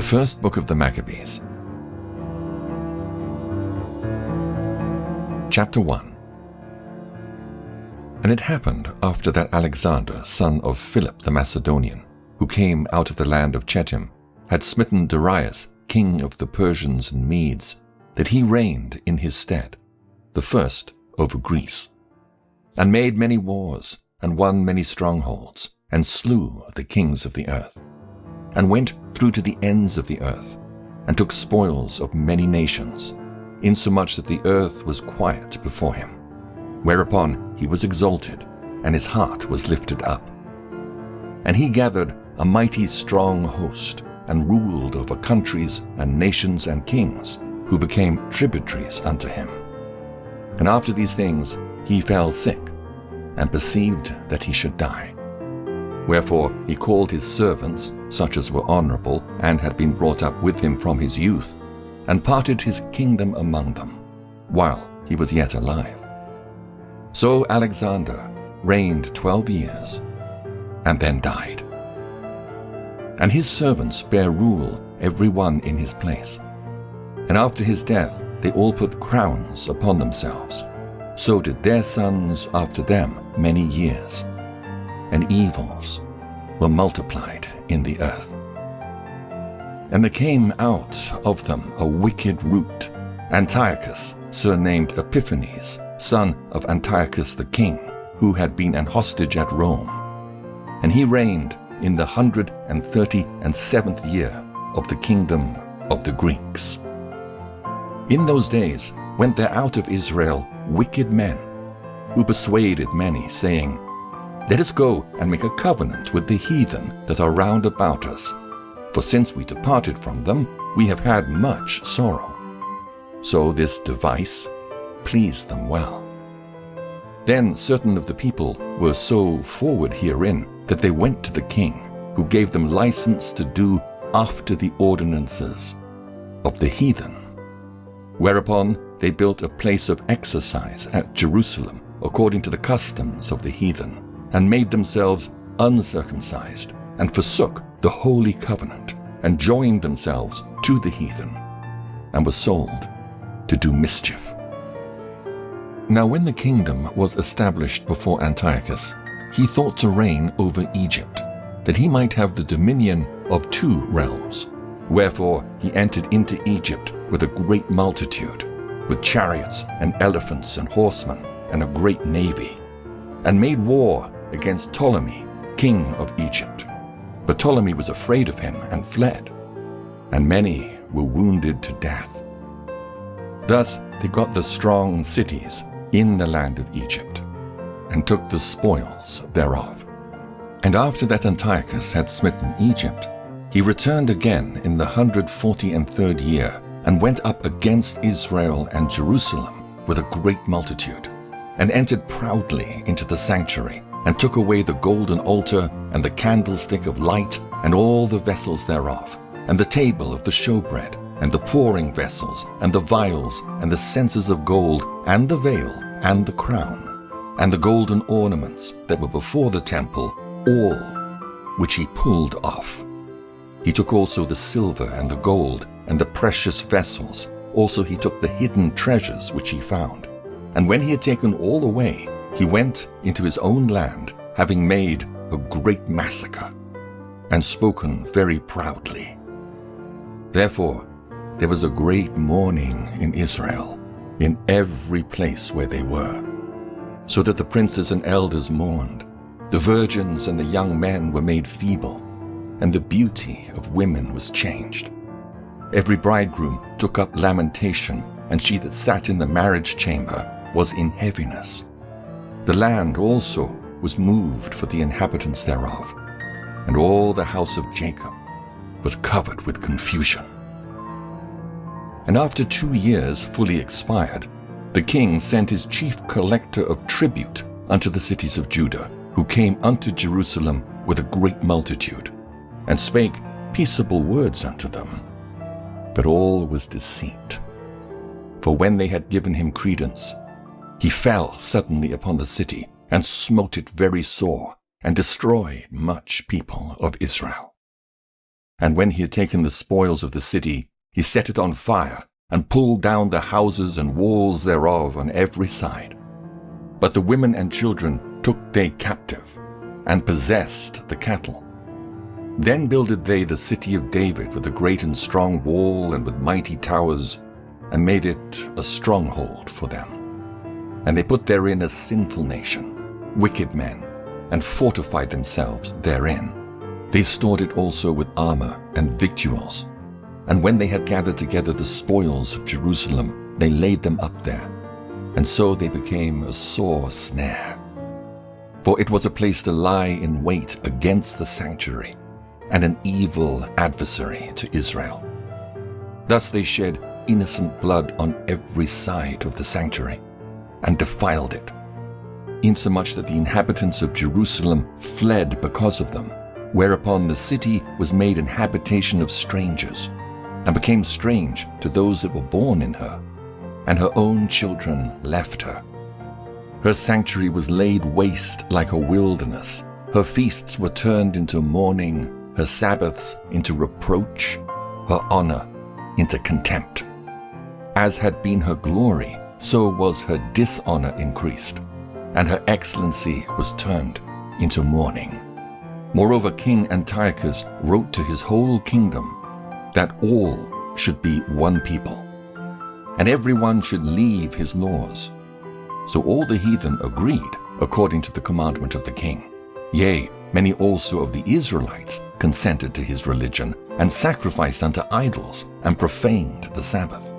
first book of the Maccabees. Chapter 1. And it happened after that Alexander, son of Philip the Macedonian, who came out of the land of Chittim, had smitten Darius, king of the Persians and Medes, that he reigned in his stead, the first over Greece, and made many wars, and won many strongholds, and slew the kings of the earth, and went through to the ends of the earth, and took spoils of many nations, insomuch that the earth was quiet before him. Whereupon he was exalted, and his heart was lifted up. And he gathered a mighty strong host, and ruled over countries and nations and kings, who became tributaries unto him. And after these things he fell sick, and perceived that he should die. Wherefore he called his servants, such as were honorable, and had been brought up with him from his youth, and parted his kingdom among them, while he was yet alive. So Alexander reigned 12 years, and then died. And his servants bare rule, every one in his place. And after his death they all put crowns upon themselves. So did their sons after them many years. And evils were multiplied in the earth. And there came out of them a wicked root, Antiochus, surnamed Epiphanes, son of Antiochus the king, who had been an hostage at Rome. And he reigned in the 137th year of the kingdom of the Greeks. In those days went there out of Israel wicked men, who persuaded many, saying, Let us go and make a covenant with the heathen that are round about us. For since we departed from them, we have had much sorrow. So this device pleased them well. Then certain of the people were so forward herein that they went to the king, who gave them license to do after the ordinances of the heathen. Whereupon they built a place of exercise at Jerusalem, according to the customs of the heathen, and made themselves uncircumcised, and forsook the holy covenant, and joined themselves to the heathen, and were sold to do mischief. Now when the kingdom was established before Antiochus, he thought to reign over Egypt, that he might have the dominion of 2 realms. Wherefore he entered into Egypt with a great multitude, with chariots and elephants and horsemen, and a great navy, and made war against Ptolemy, king of Egypt. But Ptolemy was afraid of him and fled, and many were wounded to death. Thus they got the strong cities in the land of Egypt, and took the spoils thereof. And after that Antiochus had smitten Egypt, he returned again in the 143rd year, and went up against Israel and Jerusalem with a great multitude, and entered proudly into the sanctuary, and took away the golden altar, and the candlestick of light, and all the vessels thereof, and the table of the showbread, and the pouring vessels, and the vials, and the censers of gold, and the veil, and the crown, and the golden ornaments that were before the temple, all which he pulled off. He took also the silver and the gold, and the precious vessels. Also he took the hidden treasures which he found. And when he had taken all away, he went into his own land, having made a great massacre, and spoken very proudly. Therefore there was a great mourning in Israel, in every place where they were, so that the princes and elders mourned. The virgins and the young men were made feeble, and the beauty of women was changed. Every bridegroom took up lamentation, and she that sat in the marriage chamber was in heaviness. The land also was moved for the inhabitants thereof, and all the house of Jacob was covered with confusion. And after 2 years fully expired, the king sent his chief collector of tribute unto the cities of Judah, who came unto Jerusalem with a great multitude, and spake peaceable words unto them. But all was deceit. For when they had given him credence, he fell suddenly upon the city, and smote it very sore, and destroyed much people of Israel. And when he had taken the spoils of the city, he set it on fire, and pulled down the houses and walls thereof on every side. But the women and children took they captive, and possessed the cattle. Then builded they the city of David with a great and strong wall and with mighty towers, and made it a stronghold for them. And they put therein a sinful nation, wicked men, and fortified themselves therein. They stored it also with armor and victuals. And when they had gathered together the spoils of Jerusalem, they laid them up there. And so they became a sore snare. For it was a place to lie in wait against the sanctuary, and an evil adversary to Israel. Thus they shed innocent blood on every side of the sanctuary, and defiled it, insomuch that the inhabitants of Jerusalem fled because of them, whereupon the city was made an habitation of strangers, and became strange to those that were born in her, and her own children left her. Her sanctuary was laid waste like a wilderness, her feasts were turned into mourning, her Sabbaths into reproach, her honor into contempt. As had been her glory, so was her dishonor increased, and her excellency was turned into mourning. Moreover, King Antiochus wrote to his whole kingdom that all should be one people, and everyone should leave his laws. So all the heathen agreed according to the commandment of the king. Yea, many also of the Israelites consented to his religion, and sacrificed unto idols, and profaned the Sabbath.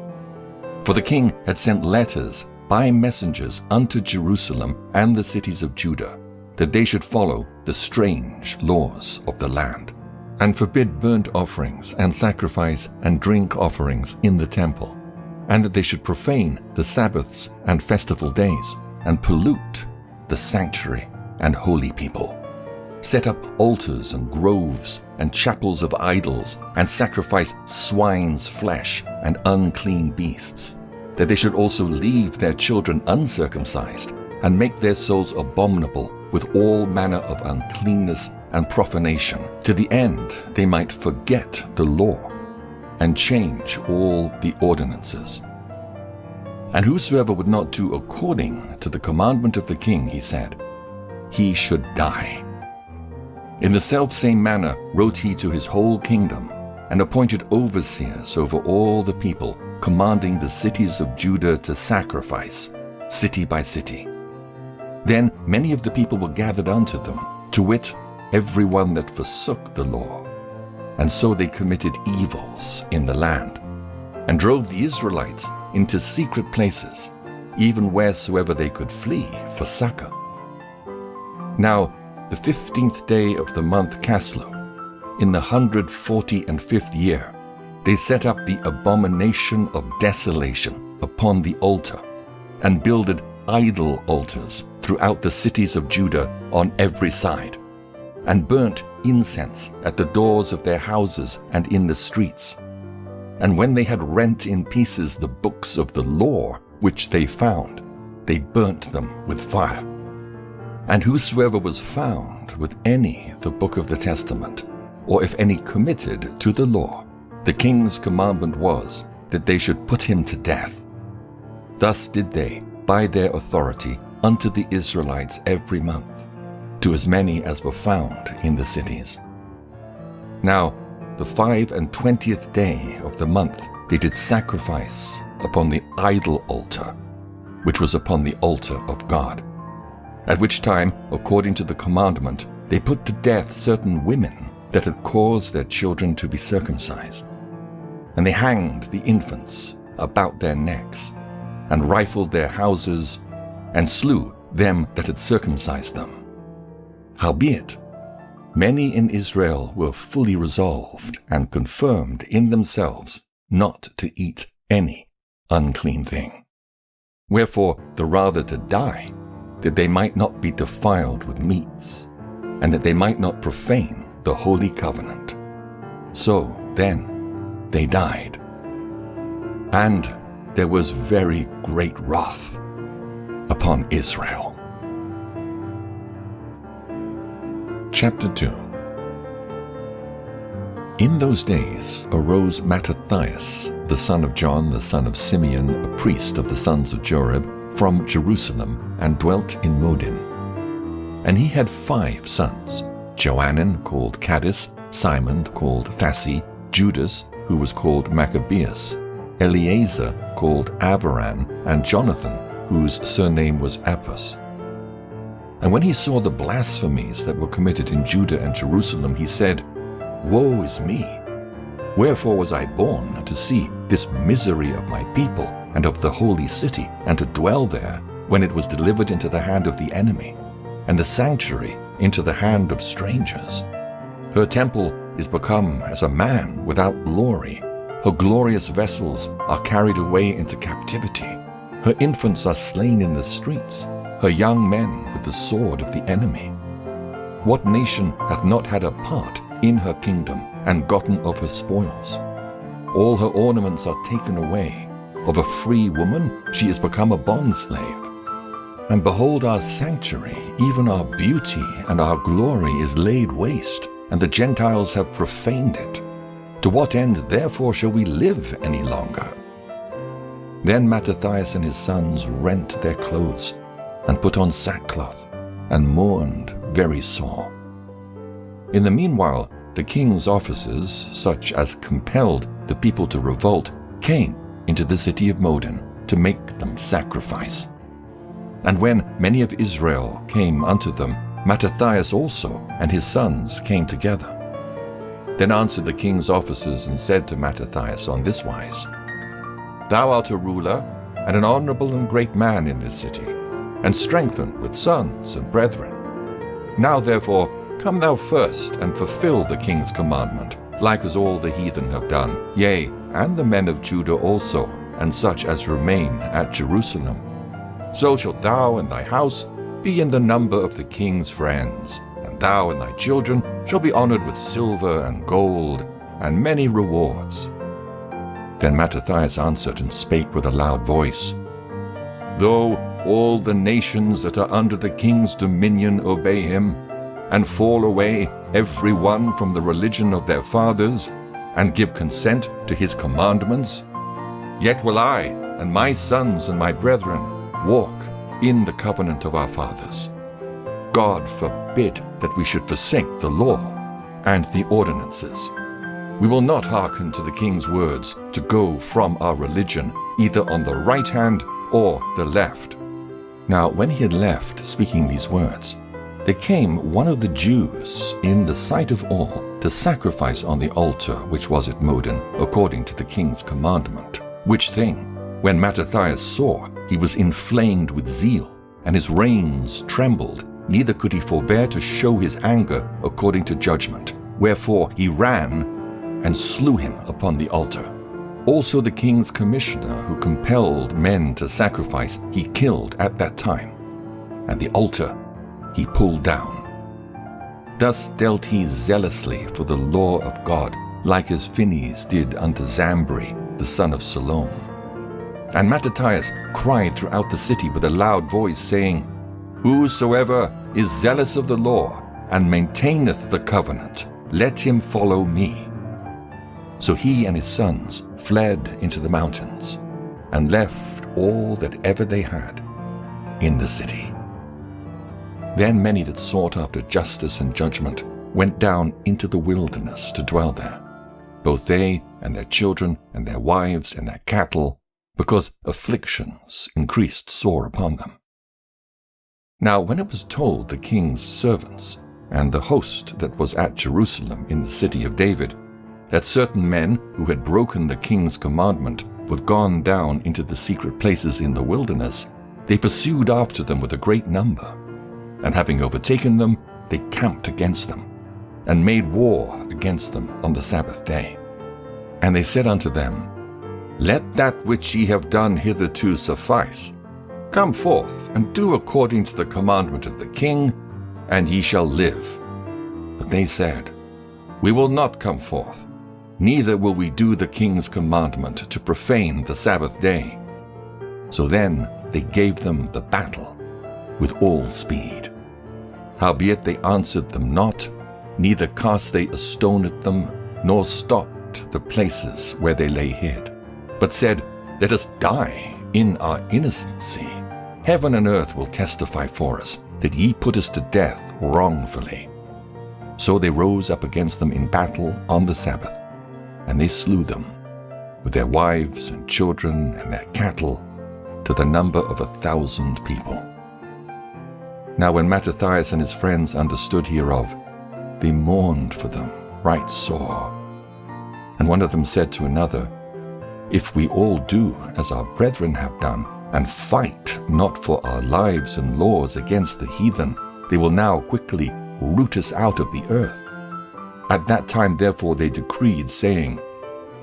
For the king had sent letters by messengers unto Jerusalem and the cities of Judah, that they should follow the strange laws of the land, and forbid burnt offerings and sacrifice and drink offerings in the temple, and that they should profane the Sabbaths and festival days, and pollute the sanctuary and holy people, set up altars and groves and chapels of idols, and sacrifice swine's flesh and unclean beasts, that they should also leave their children uncircumcised, and make their souls abominable with all manner of uncleanness and profanation, to the end they might forget the law, and change all the ordinances. And whosoever would not do according to the commandment of the king, he said, he should die. In the selfsame manner wrote he to his whole kingdom, and appointed overseers over all the people, commanding the cities of Judah to sacrifice, city by city. Then many of the people were gathered unto them, to wit, every one that forsook the law. And so they committed evils in the land, and drove the Israelites into secret places, even wheresoever they could flee for succor. Now, the 15th day of the month Caslu, in the 145th year, they set up the abomination of desolation upon the altar, and builded idol altars throughout the cities of Judah on every side, and burnt incense at the doors of their houses and in the streets. And when they had rent in pieces the books of the law which they found, they burnt them with fire. And whosoever was found with any the book of the testament, or if any committed to the law, the king's commandment was that they should put him to death. Thus did they, by their authority, unto the Israelites every month, to as many as were found in the cities. Now, the 25th day of the month they did sacrifice upon the idol altar, which was upon the altar of God. At which time, according to the commandment, they put to death certain women that had caused their children to be circumcised. And they hanged the infants about their necks, and rifled their houses, and slew them that had circumcised them. Howbeit, many in Israel were fully resolved and confirmed in themselves not to eat any unclean thing. Wherefore, the rather to die, that they might not be defiled with meats, and that they might not profane the holy covenant. So then they died. And there was very great wrath upon Israel. Chapter 2. In those days arose Mattathias, the son of John, the son of Simeon, a priest of the sons of Jorib, from Jerusalem, and dwelt in Modin. And he had 5 sons, Johanan called Caddis, Simon called Thassi, Judas, who was called Maccabees, Eleazar called Avaran, and Jonathan, whose surname was Appas. And when he saw the blasphemies that were committed in Judah and Jerusalem, he said, Woe is me! Wherefore was I born to see this misery of my people and of the holy city, and to dwell there, when it was delivered into the hand of the enemy, and the sanctuary into the hand of strangers? Her temple is become as a man without glory. Her glorious vessels are carried away into captivity. Her infants are slain in the streets, her young men with the sword of the enemy. What nation hath not had a part in her kingdom, and gotten of her spoils? All her ornaments are taken away. Of a free woman she is become a bondslave. And behold, our sanctuary, even our beauty and our glory, is laid waste, and the Gentiles have profaned it. To what end therefore shall we live any longer? Then Mattathias and his sons rent their clothes, and put on sackcloth, and mourned very sore. In the meanwhile, the king's officers, such as compelled the people to revolt, came into the city of Modin to make them sacrifice. And when many of Israel came unto them, Mattathias also and his sons came together. Then answered the king's officers and said to Mattathias on this wise, Thou art a ruler, and an honorable and great man in this city, and strengthened with sons and brethren. Now therefore come thou first, and fulfill the king's commandment, like as all the heathen have done, yea, and the men of Judah also, and such as remain at Jerusalem. So shalt thou and thy house be in the number of the king's friends, and thou and thy children shall be honored with silver and gold, and many rewards. Then Mattathias answered and spake with a loud voice, Though all the nations that are under the king's dominion obey him, and fall away every one from the religion of their fathers, and give consent to his commandments, yet will I and my sons and my brethren walk in the covenant of our fathers. God forbid that we should forsake the law and the ordinances. We will not hearken to the king's words to go from our religion, either on the right hand or the left. Now when he had left speaking these words, there came one of the Jews in the sight of all to sacrifice on the altar which was at Modin, according to the king's commandment. Which thing, when Mattathias saw, he was inflamed with zeal, and his reins trembled, neither could he forbear to show his anger according to judgment. Wherefore he ran and slew him upon the altar. Also the king's commissioner, who compelled men to sacrifice, he killed at that time, and the altar he pulled down. Thus dealt he zealously for the law of God, like as Phinehas did unto Zambri, the son of Salom. And Mattathias cried throughout the city with a loud voice, saying, Whosoever is zealous of the law, and maintaineth the covenant, let him follow me. So he and his sons fled into the mountains, and left all that ever they had in the city. Then many that sought after justice and judgment went down into the wilderness to dwell there, both they and their children and their wives and their cattle, because afflictions increased sore upon them. Now when it was told the king's servants and the host that was at Jerusalem in the city of David, that certain men who had broken the king's commandment were gone down into the secret places in the wilderness, they pursued after them with a great number. And having overtaken them, they camped against them, and made war against them on the Sabbath day. And they said unto them, Let that which ye have done hitherto suffice. Come forth, and do according to the commandment of the king, and ye shall live. But they said, We will not come forth, neither will we do the king's commandment to profane the Sabbath day. So then they gave them the battle with all speed. Howbeit they answered them not, neither cast they a stone at them, nor stopped the places where they lay hid, but said, "Let us die in our innocency. Heaven and earth will testify for us that ye put us to death wrongfully." So they rose up against them in battle on the Sabbath, and they slew them, with their wives and children and their cattle, to the number of 1,000 people. Now when Mattathias and his friends understood hereof, they mourned for them right sore. And one of them said to another, "If we all do as our brethren have done, and fight not for our lives and laws against the heathen, they will now quickly root us out of the earth." At that time therefore they decreed, saying,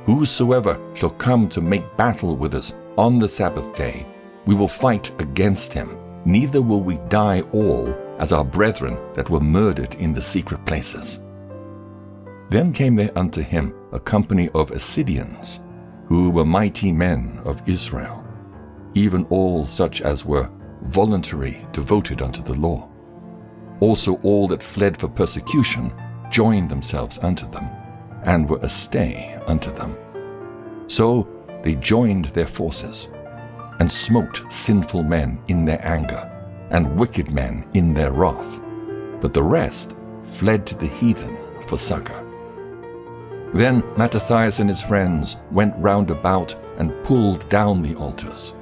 "Whosoever shall come to make battle with us on the Sabbath day, we will fight against him, neither will we die all as our brethren that were murdered in the secret places." Then came there unto him a company of Assyrians, who were mighty men of Israel, even all such as were voluntary devoted unto the law. Also all that fled for persecution joined themselves unto them, and were a stay unto them. So they joined their forces, and smote sinful men in their anger, and wicked men in their wrath. But the rest fled to the heathen for succor. Then Mattathias and his friends went round about and pulled down the altars,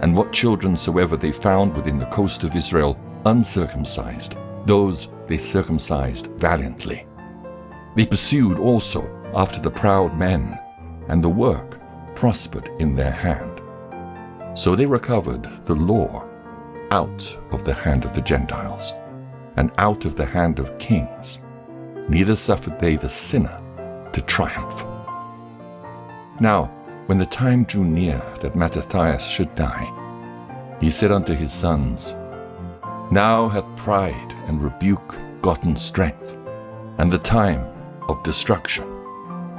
and what children soever they found within the coast of Israel uncircumcised, those they circumcised valiantly. They pursued also after the proud men, and the work prospered in their hand. So they recovered the law out of the hand of the Gentiles, and out of the hand of kings, neither suffered they the sinner to triumph. Now, when the time drew near that Mattathias should die, he said unto his sons, "Now hath pride and rebuke gotten strength, and the time of destruction,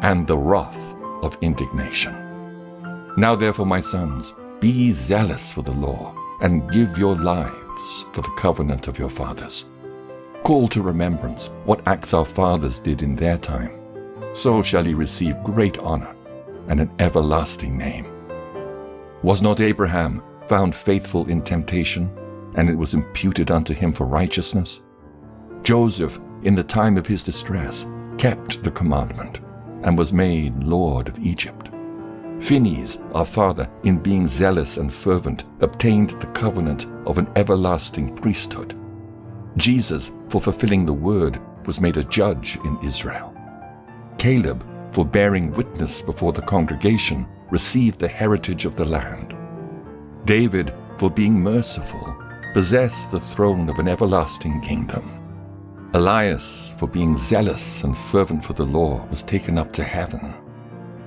and the wrath of indignation. Now therefore, my sons, be ye zealous for the law, and give your lives for the covenant of your fathers. Call to remembrance what acts our fathers did in their time. So shall he receive great honor and an everlasting name. Was not Abraham found faithful in temptation, and it was imputed unto him for righteousness? Joseph, in the time of his distress, kept the commandment, and was made Lord of Egypt. Phinehas, our father, in being zealous and fervent, obtained the covenant of an everlasting priesthood. Jesus, for fulfilling the word, was made a judge in Israel. Caleb, for bearing witness before the congregation, received the heritage of the land. David, for being merciful, possessed the throne of an everlasting kingdom. Elias, for being zealous and fervent for the law, was taken up to heaven.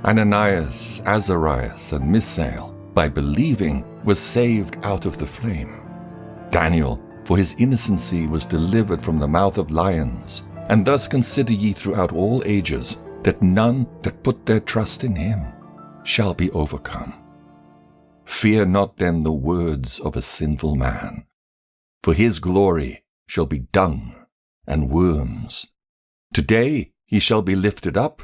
Ananias, Azarias, and Misael, by believing, was saved out of the flame. Daniel, for his innocency, was delivered from the mouth of lions. And thus consider ye throughout all ages, that none that put their trust in him shall be overcome. Fear not then the words of a sinful man, for his glory shall be dung and worms. Today he shall be lifted up,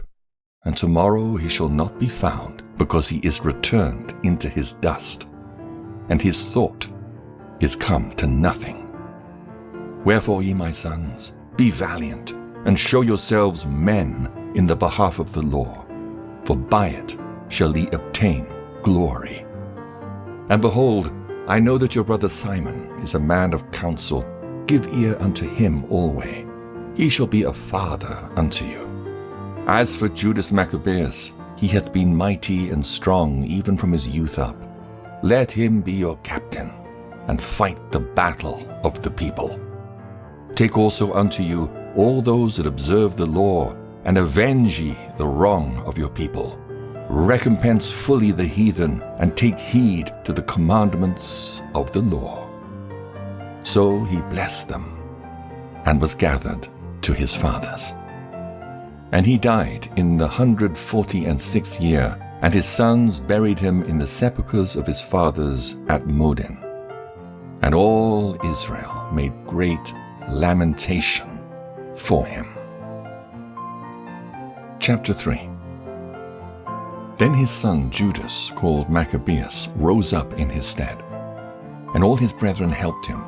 and tomorrow he shall not be found, because he is returned into his dust, and his thought is come to nothing. Wherefore, ye my sons, be valiant, and show yourselves men in the behalf of the law, for by it shall ye obtain glory. And behold, I know that your brother Simon is a man of counsel. Give ear unto him alway. He shall be a father unto you. As for Judas Maccabeus, he hath been mighty and strong even from his youth up. Let him be your captain, and fight the battle of the people. Take also unto you all those that observe the law, and avenge ye the wrong of your people. Recompense fully the heathen, and take heed to the commandments of the law. So he blessed them, and was gathered to his fathers. And he died in the 146th year, and his sons buried him in the sepulchres of his fathers at Modin. And all Israel made great lamentation for him. Chapter 3. Then his son Judas, called Maccabees, rose up in his stead. And all his brethren helped him,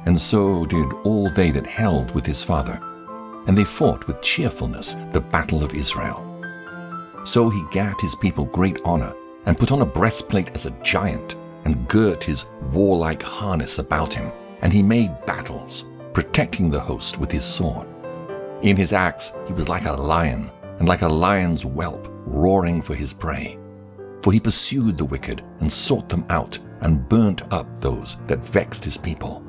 and so did all they that held with his father. And they fought with cheerfulness the battle of Israel. So he gat his people great honor, and put on a breastplate as a giant, and girt his warlike harness about him, and he made battles, protecting the host with his sword. In his acts he was like a lion, and like a lion's whelp, roaring for his prey. For he pursued the wicked, and sought them out, and burnt up those that vexed his people.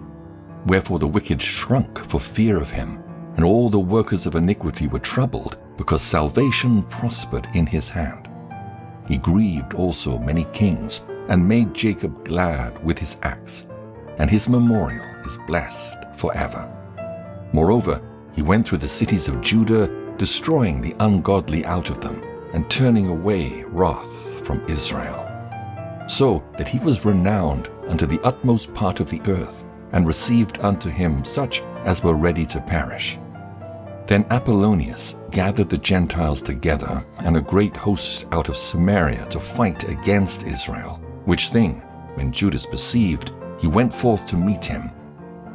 Wherefore the wicked shrunk for fear of him, and all the workers of iniquity were troubled, because salvation prospered in his hand. He grieved also many kings, and made Jacob glad with his acts, and his memorial is blessed forever. Moreover, he went through the cities of Judah, destroying the ungodly out of them, and turning away wrath from Israel. So that he was renowned unto the utmost part of the earth, and received unto him such as were ready to perish. Then Apollonius gathered the Gentiles together, and a great host out of Samaria, to fight against Israel, which thing, when Judas perceived, he went forth to meet him.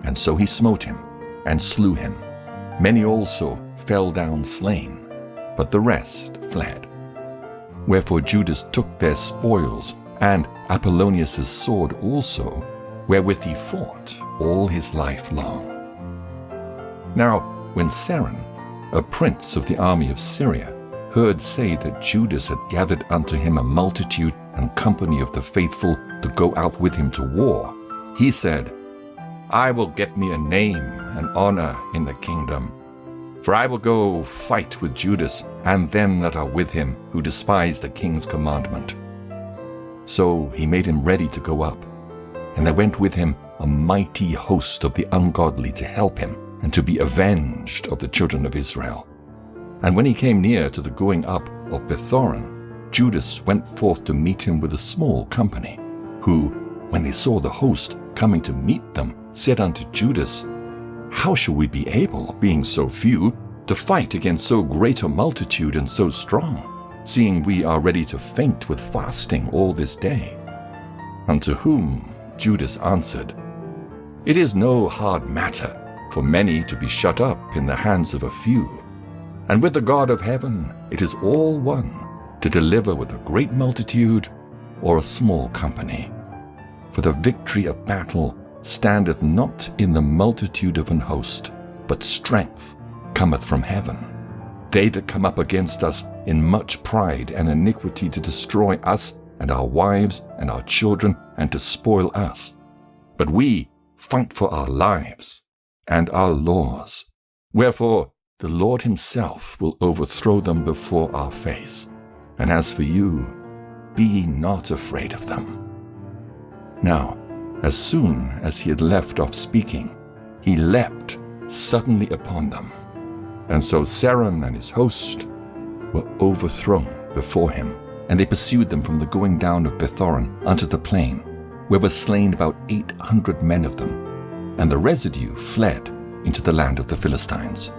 And so he smote him, and slew him. Many also fell down slain, but the rest fled. Wherefore Judas took their spoils, and Apollonius' sword also, wherewith he fought all his life long. Now, when Seren, a prince of the army of Syria, heard say that Judas had gathered unto him a multitude and company of the faithful to go out with him to war, he said, I will get me a name and honor in the kingdom. For I will go fight with Judas and them that are with him, who despise the king's commandment. So he made him ready to go up. And there went with him a mighty host of the ungodly to help him, and to be avenged of the children of Israel. And when he came near to the going up of Bethoron, Judas went forth to meet him with a small company, who, when they saw the host coming to meet them, said unto Judas, How shall we be able, being so few, to fight against so great a multitude and so strong, seeing we are ready to faint with fasting all this day? Unto whom Judas answered, It is no hard matter for many to be shut up in the hands of a few, and with the God of heaven it is all one to deliver with a great multitude or a small company. For the victory of battle standeth not in the multitude of an host, but strength cometh from heaven. They that come up against us in much pride and iniquity to destroy us and our wives and our children, and to spoil us. But we fight for our lives and our laws. Wherefore the Lord himself will overthrow them before our face. And as for you, be ye not afraid of them. Now, as soon as he had left off speaking, he leapt suddenly upon them. And so Seren and his host were overthrown before him, and they pursued them from the going down of Bethoron unto the plain, where were slain about 800 men of them, and the residue fled into the land of the Philistines.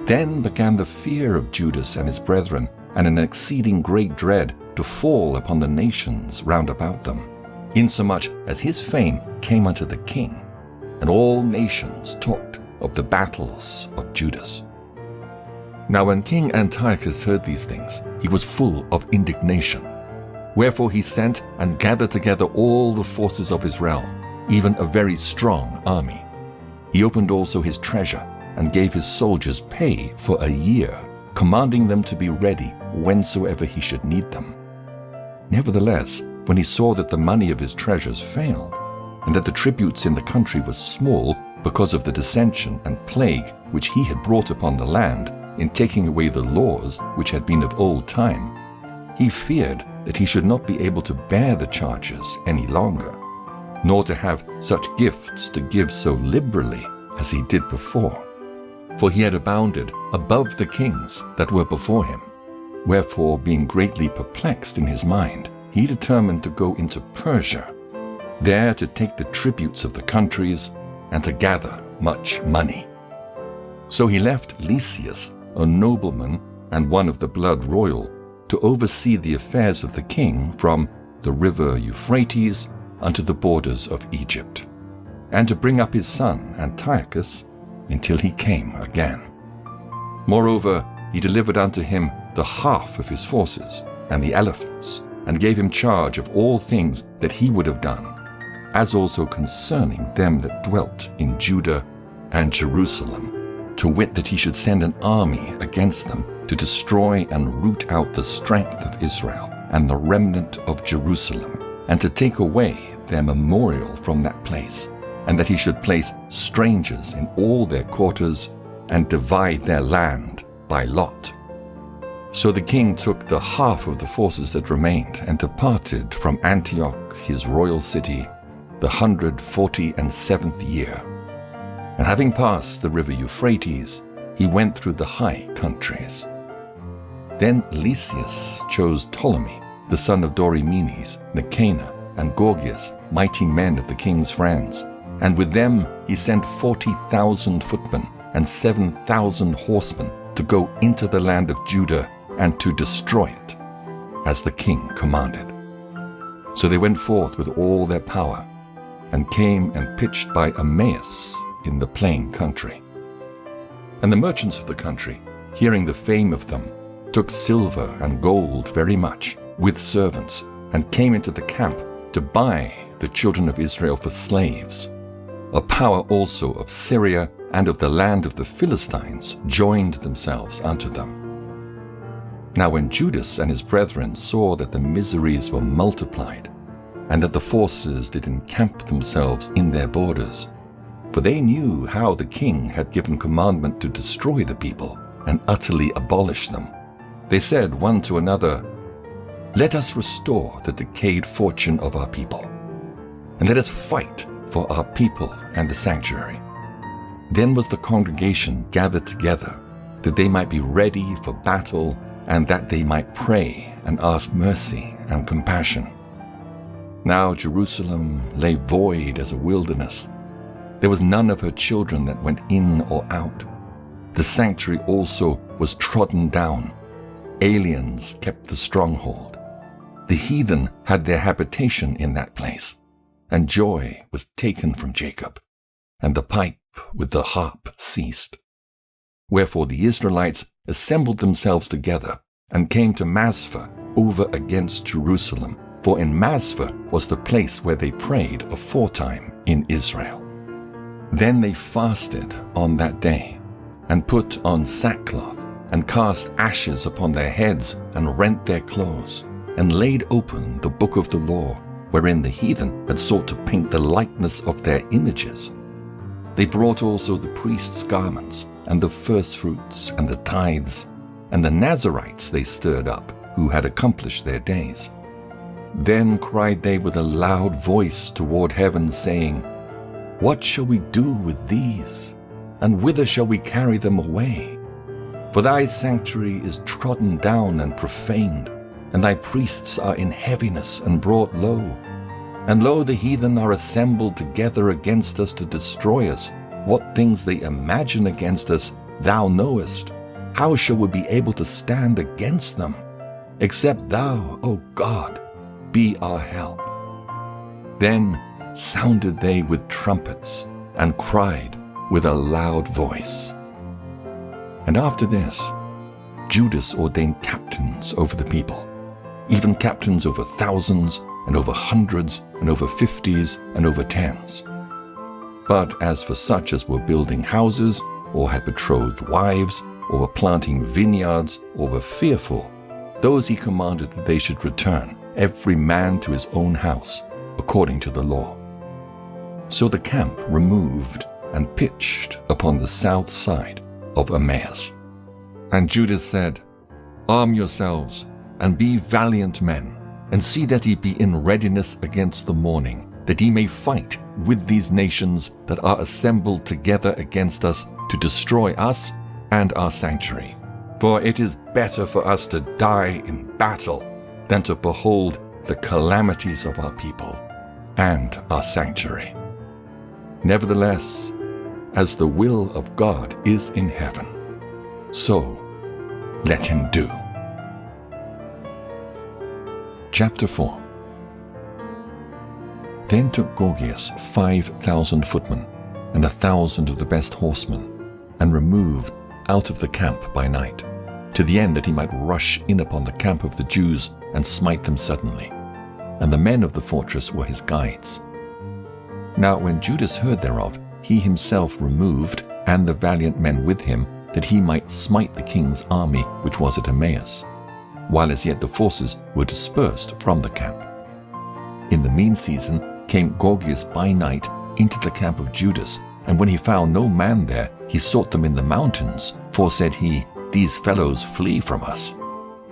Then began the fear of Judas and his brethren, and an exceeding great dread, to fall upon the nations round about them, insomuch as his fame came unto the king, and all nations talked of the battles of Judas. Now when King Antiochus heard these things, he was full of indignation. Wherefore he sent and gathered together all the forces of his realm, even a very strong army. He opened also his treasure, and gave his soldiers pay for a year, commanding them to be ready whensoever he should need them. Nevertheless, when he saw that the money of his treasures failed, and that the tributes in the country were small because of the dissension and plague which he had brought upon the land, in taking away the laws which had been of old time, he feared that he should not be able to bear the charges any longer, nor to have such gifts to give so liberally as he did before. For he had abounded above the kings that were before him. Wherefore, being greatly perplexed in his mind, he determined to go into Persia, there to take the tributes of the countries, and to gather much money. So he left Lysias, a nobleman, and one of the blood royal, to oversee the affairs of the king from the river Euphrates unto the borders of Egypt, and to bring up his son Antiochus until he came again. Moreover, he delivered unto him the half of his forces and the elephants, and gave him charge of all things that he would have done, as also concerning them that dwelt in Judah and Jerusalem, to wit that he should send an army against them to destroy and root out the strength of Israel and the remnant of Jerusalem, and to take away their memorial from that place, and that he should place strangers in all their quarters, and divide their land by lot. So the king took the half of the forces that remained, and departed from Antioch his royal city, the 147th year. And having passed the river Euphrates, he went through the high countries. Then Lysias chose Ptolemy, the son of Dorymenes, Nicanor, and Gorgias, mighty men of the king's friends, and with them he sent 40,000 footmen and 7,000 horsemen to go into the land of Judah and to destroy it, as the king commanded. So they went forth with all their power, and came and pitched by Emmaus in the plain country. And the merchants of the country, hearing the fame of them, took silver and gold very much, with servants, and came into the camp to buy the children of Israel for slaves. A power also of Syria and of the land of the Philistines joined themselves unto them. Now when Judas and his brethren saw that the miseries were multiplied, and that the forces did encamp themselves in their borders, for they knew how the king had given commandment to destroy the people and utterly abolish them, they said one to another, Let us restore the decayed fortune of our people, and let us fight for our people and the sanctuary. Then was the congregation gathered together, that they might be ready for battle, and that they might pray and ask mercy and compassion. Now Jerusalem lay void as a wilderness. There was none of her children that went in or out. The sanctuary also was trodden down. Aliens kept the stronghold. The heathen had their habitation in that place, and joy was taken from Jacob, and the pipe with the harp ceased. Wherefore the Israelites assembled themselves together, and came to Maspha over against Jerusalem, for in Maspha was the place where they prayed aforetime in Israel. Then they fasted on that day, and put on sackcloth, and cast ashes upon their heads, and rent their clothes, and laid open the book of the law, wherein the heathen had sought to paint the likeness of their images. They brought also the priest's garments, and the firstfruits, and the tithes, and the Nazarites they stirred up, who had accomplished their days. Then cried they with a loud voice toward heaven, saying, What shall we do with these? And whither shall we carry them away? For thy sanctuary is trodden down and profaned, and thy priests are in heaviness and brought low. And lo, the heathen are assembled together against us to destroy us. What things they imagine against us, thou knowest. How shall we be able to stand against them? Except thou, O God, be our help. Then sounded they with trumpets, and cried with a loud voice. And after this, Judas ordained captains over the people, even captains over thousands, and over hundreds, and over 50s, and over 10s. But as for such as were building houses, or had betrothed wives, or were planting vineyards, or were fearful, those he commanded that they should return, every man to his own house, according to the law. So the camp removed and pitched upon the south side of Emmaus. And Judas said, Arm yourselves, and be valiant men, and see that ye be in readiness against the morning, that ye may fight with these nations that are assembled together against us to destroy us and our sanctuary. For it is better for us to die in battle than to behold the calamities of our people and our sanctuary. Nevertheless, as the will of God is in heaven, so let him do. Chapter 4. Then took Gorgias 5,000 footmen and 1,000 of the best horsemen, and removed out of the camp by night, to the end that he might rush in upon the camp of the Jews and smite them suddenly. And the men of the fortress were his guides. Now when Judas heard thereof, he himself removed, and the valiant men with him, that he might smite the king's army which was at Emmaus, while as yet the forces were dispersed from the camp. In the mean season came Gorgias by night into the camp of Judas, and when he found no man there, he sought them in the mountains, for, said he, these fellows flee from us.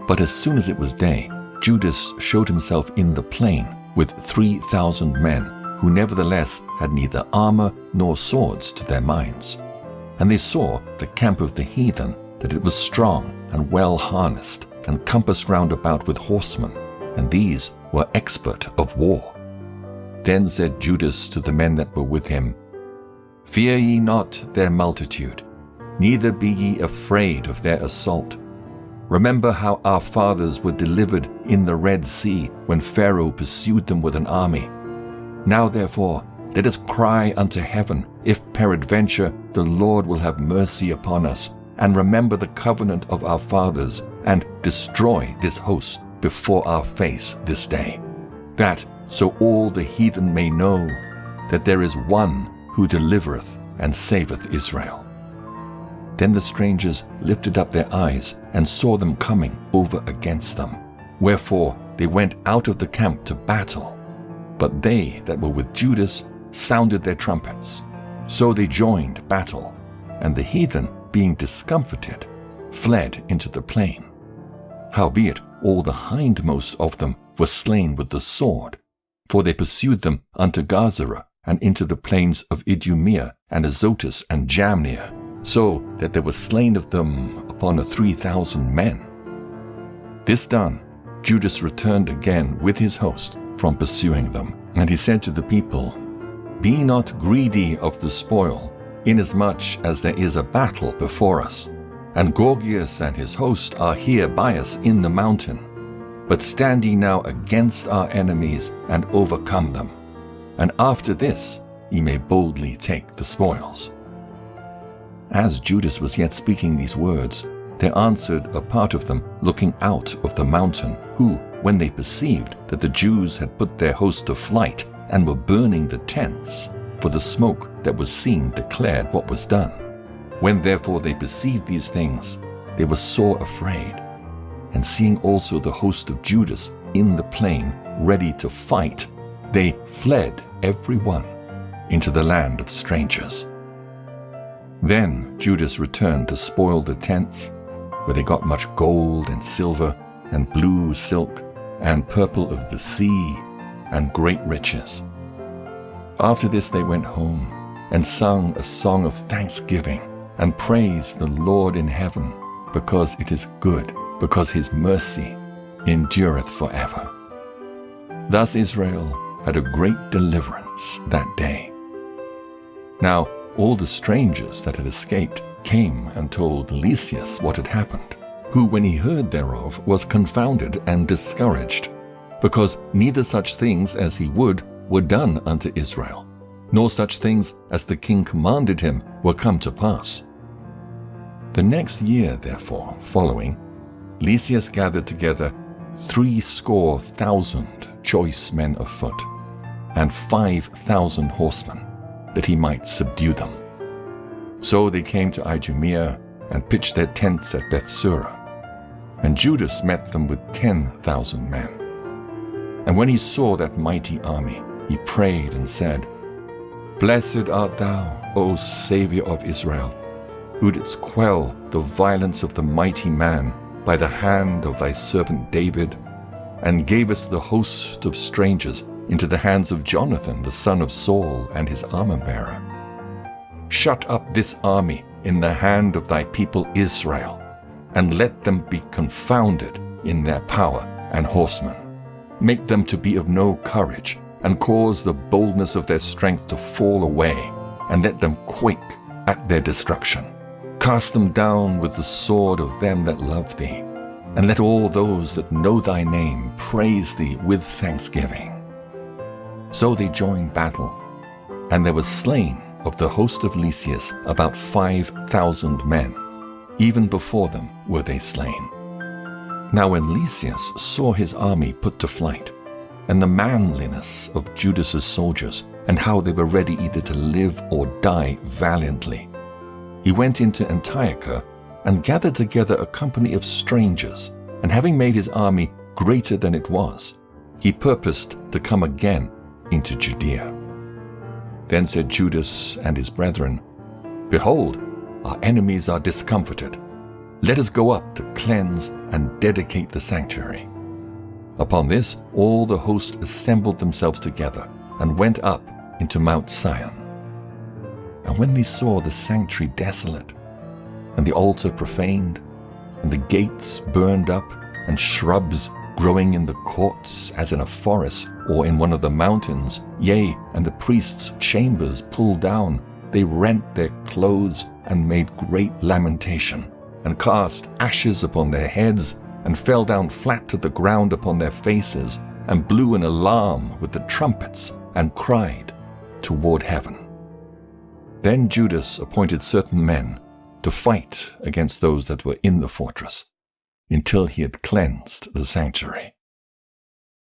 But as soon as it was day, Judas showed himself in the plain with 3,000 men, who nevertheless had neither armor nor swords to their minds. And they saw the camp of the heathen, that it was strong and well harnessed, and compassed round about with horsemen, and these were expert of war. Then said Judas to the men that were with him, Fear ye not their multitude, neither be ye afraid of their assault. Remember how our fathers were delivered in the Red Sea, when Pharaoh pursued them with an army. Now therefore let us cry unto heaven, if peradventure the Lord will have mercy upon us, and remember the covenant of our fathers, and destroy this host before our face this day, that so all the heathen may know that there is one who delivereth and saveth Israel. Then the strangers lifted up their eyes and saw them coming over against them. Wherefore they went out of the camp to battle. But they that were with Judas sounded their trumpets. So they joined battle, and the heathen, being discomfited, fled into the plain. Howbeit all the hindmost of them were slain with the sword, for they pursued them unto Gazara, and into the plains of Idumea and Azotus and Jamnia, so that there were slain of them upon 3,000 men. This done, Judas returned again with his host from pursuing them, and he said to the people, Be not greedy of the spoil, inasmuch as there is a battle before us, and Gorgias and his host are here by us in the mountain. But stand ye now against our enemies, and overcome them, and after this ye may boldly take the spoils. As Judas was yet speaking these words, there answered a part of them looking out of the mountain, who, when they perceived that the Jews had put their host to flight, and were burning the tents, for the smoke that was seen declared what was done. When therefore they perceived these things, they were sore afraid, and seeing also the host of Judas in the plain ready to fight, they fled every one into the land of strangers. Then Judas returned to spoil the tents, where they got much gold and silver, and blue silk, and purple of the sea, and great riches. After this they went home, and sung a song of thanksgiving, and praised the Lord in heaven, because it is good, because his mercy endureth forever. Thus Israel had a great deliverance that day. Now all the strangers that had escaped came and told Lysias what had happened, who, when he heard thereof, was confounded and discouraged, because neither such things as he would were done unto Israel, nor such things as the king commanded him were come to pass. The next year, therefore, following, Lysias gathered together 70,000 choice men of foot, and 5,000 horsemen, that he might subdue them. So they came to Idumea, and pitched their tents at Bethsura. And Judas met them with 10,000 men. And when he saw that mighty army, he prayed and said, Blessed art thou, O Saviour of Israel, who didst quell the violence of the mighty man by the hand of thy servant David, and gavest the host of strangers into the hands of Jonathan the son of Saul and his armor-bearer. Shut up this army in the hand of thy people Israel, and let them be confounded in their power and horsemen. Make them to be of no courage, and cause the boldness of their strength to fall away, and let them quake at their destruction. Cast them down with the sword of them that love thee, and let all those that know thy name praise thee with thanksgiving. So they joined battle, and there was slain of the host of Lysias about 5,000 men. Even before them were they slain. Now when Lysias saw his army put to flight, and the manliness of Judas's soldiers, and how they were ready either to live or die valiantly, he went into Antiochia and gathered together a company of strangers, and having made his army greater than it was, he purposed to come again into Judea. Then said Judas and his brethren, Behold, our enemies are discomfited. Let us go up to cleanse and dedicate the sanctuary. Upon this, all the host assembled themselves together and went up into Mount Sion. And when they saw the sanctuary desolate, and the altar profaned, and the gates burned up, and shrubs growing in the courts as in a forest or in one of the mountains, yea, and the priests' chambers pulled down, they rent their clothes and made great lamentation, and cast ashes upon their heads, and fell down flat to the ground upon their faces, and blew an alarm with the trumpets, and cried toward heaven. Then Judas appointed certain men to fight against those that were in the fortress, until he had cleansed the sanctuary.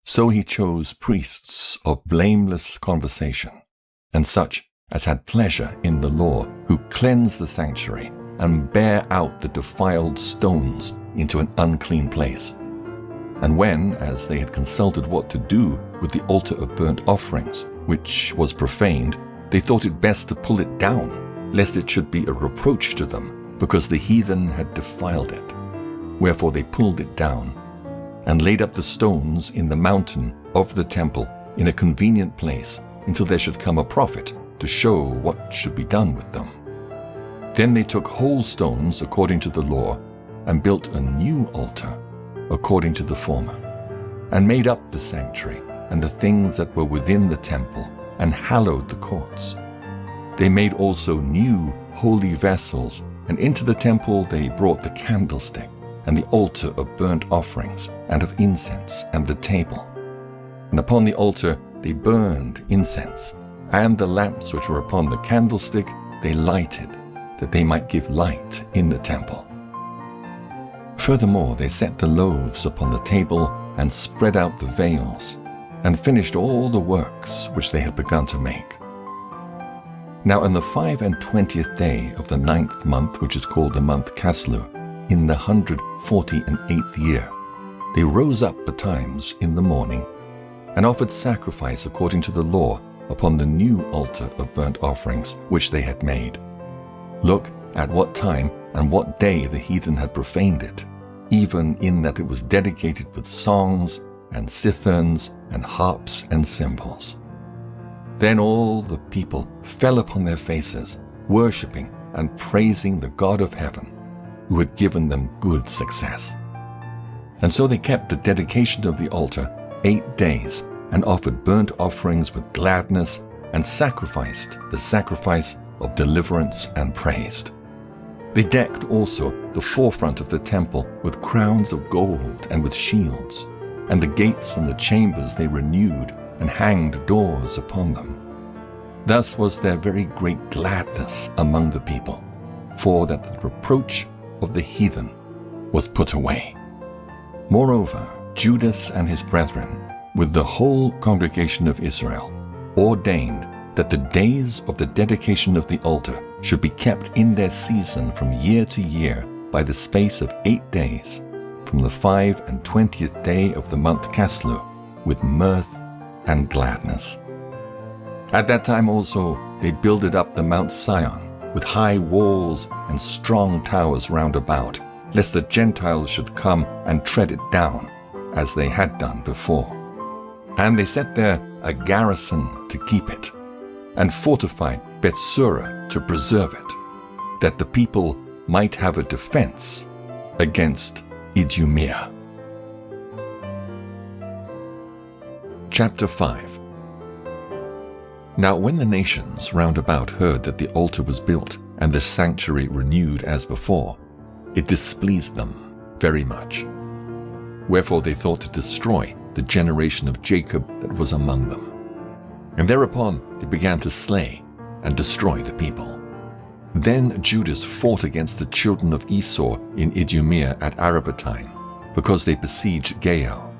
So he chose priests of blameless conversation, and such as had pleasure in the law, who cleansed the sanctuary, and bare out the defiled stones into an unclean place. And when, as they had consulted what to do with the altar of burnt offerings, which was profaned, they thought it best to pull it down, lest it should be a reproach to them, because the heathen had defiled it. Wherefore they pulled it down, and laid up the stones in the mountain of the temple in a convenient place, until there should come a prophet to show what should be done with them. Then they took whole stones according to the law, and built a new altar according to the former, and made up the sanctuary and the things that were within the temple, and hallowed the courts. They made also new holy vessels, and into the temple they brought the candlestick, and the altar of burnt offerings, and of incense, and the table. And upon the altar they burned incense, and the lamps which were upon the candlestick they lighted, that they might give light in the temple. Furthermore, they set the loaves upon the table, and spread out the veils, and finished all the works which they had begun to make. Now in the 25th day of the 9th month, which is called the month Caslu, in the 148th year, they rose up betimes in the morning, and offered sacrifice according to the law upon the new altar of burnt offerings which they had made. Look at what time and what day the heathen had profaned it, even in that it was dedicated with songs and citherns and harps and cymbals. Then all the people fell upon their faces, worshipping and praising the God of heaven, who had given them good success. And so they kept the dedication of the altar 8 days, and offered burnt offerings with gladness, and sacrificed the sacrifice of deliverance and praised. They decked also the forefront of the temple with crowns of gold and with shields, and the gates and the chambers they renewed, and hanged doors upon them. Thus was there very great gladness among the people, for that the reproach of the heathen was put away. Moreover, Judas and his brethren, with the whole congregation of Israel, ordained that the days of the dedication of the altar should be kept in their season from year to year by the space of 8 days, from the 25th day of the month Caslu, with mirth and gladness. At that time also they builded up the Mount Sion, with high walls and strong towers round about, lest the Gentiles should come and tread it down, as they had done before. And they set there a garrison to keep it, and fortified Bethsura to preserve it, that the people might have a defense against Idumea. Chapter 5. Now when the nations round about heard that the altar was built, and the sanctuary renewed as before, it displeased them very much. Wherefore they thought to destroy the generation of Jacob that was among them. And thereupon they began to slay and destroy the people. Then Judas fought against the children of Esau in Idumea at Arabataim, because they besieged Gaal.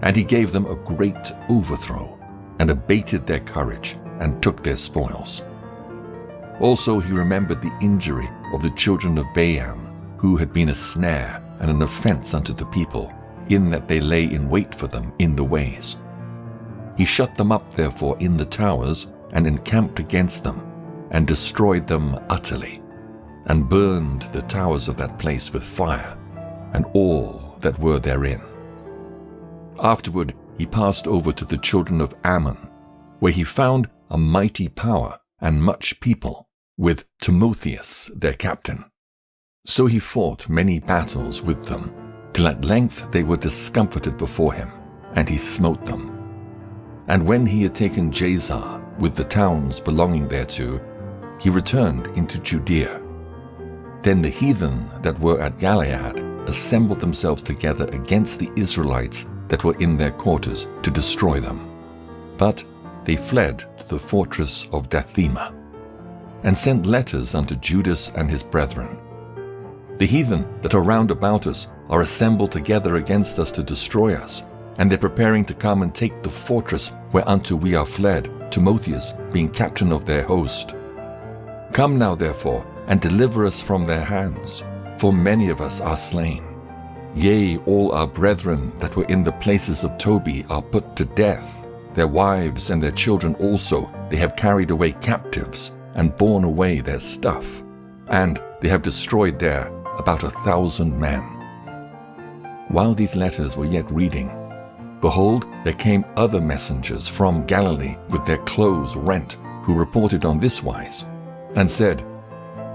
And he gave them a great overthrow, and abated their courage, and took their spoils. Also he remembered the injury of the children of Balaam, who had been a snare and an offense unto the people, in that they lay in wait for them in the ways. He shut them up therefore in the towers, and encamped against them, and destroyed them utterly, and burned the towers of that place with fire, and all that were therein. Afterward he passed over to the children of Ammon, where he found a mighty power and much people, with Timotheus their captain. So he fought many battles with them, till at length they were discomfited before him, and he smote them. And when he had taken Jazer with the towns belonging thereto, he returned into Judea. Then the heathen that were at Galiad assembled themselves together against the Israelites that were in their quarters to destroy them. But they fled to the fortress of Dathema, and sent letters unto Judas and his brethren. The heathen that are round about us are assembled together against us to destroy us, and they're preparing to come and take the fortress whereunto we are fled, Timotheus being captain of their host. Come now therefore, and deliver us from their hands, for many of us are slain. Yea, all our brethren that were in the places of Tobi are put to death. Their wives and their children also they have carried away captives, and borne away their stuff, and they have destroyed there about 1,000 men. While these letters were yet reading, behold, there came other messengers from Galilee with their clothes rent, who reported on this wise, and said,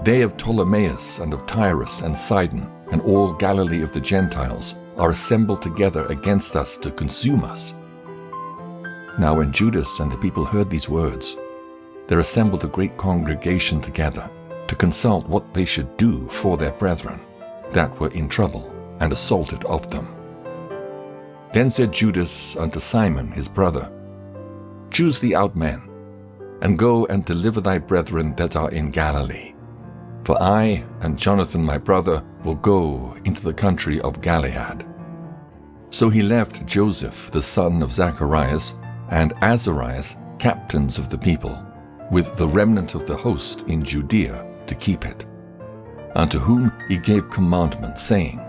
They of Ptolemais and of Tyrus and Sidon, and all Galilee of the Gentiles, are assembled together against us to consume us. Now when Judas and the people heard these words, there assembled a great congregation together to consult what they should do for their brethren that were in trouble and assaulted of them. Then said Judas unto Simon his brother, Choose thee out men, and go and deliver thy brethren that are in Galilee. For I and Jonathan my brother will go into the country of Gilead. So he left Joseph the son of Zacharias and Azarias captains of the people, with the remnant of the host in Judea to keep it. Unto whom he gave commandment, saying,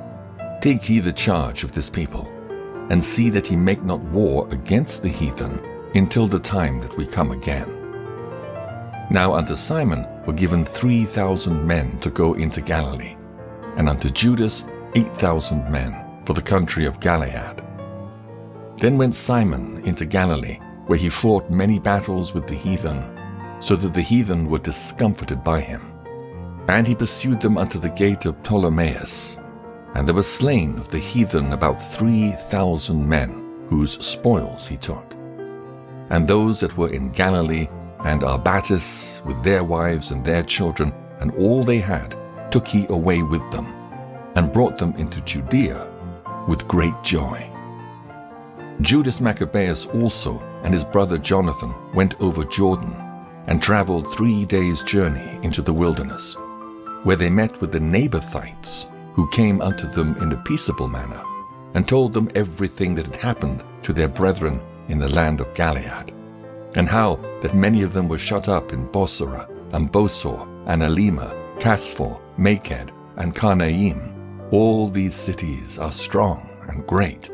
Take ye the charge of this people, and see that ye make not war against the heathen until the time that we come again. Now unto Simon were given 3,000 men to go into Galilee, and unto Judas 8,000 men for the country of Gilead. Then went Simon into Galilee, where he fought many battles with the heathen, so that the heathen were discomfited by him. And he pursued them unto the gate of Ptolemais, and there were slain of the heathen about 3,000 men, whose spoils he took. And those that were in Galilee and Arbatis, with their wives and their children, and all they had, took he away with them, and brought them into Judea with great joy. Judas Maccabees also and his brother Jonathan went over Jordan, and travelled 3 days' journey into the wilderness, where they met with the Nabathites, who came unto them in a peaceable manner, and told them everything that had happened to their brethren in the land of Gilead, and how that many of them were shut up in Bosra, and Bosor, and Alima, Casphor, Maked, and Karnaim. All these cities are strong and great,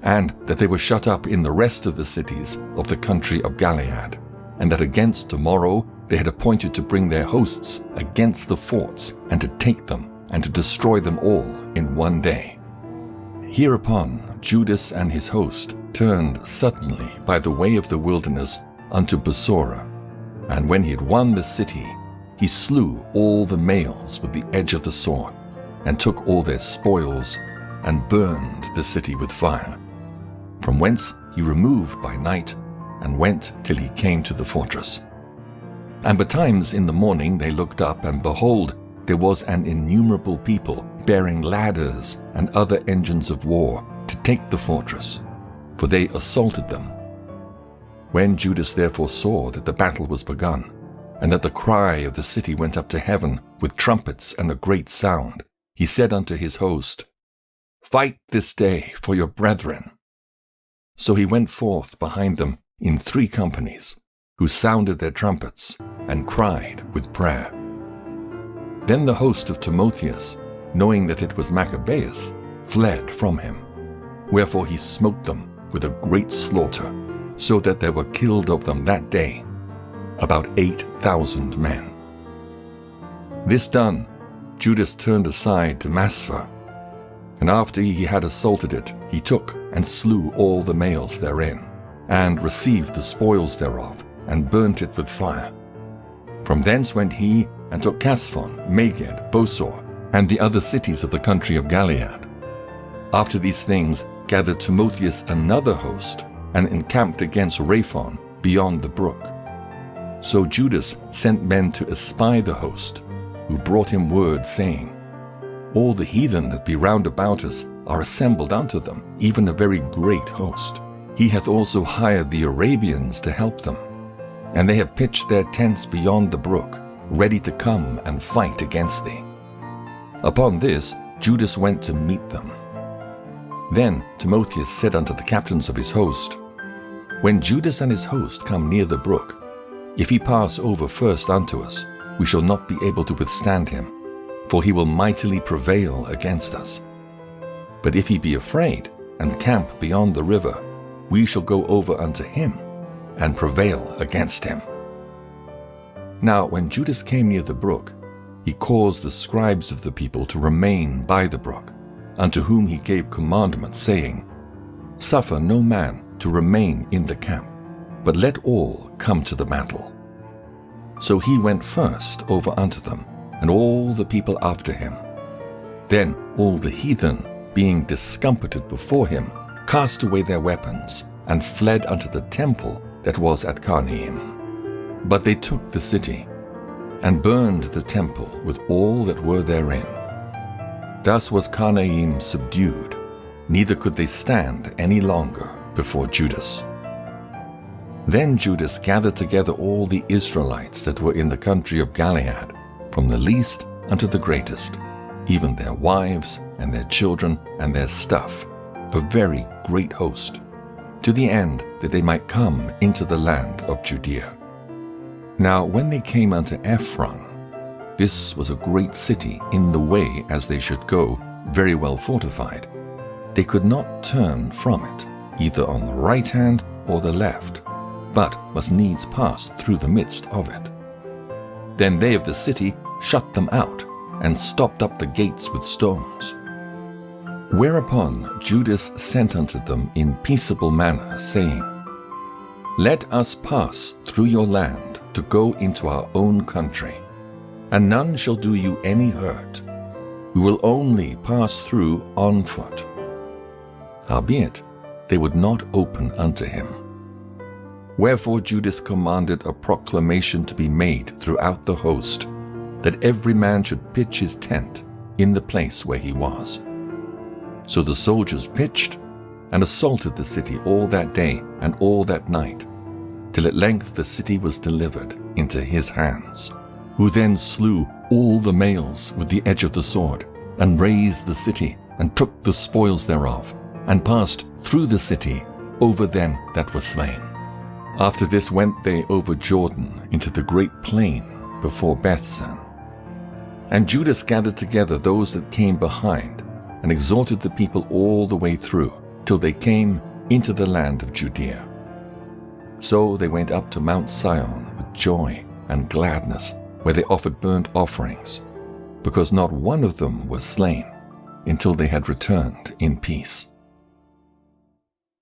and that they were shut up in the rest of the cities of the country of Gilead, and that against tomorrow they had appointed to bring their hosts against the forts, and to take them, and to destroy them all in one day. Hereupon Judas and his host turned suddenly by the way of the wilderness unto Bosora, and when he had won the city, he slew all the males with the edge of the sword, and took all their spoils, and burned the city with fire. From whence he removed by night, and went till he came to the fortress. And betimes in the morning they looked up, and behold, there was an innumerable people bearing ladders and other engines of war to take the fortress, for they assaulted them. When Judas therefore saw that the battle was begun, and that the cry of the city went up to heaven with trumpets and a great sound, he said unto his host, Fight this day for your brethren. So he went forth behind them in 3 companies, who sounded their trumpets and cried with prayer. Then the host of Timotheus, knowing that it was Maccabees, fled from him. Wherefore he smote them with a great slaughter, so that there were killed of them that day about 8,000 men. This done, Judas turned aside to Masphar, and after he had assaulted it, he took and slew all the males therein, and received the spoils thereof, and burnt it with fire. From thence went he and took Casphon, Maged, Bosor, and the other cities of the country of Gilead. After these things gathered Timotheus another host, and encamped against Raphon beyond the brook. So Judas sent men to espy the host, who brought him word, saying, All the heathen that be round about us are assembled unto them, even a very great host. He hath also hired the Arabians to help them, and they have pitched their tents beyond the brook, ready to come and fight against thee. Upon this Judas went to meet them. Then Timotheus said unto the captains of his host, When Judas and his host come near the brook, if he pass over first unto us, we shall not be able to withstand him, for he will mightily prevail against us. But if he be afraid, and camp beyond the river, we shall go over unto him, and prevail against him. Now when Judas came near the brook, he caused the scribes of the people to remain by the brook, unto whom he gave commandment, saying, Suffer no man to remain in the camp, but let all come to the battle. So he went first over unto them, and all the people after him. Then all the heathen, being discomfited before him, cast away their weapons, and fled unto the temple that was at Carnaim. But they took the city, and burned the temple with all that were therein. Thus was Carnaim subdued, neither could they stand any longer before Judas. Then Judas gathered together all the Israelites that were in the country of Gilead, from the least unto the greatest, even their wives and their children and their stuff, a very great host, to the end that they might come into the land of Judea. Now when they came unto Ephron, this was a great city in the way as they should go, very well fortified. They could not turn from it, either on the right hand or the left, but must needs pass through the midst of it. Then they of the city shut them out, and stopped up the gates with stones. Whereupon Judas sent unto them in peaceable manner, saying, Let us pass through your land to go into our own country, and none shall do you any hurt. We will only pass through on foot. Howbeit, they would not open unto him. Wherefore Judas commanded a proclamation to be made throughout the host, that every man should pitch his tent in the place where he was. So the soldiers pitched, and assaulted the city all that day and all that night, till at length the city was delivered into his hands, who then slew all the males with the edge of the sword, and razed the city, and took the spoils thereof, and passed through the city over them that were slain. After this went they over Jordan into the great plain before Bethsan. And Judas gathered together those that came behind, and exhorted the people all the way through, till they came into the land of Judea. So they went up to Mount Sion with joy and gladness, where they offered burnt offerings, because not one of them was slain, until they had returned in peace.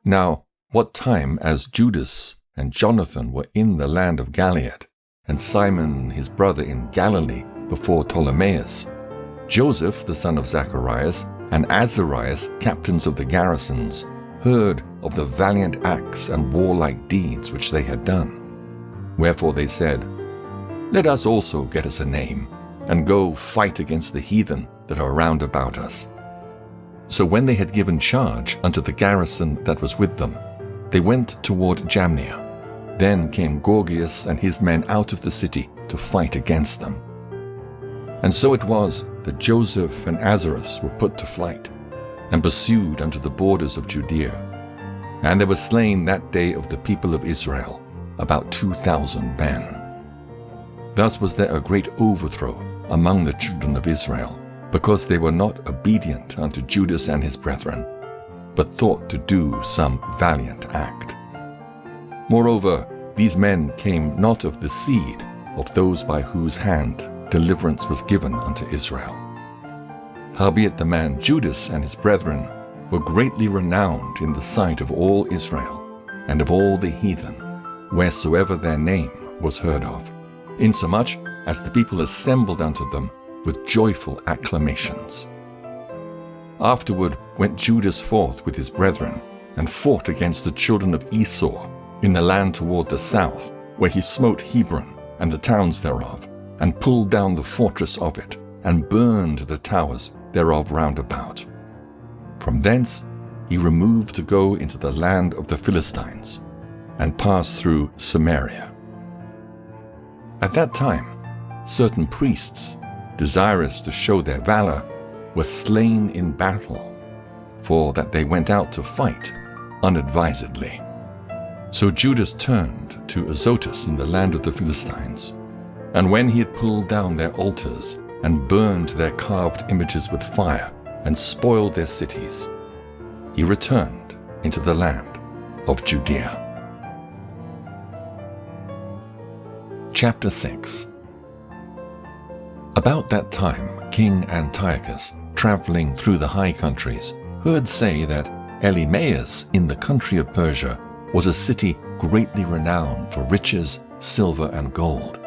Now, what time as Judas and Jonathan were in the land of Gilead, and Simon his brother in Galilee before Ptolemais, Joseph the son of Zacharias and Azarias, captains of the garrisons, heard of the valiant acts and warlike deeds which they had done. Wherefore they said, Let us also get us a name, and go fight against the heathen that are round about us." So when they had given charge unto the garrison that was with them, they went toward Jamnia. Then came Gorgias and his men out of the city to fight against them. And so it was that Joseph and Azarus were put to flight, and pursued unto the borders of Judea. And there were slain that day of the people of Israel about 2,000 men. Thus was there a great overthrow among the children of Israel, because they were not obedient unto Judas and his brethren, but thought to do some valiant act. Moreover, these men came not of the seed of those by whose hand deliverance was given unto Israel. Howbeit the man Judas and his brethren were greatly renowned in the sight of all Israel, and of all the heathen, wheresoever their name was heard of, insomuch as the people assembled unto them with joyful acclamations. Afterward went Judas forth with his brethren, and fought against the children of Esau in the land toward the south, where he smote Hebron and the towns thereof, and pulled down the fortress of it, and burned the towers thereof round about. From thence he removed to go into the land of the Philistines, and passed through Samaria. At that time, certain priests, desirous to show their valor, were slain in battle, for that they went out to fight unadvisedly. So Judas turned to Azotus in the land of the Philistines, and when he had pulled down their altars, and burned their carved images with fire, and spoiled their cities, he returned into the land of Judea. Chapter 6. About that time, King Antiochus, traveling through the high countries, heard say that Elymais in the country of Persia was a city greatly renowned for riches, silver, and gold,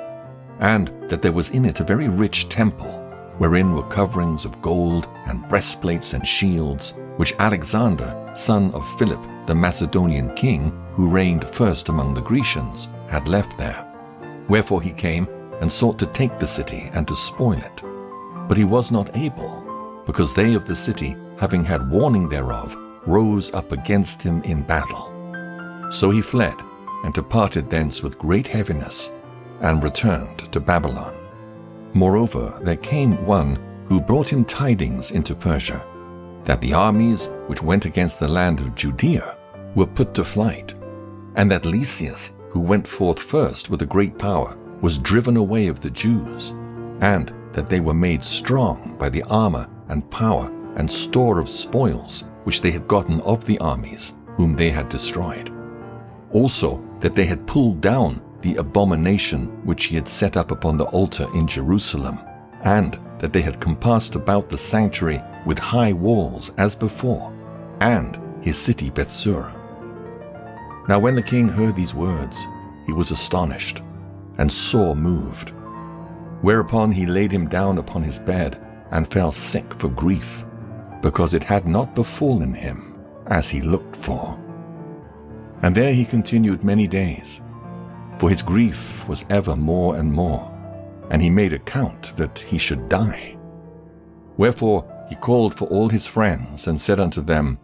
and that there was in it a very rich temple, wherein were coverings of gold and breastplates and shields, which Alexander, son of Philip the Macedonian king, who reigned first among the Grecians, had left there. Wherefore he came and sought to take the city and to spoil it. But he was not able, because they of the city, having had warning thereof, rose up against him in battle. So he fled, and departed thence with great heaviness, and returned to Babylon. Moreover, there came one who brought him tidings into Persia, that the armies which went against the land of Judea were put to flight, and that Lysias, who went forth first with a great power, was driven away of the Jews, and that they were made strong by the armor and power and store of spoils which they had gotten of the armies whom they had destroyed. Also that they had pulled down the abomination which he had set up upon the altar in Jerusalem, and that they had compassed about the sanctuary with high walls as before, and his city Bethsura. Now when the king heard these words, he was astonished, and sore moved. Whereupon he laid him down upon his bed, and fell sick for grief, because it had not befallen him as he looked for. And there he continued many days, for his grief was ever more and more, and he made account that he should die. Wherefore he called for all his friends, and said unto them,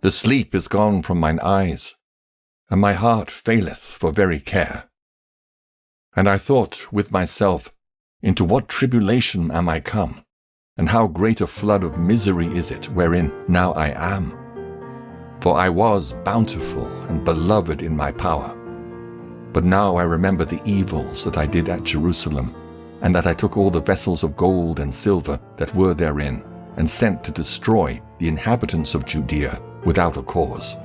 The sleep is gone from mine eyes, and my heart faileth for very care. And I thought with myself, Into what tribulation am I come, and how great a flood of misery is it wherein now I am? For I was bountiful and beloved in my power. But now I remember the evils that I did at Jerusalem, and that I took all the vessels of gold and silver that were therein, and sent to destroy the inhabitants of Judea without a cause.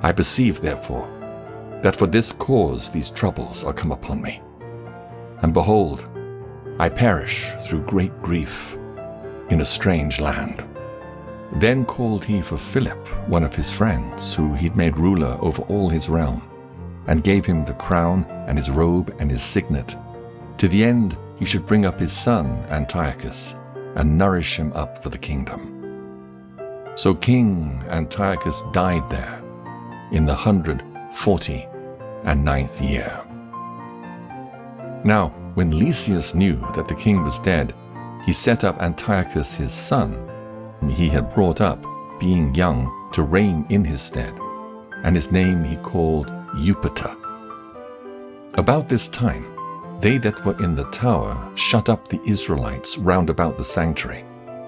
I perceive, therefore, that for this cause these troubles are come upon me. And behold, I perish through great grief in a strange land. Then called he for Philip, one of his friends, who he'd made ruler over all his realm, and gave him the crown and his robe and his signet, to the end he should bring up his son Antiochus, and nourish him up for the kingdom. So King Antiochus died there in the 149th year. Now, when Lysias knew that the king was dead, he set up Antiochus his son, whom he had brought up, being young, to reign in his stead, and his name he called Eupator. About this time, they that were in the tower shut up the Israelites round about the sanctuary,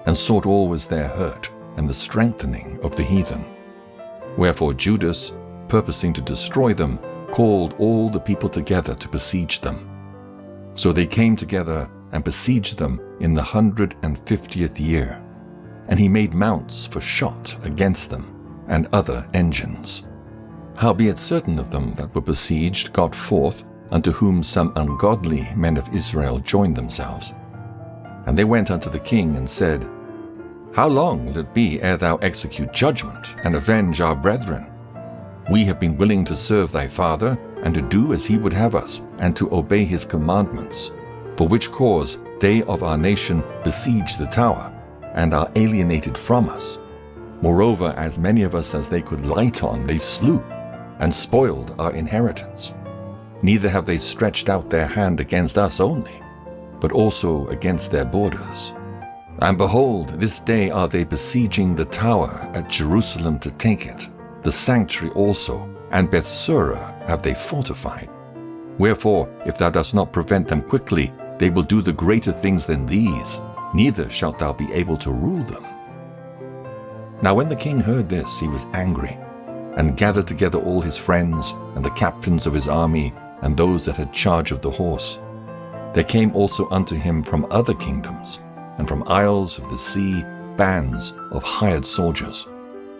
and sought always their hurt and the strengthening of the heathen. Wherefore Judas, purposing to destroy them, called all the people together to besiege them. So they came together and besieged them in the 150th year, and he made mounts for shot against them, and other engines. Howbeit certain of them that were besieged got forth, unto whom some ungodly men of Israel joined themselves. And they went unto the king and said, How long will it be ere thou execute judgment, and avenge our brethren? We have been willing to serve thy father, and to do as he would have us, and to obey his commandments, for which cause they of our nation besiege the tower, and are alienated from us. Moreover, as many of us as they could light on they slew, and spoiled our inheritance. Neither have they stretched out their hand against us only, but also against their borders. And behold, this day are they besieging the tower at Jerusalem to take it. The sanctuary also, and Bethsura have they fortified. Wherefore, if thou dost not prevent them quickly, they will do the greater things than these, neither shalt thou be able to rule them. Now when the king heard this, he was angry, and gathered together all his friends, and the captains of his army, and those that had charge of the horse. There came also unto him from other kingdoms, and from isles of the sea, bands of hired soldiers,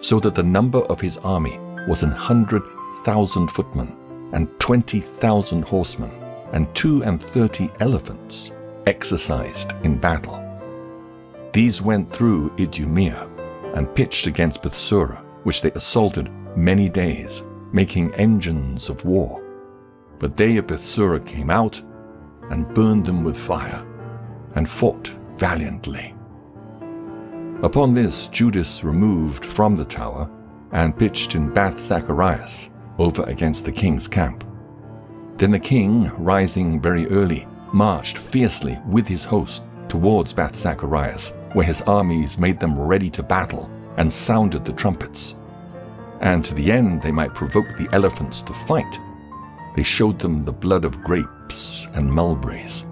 so that the number of his army was 100,000 footmen, and 20,000 horsemen, and 32 elephants, exercised in battle. These went through Idumea, and pitched against Bethsura, which they assaulted many days, making engines of war. But they of Bethsura came out, and burned them with fire, and fought valiantly. Upon this Judas removed from the tower, and pitched in Bath Zacharias, over against the king's camp. Then the king, rising very early, marched fiercely with his host towards Bath Zacharias, where his armies made them ready to battle, and sounded the trumpets. And to the end they might provoke the elephants to fight, they showed them the blood of grapes and mulberries.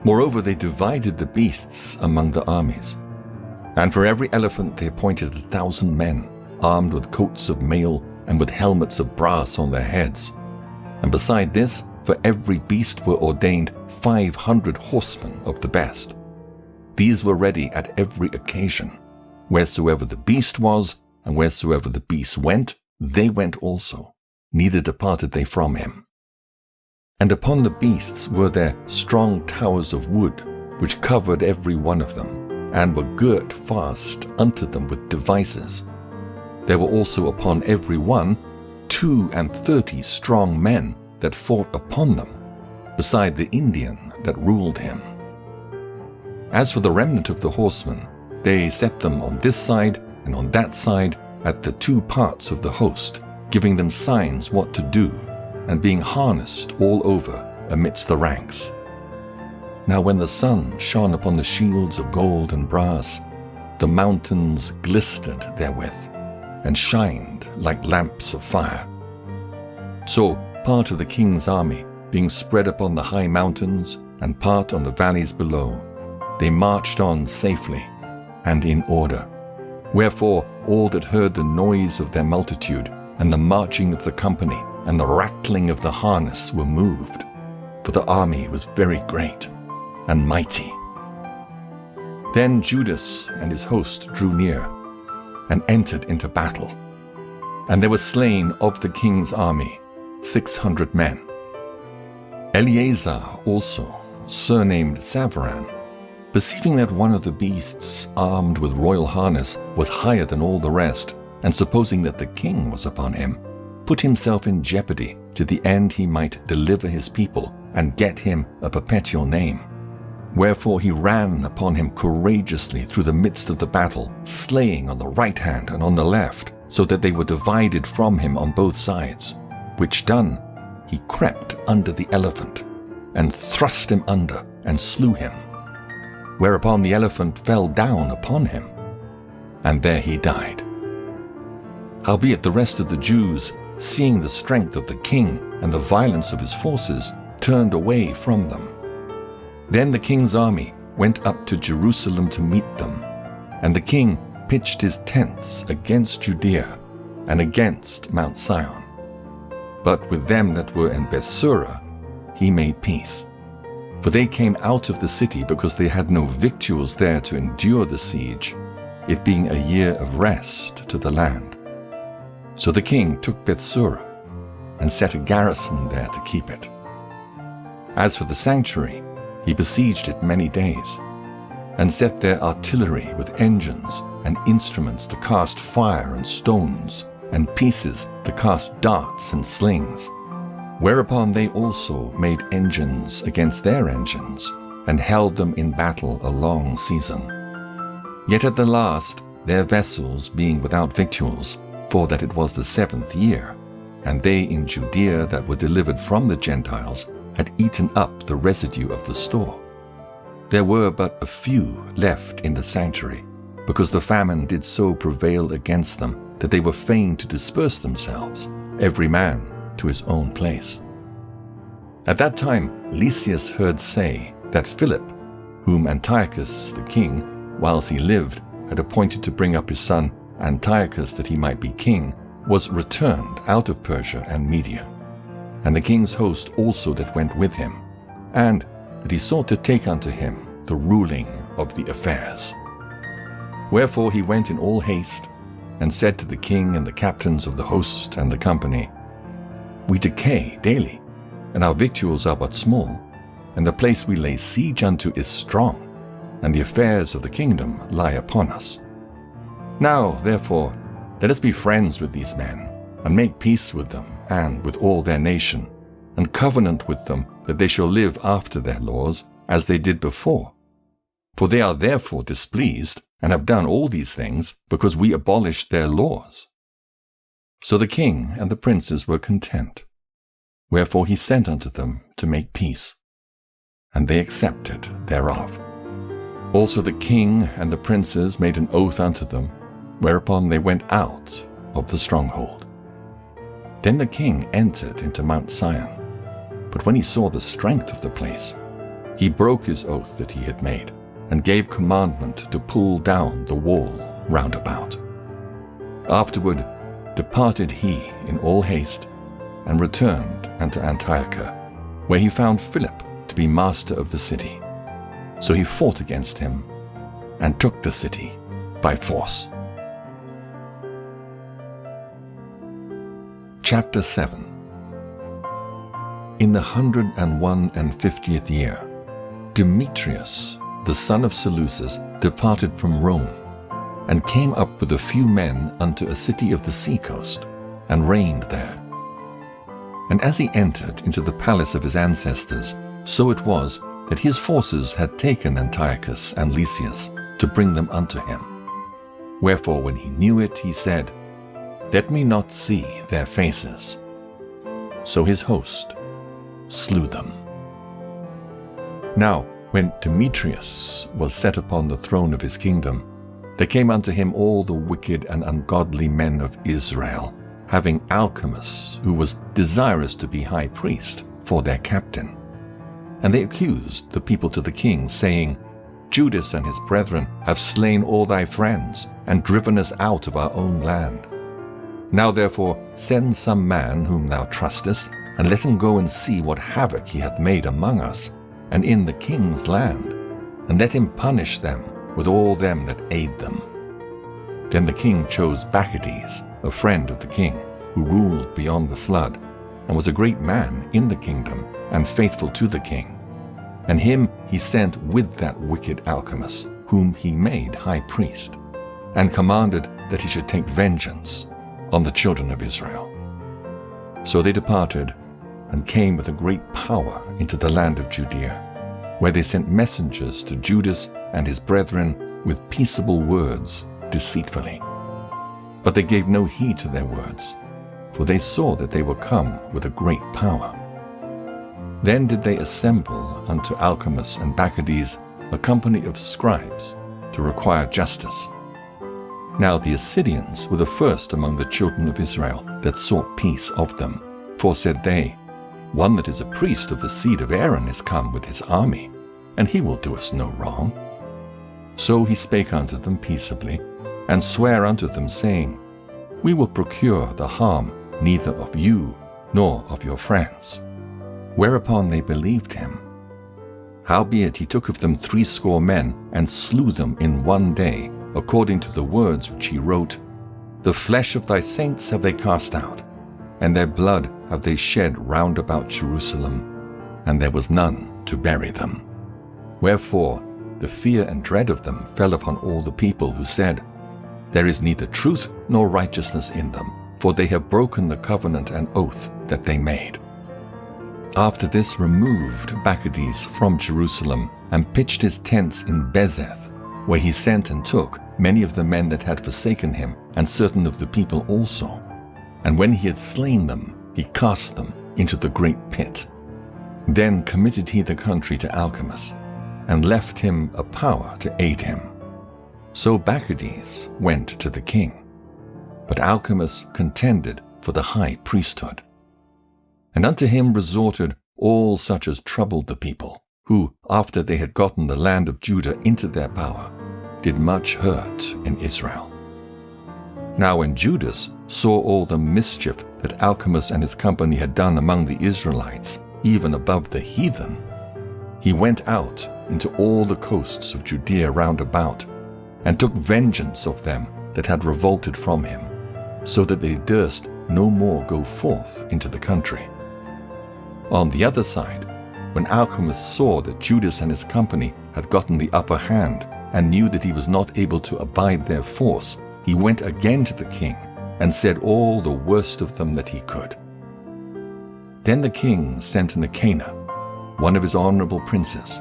Moreover, they divided the beasts among the armies. And for every elephant they appointed 1,000 men, armed with coats of mail and with helmets of brass on their heads. And beside this, for every beast were ordained 500 horsemen of the best. These were ready at every occasion. Wheresoever the beast was, and wheresoever the beast went, they went also. Neither departed they from him. And upon the beasts were there strong towers of wood, which covered every one of them, and were girt fast unto them with devices. There were also upon every one 32 strong men that fought upon them, beside the Indian that ruled him. As for the remnant of the horsemen, they set them on this side and on that side at the two parts of the host, giving them signs what to do, and being harnessed all over amidst the ranks. Now when the sun shone upon the shields of gold and brass, the mountains glistered therewith, and shined like lamps of fire. So part of the king's army, being spread upon the high mountains, and part on the valleys below, they marched on safely and in order. Wherefore all that heard the noise of their multitude, and the marching of the company, and the rattling of the harness were moved, for the army was very great and mighty. Then Judas and his host drew near, and entered into battle. And there were slain of the king's army 600 men. Eleazar also, surnamed Savaran, perceiving that one of the beasts armed with royal harness was higher than all the rest, and supposing that the king was upon him, put himself in jeopardy to the end he might deliver his people and get him a perpetual name. Wherefore he ran upon him courageously through the midst of the battle, slaying on the right hand and on the left, so that they were divided from him on both sides. Which done, he crept under the elephant, and thrust him under and slew him, whereupon the elephant fell down upon him, and there he died. Howbeit the rest of the Jews, seeing the strength of the king and the violence of his forces, turned away from them. Then the king's army went up to Jerusalem to meet them, and the king pitched his tents against Judea and against Mount Sion. But with them that were in Bethsura he made peace. For they came out of the city because they had no victuals there to endure the siege, it being a year of rest to the land. So the king took Bethsura and set a garrison there to keep it. As for the sanctuary, he besieged it many days, and set there artillery with engines and instruments to cast fire and stones, and pieces to cast darts and slings. Whereupon they also made engines against their engines, and held them in battle a long season. Yet at the last, their vessels being without victuals, for that it was the 7th year, and they in Judea that were delivered from the Gentiles had eaten up the residue of the store. There were but a few left in the sanctuary, because the famine did so prevail against them that they were fain to disperse themselves, every man to his own place. At that time Lysias heard say that Philip, whom Antiochus the king, whilst he lived, had appointed to bring up his son Antiochus that he might be king, was returned out of Persia and Media, and the king's host also that went with him, and that he sought to take unto him the ruling of the affairs. Wherefore he went in all haste, and said to the king and the captains of the host and the company, We decay daily, and our victuals are but small, and the place we lay siege unto is strong, and the affairs of the kingdom lie upon us. Now, therefore, let us be friends with these men, and make peace with them, and with all their nation, and covenant with them that they shall live after their laws, as they did before. For they are therefore displeased, and have done all these things, because we abolished their laws. So the king and the princes were content. Wherefore he sent unto them to make peace, and they accepted thereof. Also the king and the princes made an oath unto them, whereupon they went out of the stronghold. Then the king entered into Mount Sion, but when he saw the strength of the place, he broke his oath that he had made, and gave commandment to pull down the wall round about. Afterward departed he in all haste, and returned unto Antiochus, where he found Philip to be master of the city. So he fought against him, and took the city by force. Chapter 7. In the 151st year, Demetrius, the son of Seleucus, departed from Rome, and came up with a few men unto a city of the seacoast, and reigned there. And as he entered into the palace of his ancestors, so it was that his forces had taken Antiochus and Lysias to bring them unto him. Wherefore when he knew it, he said, Let me not see their faces. So his host slew them. Now when Demetrius was set upon the throne of his kingdom, there came unto him all the wicked and ungodly men of Israel, having Alchemus, who was desirous to be high priest, for their captain. And they accused the people to the king, saying, Judas and his brethren have slain all thy friends, and driven us out of our own land. Now therefore send some man whom thou trustest, and let him go and see what havoc he hath made among us, and in the king's land, and let him punish them with all them that aid them. Then the king chose Bacchides, a friend of the king, who ruled beyond the flood, and was a great man in the kingdom, and faithful to the king. And him he sent with that wicked Alchemus, whom he made high priest, and commanded that he should take vengeance on the children of Israel. So they departed, and came with a great power into the land of Judea, where they sent messengers to Judas and his brethren with peaceable words deceitfully. But they gave no heed to their words, for they saw that they were come with a great power. Then did they assemble unto Alcimus and Bacchides a company of scribes to require justice. Now the Assyrians were the first among the children of Israel that sought peace of them. For said they, One that is a priest of the seed of Aaron is come with his army, and he will do us no wrong. So he spake unto them peaceably, and sware unto them, saying, We will procure the harm neither of you nor of your friends. Whereupon they believed him. Howbeit he took of them 80 men, and slew them in one day, according to the words which he wrote, The flesh of thy saints have they cast out, and their blood have they shed round about Jerusalem, and there was none to bury them. Wherefore the fear and dread of them fell upon all the people, who said, There is neither truth nor righteousness in them, for they have broken the covenant and oath that they made. After this removed Bacchides from Jerusalem, and pitched his tents in Bezeth, where he sent and took many of the men that had forsaken him, and certain of the people also. And when he had slain them, he cast them into the great pit. Then committed he the country to Alcimus, and left him a power to aid him. So Bacchides went to the king, but Alcimus contended for the high priesthood. And unto him resorted all such as troubled the people, who, after they had gotten the land of Judah into their power, did much hurt in Israel. Now when Judas saw all the mischief that Alcimus and his company had done among the Israelites, even above the heathen, he went out into all the coasts of Judea round about, and took vengeance of them that had revolted from him, so that they durst no more go forth into the country. On the other side, when Alcimus saw that Judas and his company had gotten the upper hand, and knew that he was not able to abide their force, he went again to the king, and said all the worst of them that he could. Then the king sent Nicanor, one of his honorable princes,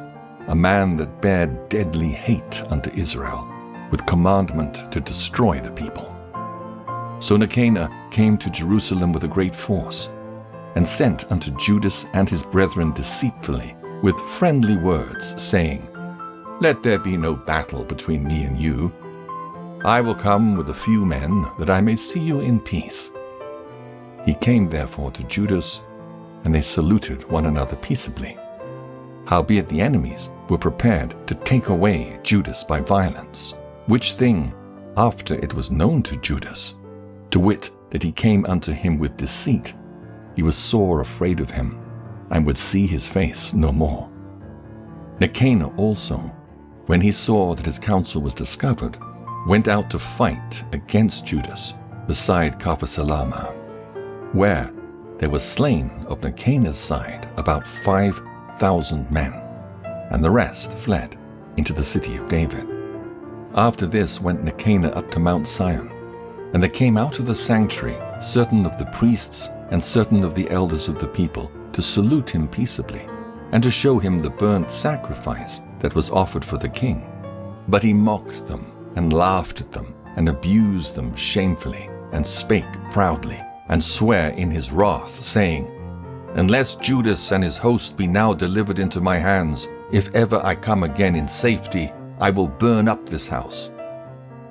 a man that bare deadly hate unto Israel, with commandment to destroy the people. So Nicanor came to Jerusalem with a great force, and sent unto Judas and his brethren deceitfully with friendly words, saying, Let there be no battle between me and you. I will come with a few men, that I may see you in peace. He came therefore to Judas, and they saluted one another peaceably. Howbeit the enemies were prepared to take away Judas by violence, which thing, after it was known to Judas, to wit, that he came unto him with deceit, he was sore afraid of him, and would see his face no more. Nicanor also, when he saw that his counsel was discovered, went out to fight against Judas beside Caphasalama, where there were slain of Nicanor's side about 5,000 men, and the rest fled into the city of David. After this went Nicanor up to Mount Sion, and there came out of the sanctuary certain of the priests and certain of the elders of the people to salute him peaceably, and to show him the burnt sacrifice that was offered for the king. But he mocked them, and laughed at them, and abused them shamefully, and spake proudly, and sware in his wrath, saying, Unless Judas and his host be now delivered into my hands, if ever I come again in safety, I will burn up this house.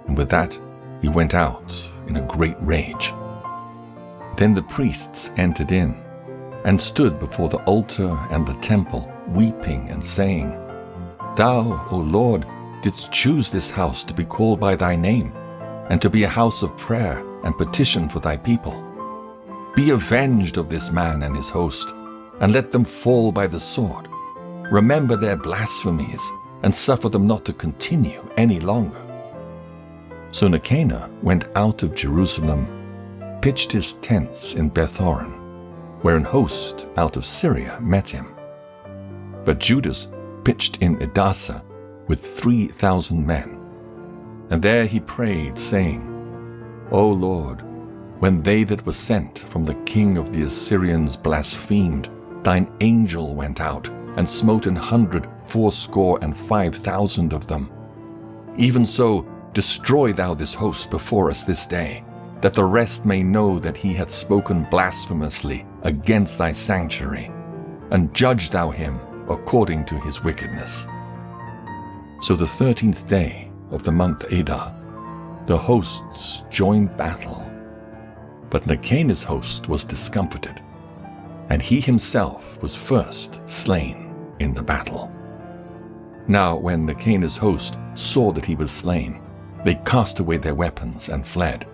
And with that he went out in a great rage. Then the priests entered in, and stood before the altar and the temple, weeping and saying, Thou, O Lord, didst choose this house to be called by thy name, and to be a house of prayer and petition for thy people. Be avenged of this man and his host, and let them fall by the sword. Remember their blasphemies, and suffer them not to continue any longer. So Nicanor went out of Jerusalem, pitched his tents in Beth-horon, where an host out of Syria met him. But Judas pitched in Edassa with 3,000 men. And there he prayed, saying, O Lord, when they that were sent from the king of the Assyrians blasphemed, thine angel went out, and smote 185,000 of them. Even so, destroy thou this host before us this day, that the rest may know that he hath spoken blasphemously against thy sanctuary. and judge thou him according to his wickedness. So the 13th day of the month Adar, the hosts joined battle. But Nicanor's host was discomfited, and he himself was first slain in the battle. Now when Nicanor's host saw that he was slain, they cast away their weapons and fled.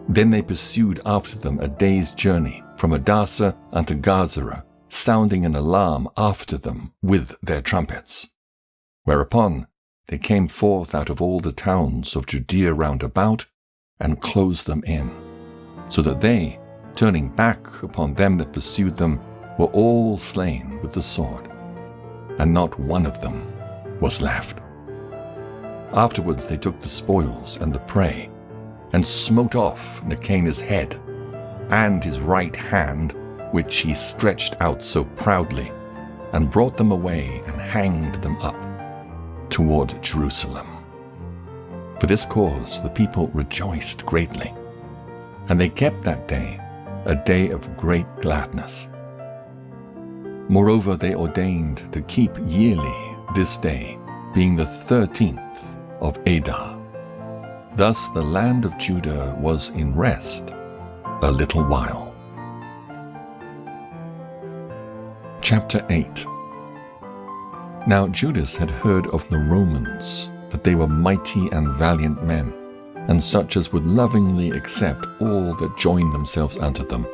Then they pursued after them a day's journey from Adasa unto Gazara, sounding an alarm after them with their trumpets. Whereupon they came forth out of all the towns of Judea round about, and closed them in, so that they, turning back upon them that pursued them, were all slain with the sword, and not one of them was left. Afterwards they took the spoils and the prey, and smote off Nicanor's head, and his right hand, which he stretched out so proudly, and brought them away and hanged them up toward Jerusalem. For this cause the people rejoiced greatly, and they kept that day a day of great gladness. Moreover, they ordained to keep yearly this day, being the 13th of Adar. Thus the land of Judah was in rest a little while. Chapter 8. Now Judas had heard of the Romans, that they were mighty and valiant men, and such as would lovingly accept all that joined themselves unto them,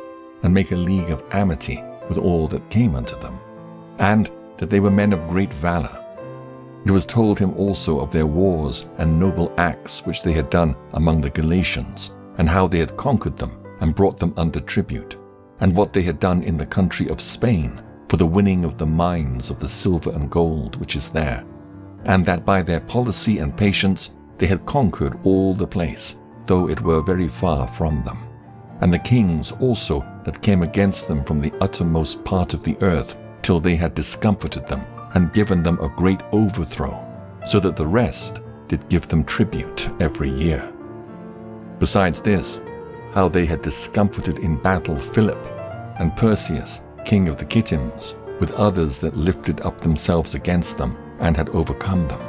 and make a league of amity with all that came unto them, and that they were men of great valor. It was told him also of their wars and noble acts which they had done among the Galatians, and how they had conquered them and brought them under tribute, and what they had done in the country of Spain for the winning of the mines of the silver and gold which is there, and that by their policy and patience they had conquered all the place, though it were very far from them. And the kings also that came against them from the uttermost part of the earth, till they had discomfited them, and given them a great overthrow, so that the rest did give them tribute every year. Besides this, how they had discomfited in battle Philip, and Perseus, king of the Kittims, with others that lifted up themselves against them, and had overcome them.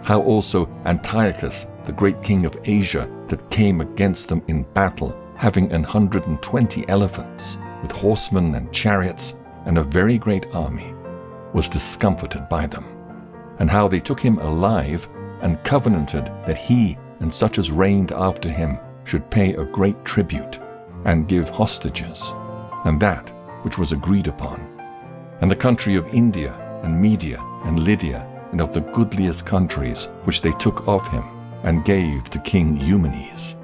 How also Antiochus, the great king of Asia, that came against them in battle, having 120 elephants, with horsemen and chariots, and a very great army, was discomfited by them. And how they took him alive, and covenanted that he and such as reigned after him should pay a great tribute, and give hostages, and that which was agreed upon. And the country of India, and Media, and Lydia, and of the goodliest countries, which they took of him, and gave to King Eumenes.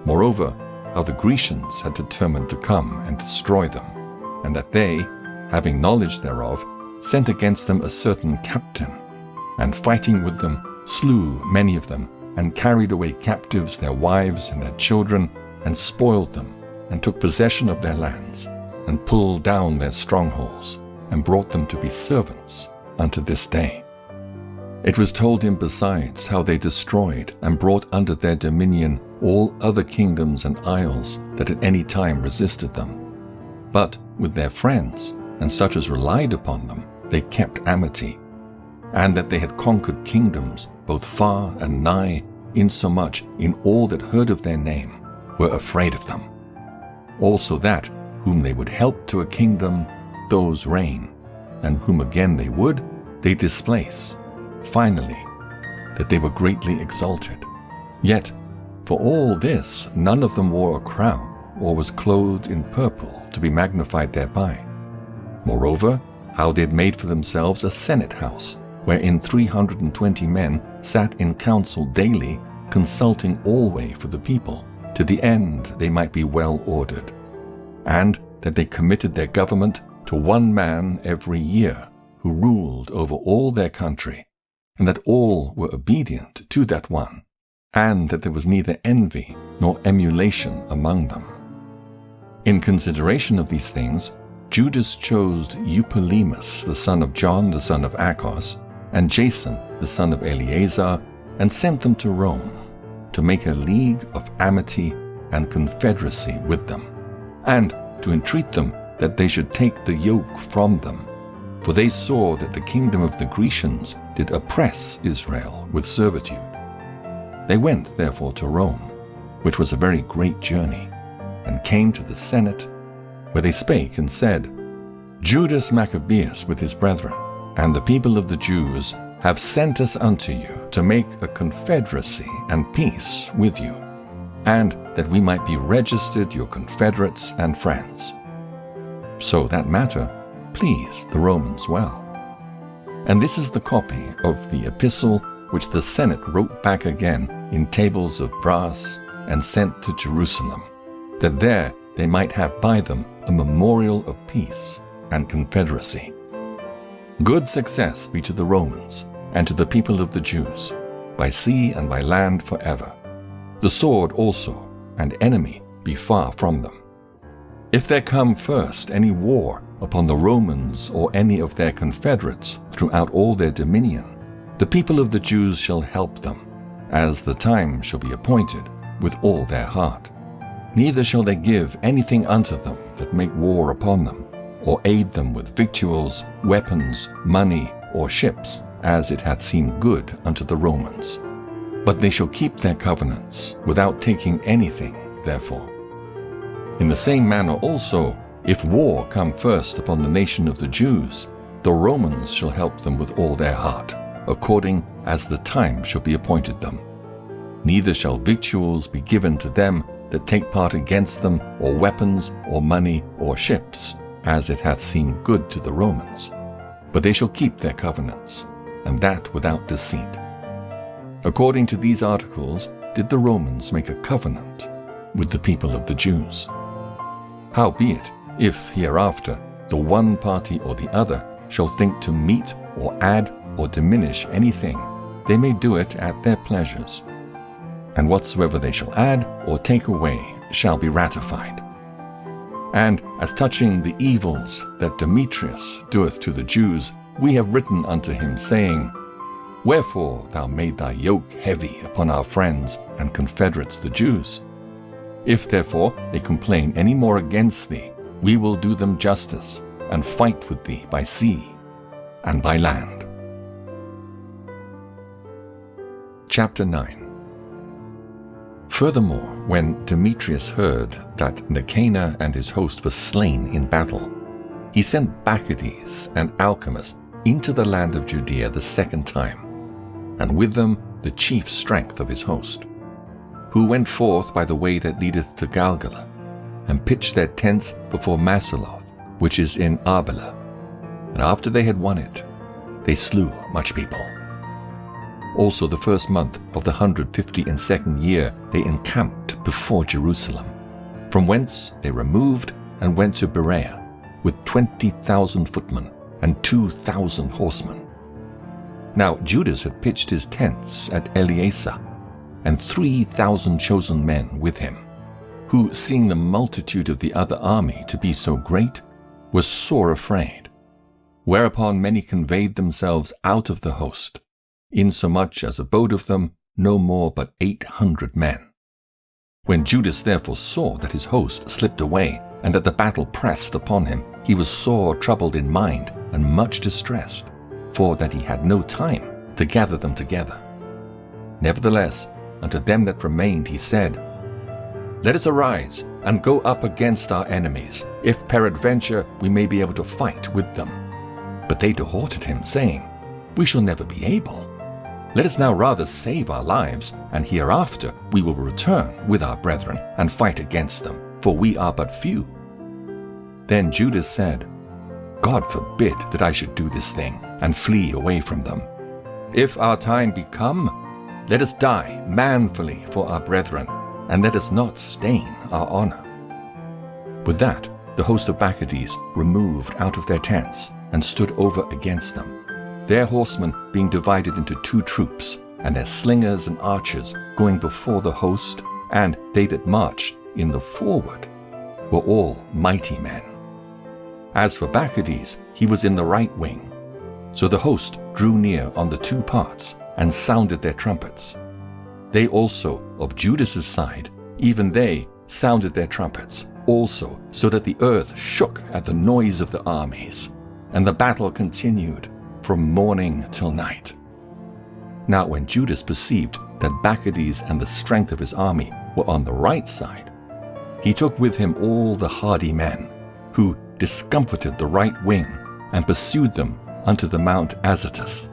Moreover, how the Grecians had determined to come and destroy them, and that they, having knowledge thereof, sent against them a certain captain, and fighting with them, slew many of them, and carried away captives their wives and their children, and spoiled them, and took possession of their lands, and pulled down their strongholds, and brought them to be servants unto this day. It was told him besides how they destroyed and brought under their dominion all other kingdoms and isles that at any time resisted them. But with their friends, and such as relied upon them, they kept amity, and that they had conquered kingdoms both far and nigh, insomuch in all that heard of their name were afraid of them. Also that whom they would help to a kingdom, those reign, and whom again they would, they displace. Finally, that they were greatly exalted. Yet, for all this, none of them wore a crown, or was clothed in purple to be magnified thereby. Moreover, how they had made for themselves a senate house, wherein 320 men sat in council daily, consulting alway for the people, to the end they might be well ordered. And that they committed their government to one man every year, who ruled over all their country, and that all were obedient to that one, and that there was neither envy nor emulation among them. In consideration of these things, Judas chose Eupolemus the son of John the son of Achos, and Jason the son of Eleazar, and sent them to Rome, to make a league of amity and confederacy with them, and to entreat them that they should take the yoke from them, for they saw that the kingdom of the Grecians did oppress Israel with servitude. They went therefore to Rome, which was a very great journey, and came to the Senate, where they spake and said, Judas Maccabeus with his brethren, and the people of the Jews, have sent us unto you to make a confederacy and peace with you, and that we might be registered your confederates and friends. So that matter pleased the Romans well. And this is the copy of the epistle which the Senate wrote back again in tables of brass and sent to Jerusalem, that there they might have by them a memorial of peace and confederacy. Good success be to the Romans and to the people of the Jews, by sea and by land forever. The sword also and enemy be far from them. If there come first any war upon the Romans or any of their confederates throughout all their dominion, the people of the Jews shall help them, as the time shall be appointed, with all their heart. Neither shall they give anything unto them that make war upon them, or aid them with victuals, weapons, money, or ships, as it hath seemed good unto the Romans. But they shall keep their covenants, without taking anything therefore. In the same manner also, if war come first upon the nation of the Jews, the Romans shall help them with all their heart, according as the time shall be appointed them. Neither shall victuals be given to them that take part against them, or weapons, or money, or ships, as it hath seemed good to the Romans. But they shall keep their covenants, and that without deceit. According to these articles did the Romans make a covenant with the people of the Jews. Howbeit, if hereafter the one party or the other shall think to meet or add or diminish anything, they may do it at their pleasures. And whatsoever they shall add or take away shall be ratified. And as touching the evils that Demetrius doeth to the Jews, we have written unto him, saying, Wherefore thou made thy yoke heavy upon our friends and confederates the Jews? If therefore they complain any more against thee, we will do them justice, and fight with thee by sea and by land. Chapter 9. Furthermore, when Demetrius heard that Nicanor and his host were slain in battle, he sent Bacchides and Alcimus into the land of Judea the second time, and with them the chief strength of his host, who went forth by the way that leadeth to Galgala, and pitched their tents before Masaloth, which is in Arbela. And after they had won it, they slew much people. Also the first month of the 152nd year they encamped before Jerusalem, from whence they removed and went to Berea, with 20,000 footmen and 2,000 horsemen. Now Judas had pitched his tents at Eleasa, and 3,000 chosen men with him, who, seeing the multitude of the other army to be so great, were sore afraid. Whereupon many conveyed themselves out of the host, insomuch as abode of them no more but 800 men. When Judas therefore saw that his host slipped away, and that the battle pressed upon him, he was sore troubled in mind, and much distressed, for that he had no time to gather them together. Nevertheless, unto them that remained he said, Let us arise, and go up against our enemies, if peradventure we may be able to fight with them. But they dehorted him, saying, We shall never be able. Let us now rather save our lives, and hereafter we will return with our brethren, and fight against them, for we are but few. Then Judas said, God forbid that I should do this thing, and flee away from them. If our time be come, let us die manfully for our brethren, and let us not stain our honor. With that, the host of Bacchides removed out of their tents, and stood over against them, their horsemen being divided into 2 troops, and their slingers and archers going before the host, and they that marched in the forward were all mighty men. As for Bacchides, he was in the right wing. So the host drew near on the 2 parts, and sounded their trumpets. They also, of Judas's side, even they sounded their trumpets also, so that the earth shook at the noise of the armies. and the battle continued from morning till night. Now when Judas perceived that Bacchides and the strength of his army were on the right side, he took with him all the hardy men, who discomfited the right wing and pursued them unto the Mount Azotus.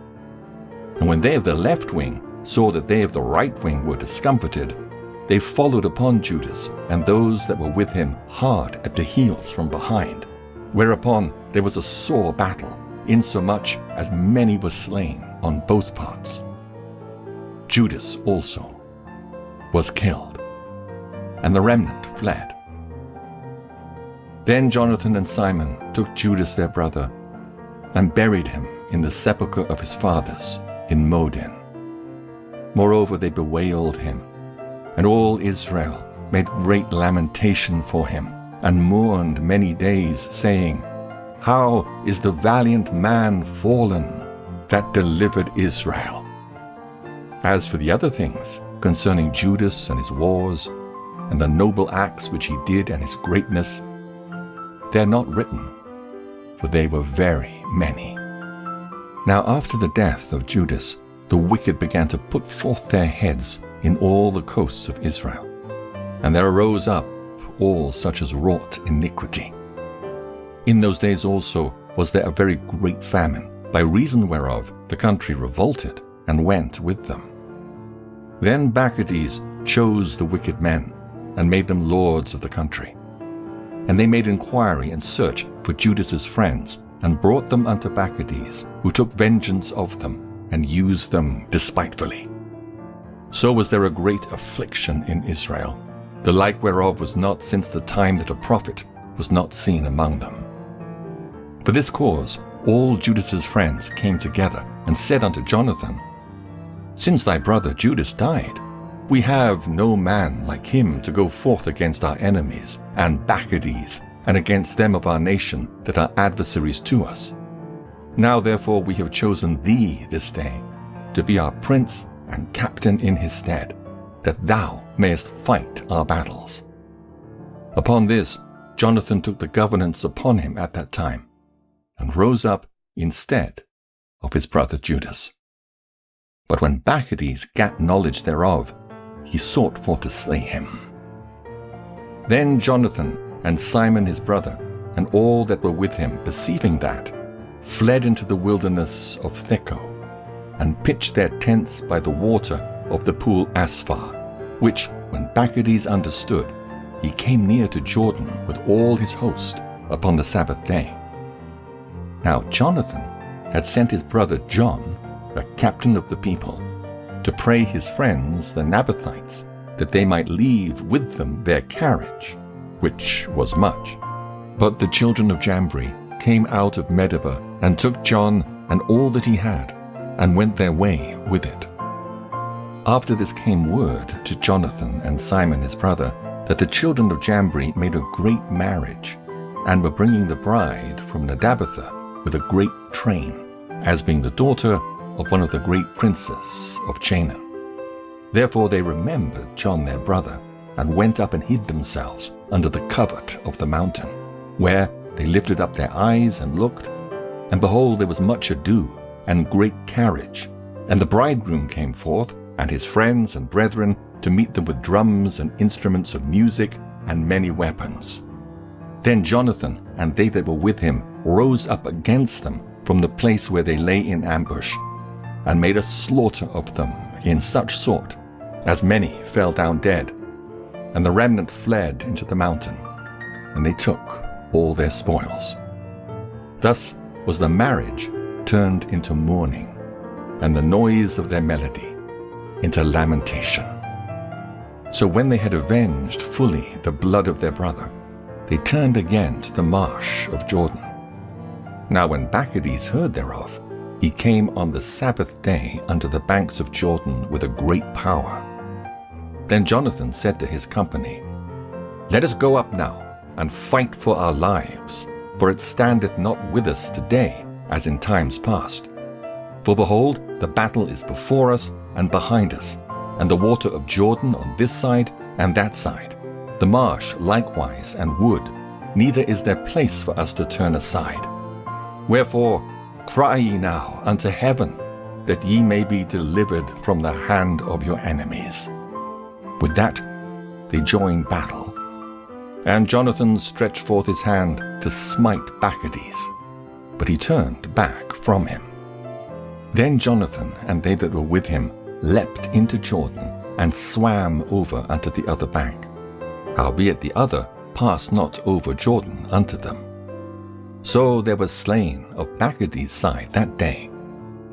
And when they of the left wing saw that they of the right wing were discomfited, they followed upon Judas and those that were with him hard at the heels from behind, whereupon there was a sore battle, insomuch as many were slain on both parts. Judas also was killed, and the remnant fled. Then Jonathan and Simon took Judas their brother, and buried him in the sepulchre of his fathers in Modin. Moreover, they bewailed him, and all Israel made great lamentation for him, and mourned many days, saying, How is the valiant man fallen that delivered Israel? As for the other things concerning Judas and his wars, and the noble acts which he did and his greatness, they are not written, for they were very many. Now after the death of Judas, the wicked began to put forth their heads in all the coasts of Israel. And there arose up all such as wrought iniquity. In those days also was there a very great famine, by reason whereof the country revolted and went with them. Then Bacchides chose the wicked men, and made them lords of the country. And they made inquiry and search for Judas's friends, and brought them unto Bacchides, who took vengeance of them, and used them despitefully. So was there a great affliction in Israel, the like whereof was not since the time that a prophet was not seen among them. For this cause all Judas's friends came together, and said unto Jonathan, Since thy brother Judas died, we have no man like him to go forth against our enemies, and Bacchides, and against them of our nation that are adversaries to us. Now therefore we have chosen thee this day to be our prince and captain in his stead, that thou mayest fight our battles. Upon this Jonathan took the governance upon him at that time, and rose up instead of his brother Judas. But when Bacchides gat knowledge thereof, he sought for to slay him. Then Jonathan and Simon his brother, and all that were with him, perceiving that, fled into the wilderness of Theco, and pitched their tents by the water of the pool Asphar, which, when Bacchides understood, he came near to Jordan with all his host upon the Sabbath day. Now Jonathan had sent his brother John, the captain of the people, to pray his friends the Nabathites that they might leave with them their carriage, which was much. But the children of Jambri came out of Medeba, and took John and all that he had, and went their way with it. After this came word to Jonathan and Simon his brother, that the children of Jambri made a great marriage, and were bringing the bride from Nedabatha with a great train, as being the daughter of one of the great princes of Chanaan. Therefore they remembered John their brother, and went up and hid themselves under the covert of the mountain, where they lifted up their eyes and looked, and behold, there was much ado and great carriage, and the bridegroom came forth, and his friends and brethren, to meet them with drums and instruments of music and many weapons. Then Jonathan and they that were with him rose up against them from the place where they lay in ambush, and made a slaughter of them in such sort, as many fell down dead, and the remnant fled into the mountain, and they took all their spoils. Thus was the marriage turned into mourning, and the noise of their melody into lamentation. So when they had avenged fully the blood of their brother, they turned again to the marsh of Jordan. Now when Bacchides heard thereof, he came on the Sabbath day unto the banks of Jordan with a great power. Then Jonathan said to his company, Let us go up now, and fight for our lives, for it standeth not with us today, as in times past. For behold, the battle is before us and behind us, and the water of Jordan on this side and that side, the marsh likewise and wood, neither is there place for us to turn aside. Wherefore cry ye now unto heaven, that ye may be delivered from the hand of your enemies. With that they joined battle. And Jonathan stretched forth his hand to smite Maccabees, but he turned back from him. Then Jonathan and they that were with him leapt into Jordan, and swam over unto the other bank. Howbeit the other passed not over Jordan unto them. So there was slain of Maccabees' side that day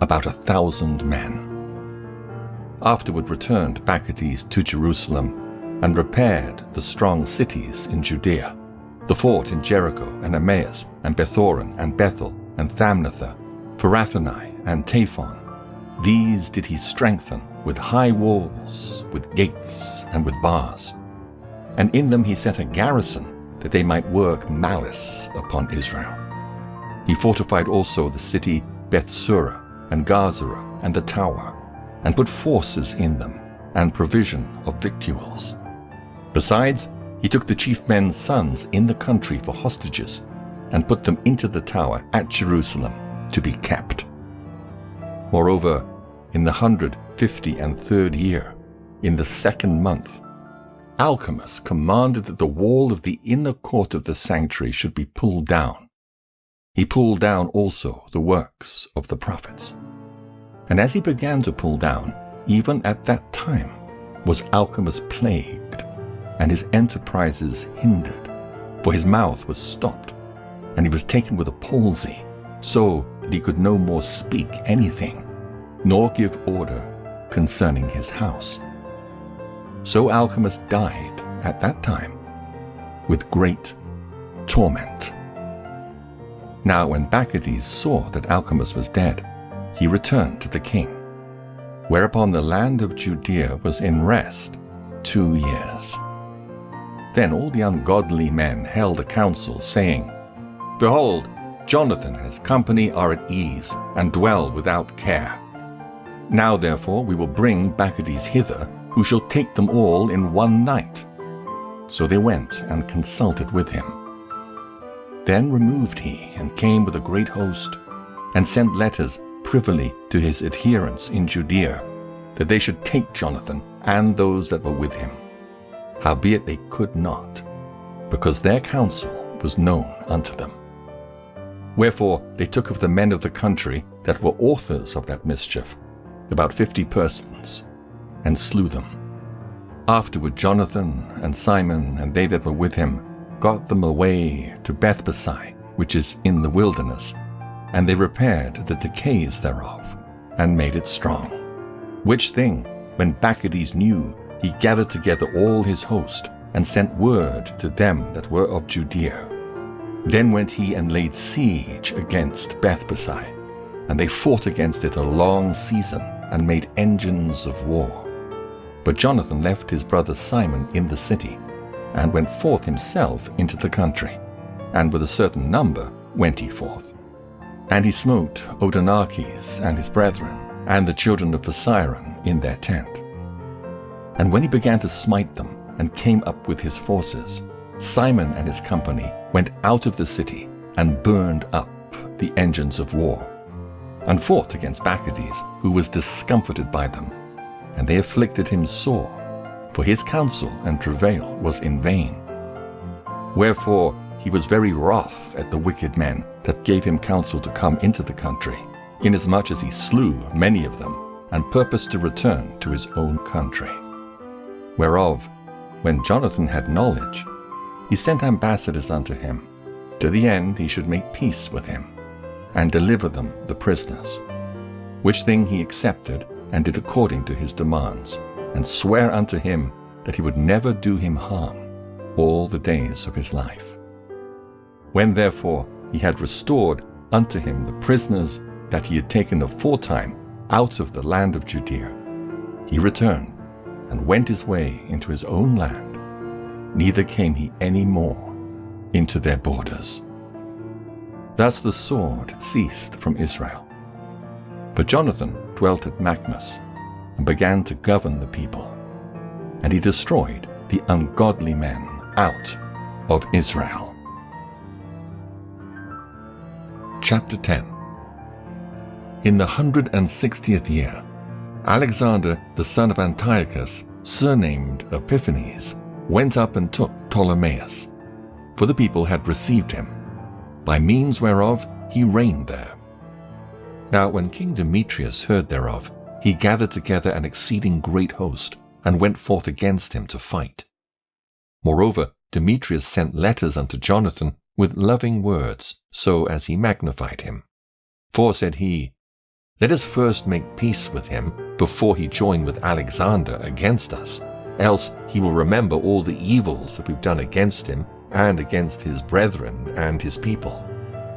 about 1,000 men. Afterward returned Maccabees to Jerusalem, and repaired the strong cities in Judea, the fort in Jericho, and Emmaus, and Bethoron, and Bethel, and Thamnathah, Pharathoni, and Taphon. These did he strengthen with high walls, with gates, and with bars. And in them he set a garrison, that they might work malice upon Israel. He fortified also the city Bethsura, and Gazara, and the tower, and put forces in them, and provision of victuals. Besides, he took the chief men's sons in the country for hostages, and put them into the tower at Jerusalem to be kept. Moreover, in the 153rd year, in the 2nd month, Alcimus commanded that the wall of the inner court of the sanctuary should be pulled down. He pulled down also the works of the prophets. And as he began to pull down, even at that time was Alcimus plagued, and his enterprises hindered, for his mouth was stopped, and he was taken with a palsy, so that he could no more speak anything, nor give order concerning his house. So Alcimus died at that time with great torment. Now when Maccabees saw that Alcimus was dead, he returned to the king, whereupon the land of Judea was in rest 2 years. Then all the ungodly men held a council, saying, Behold, Jonathan and his company are at ease, and dwell without care. Now therefore we will bring Maccabees hither, who shall take them all in one night. So they went and consulted with him. Then removed he, and came with a great host, and sent letters privily to his adherents in Judea, that they should take Jonathan and those that were with him. Howbeit they could not, because their counsel was known unto them. Wherefore they took of the men of the country that were authors of that mischief about 50 persons, and slew them. Afterward Jonathan and Simon and they that were with him got them away to Bethbasi, which is in the wilderness, and they repaired the decays thereof, and made it strong. Which thing, when Maccabees knew, he gathered together all his host, and sent word to them that were of Judea. Then went he and laid siege against Bethbasi, and they fought against it a long season, and made engines of war. But Jonathan left his brother Simon in the city, and went forth himself into the country, and with a certain number went he forth. And he smote Odaenaches and his brethren, and the children of Phasiron in their tent. And when he began to smite them, and came up with his forces, Simon and his company went out of the city, and burned up the engines of war, and fought against Maccabees, who was discomfited by them. And they afflicted him sore, for his counsel and travail was in vain. Wherefore he was very wroth at the wicked men that gave him counsel to come into the country, inasmuch as he slew many of them, and purposed to return to his own country. Whereof, when Jonathan had knowledge, he sent ambassadors unto him, to the end he should make peace with him, and deliver them the prisoners. Which thing he accepted, and did according to his demands, and sware unto him that he would never do him harm all the days of his life. When therefore he had restored unto him the prisoners that he had taken aforetime out of the land of Judea, he returned, and went his way into his own land, neither came he any more into their borders. Thus the sword ceased from Israel. But Jonathan dwelt at Maccabees, and began to govern the people, and he destroyed the ungodly men out of Israel. Chapter 10. In the 160th year, Alexander the son of Antiochus, surnamed Epiphanes, went up and took Ptolemais, for the people had received him, by means whereof he reigned there. Now when King Demetrius heard thereof, he gathered together an exceeding great host, and went forth against him to fight. Moreover, Demetrius sent letters unto Jonathan with loving words, so as he magnified him. For, said he, let us first make peace with him before he join with Alexander against us, else he will remember all the evils that we've done against him and against his brethren and his people.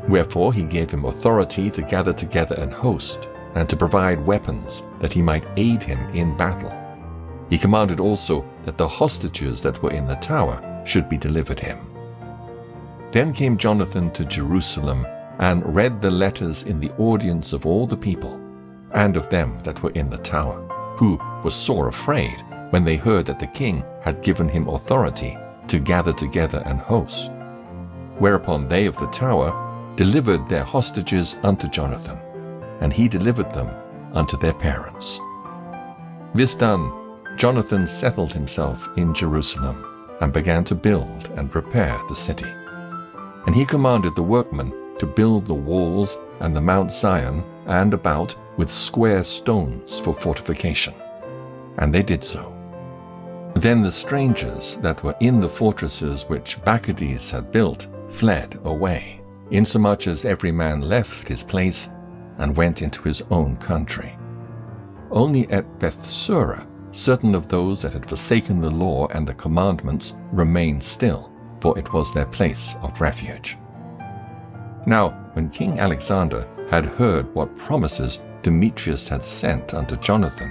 Wherefore he gave him authority to gather together an host, and to provide weapons, that he might aid him in battle. He commanded also that the hostages that were in the tower should be delivered him. Then came Jonathan to Jerusalem, and read the letters in the audience of all the people, and of them that were in the tower, who were sore afraid when they heard that the king had given him authority to gather together an host. Whereupon they of the tower delivered their hostages unto Jonathan, and he delivered them unto their parents. This done, Jonathan settled himself in Jerusalem, and began to build and repair the city. And he commanded the workmen to build the walls and the Mount Zion and about with square stones for fortification. And they did so. Then the strangers that were in the fortresses which Maccabees had built fled away, insomuch as every man left his place and went into his own country. Only at Bethsura certain of those that had forsaken the law and the commandments remained still, for it was their place of refuge. Now, when King Alexander had heard what promises Demetrius had sent unto Jonathan,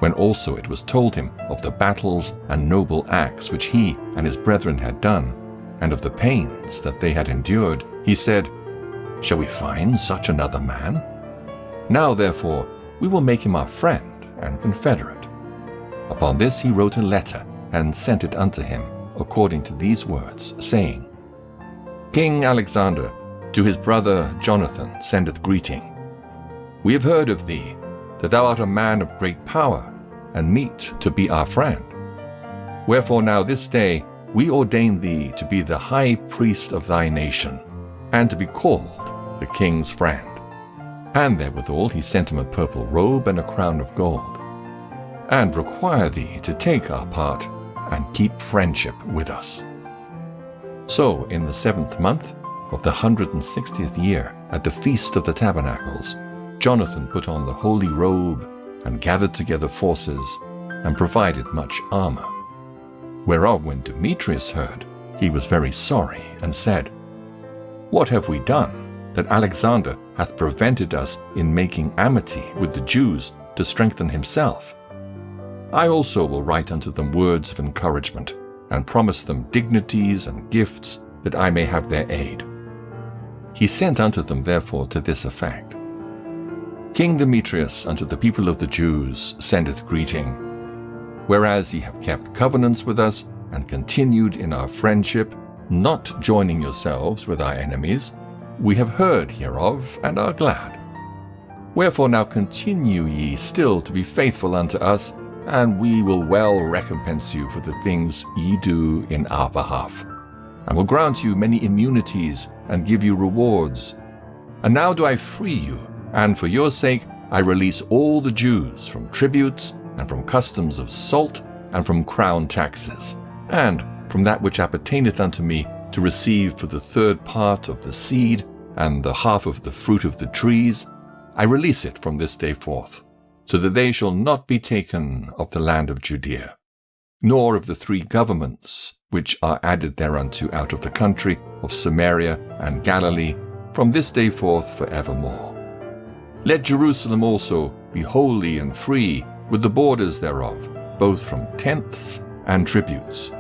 when also it was told him of the battles and noble acts which he and his brethren had done, and of the pains that they had endured, he said, Shall we find such another man? Now, therefore, we will make him our friend and confederate. Upon this he wrote a letter, and sent it unto him, according to these words, saying, King Alexander, to his brother Jonathan sendeth greeting. We have heard of thee, that thou art a man of great power, and meet to be our friend. Wherefore now this day we ordain thee to be the high priest of thy nation, and to be called the king's friend. And therewithal he sent him a purple robe and a crown of gold, and require thee to take our part, and keep friendship with us. So in the 7th month of the 160th year, at the Feast of the Tabernacles, Jonathan put on the holy robe, and gathered together forces, and provided much armor. Whereof when Demetrius heard, he was very sorry, and said, What have we done, that Alexander hath prevented us in making amity with the Jews to strengthen himself? I also will write unto them words of encouragement, and promise them dignities and gifts, that I may have their aid. He sent unto them therefore to this effect, King Demetrius unto the people of the Jews sendeth greeting. Whereas ye have kept covenants with us, and continued in our friendship, not joining yourselves with our enemies, we have heard hereof, and are glad. Wherefore now continue ye still to be faithful unto us, and we will well recompense you for the things ye do in our behalf, and will grant you many immunities, and give you rewards. And now do I free you, and for your sake I release all the Jews from tributes, and from customs of salt, and from crown taxes, and from that which appertaineth unto me, to receive for the 3rd part of the seed, and the half of the fruit of the trees. I release it from this day forth, so that they shall not be taken of the land of Judea, nor of the 3 governments which are added thereunto out of the country of Samaria and Galilee, from this day forth for evermore. Let Jerusalem also be holy and free, with the borders thereof, both from tenths and tributes.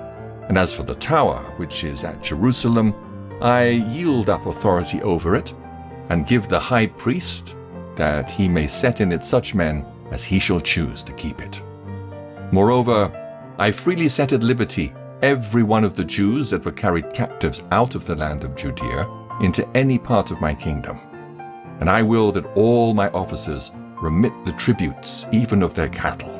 And as for the tower which is at Jerusalem, I yield up authority over it, and give the high priest, that he may set in it such men as he shall choose to keep it. Moreover, I freely set at liberty every one of the Jews that were carried captives out of the land of Judea into any part of my kingdom, and I will that all my officers remit the tributes even of their cattle.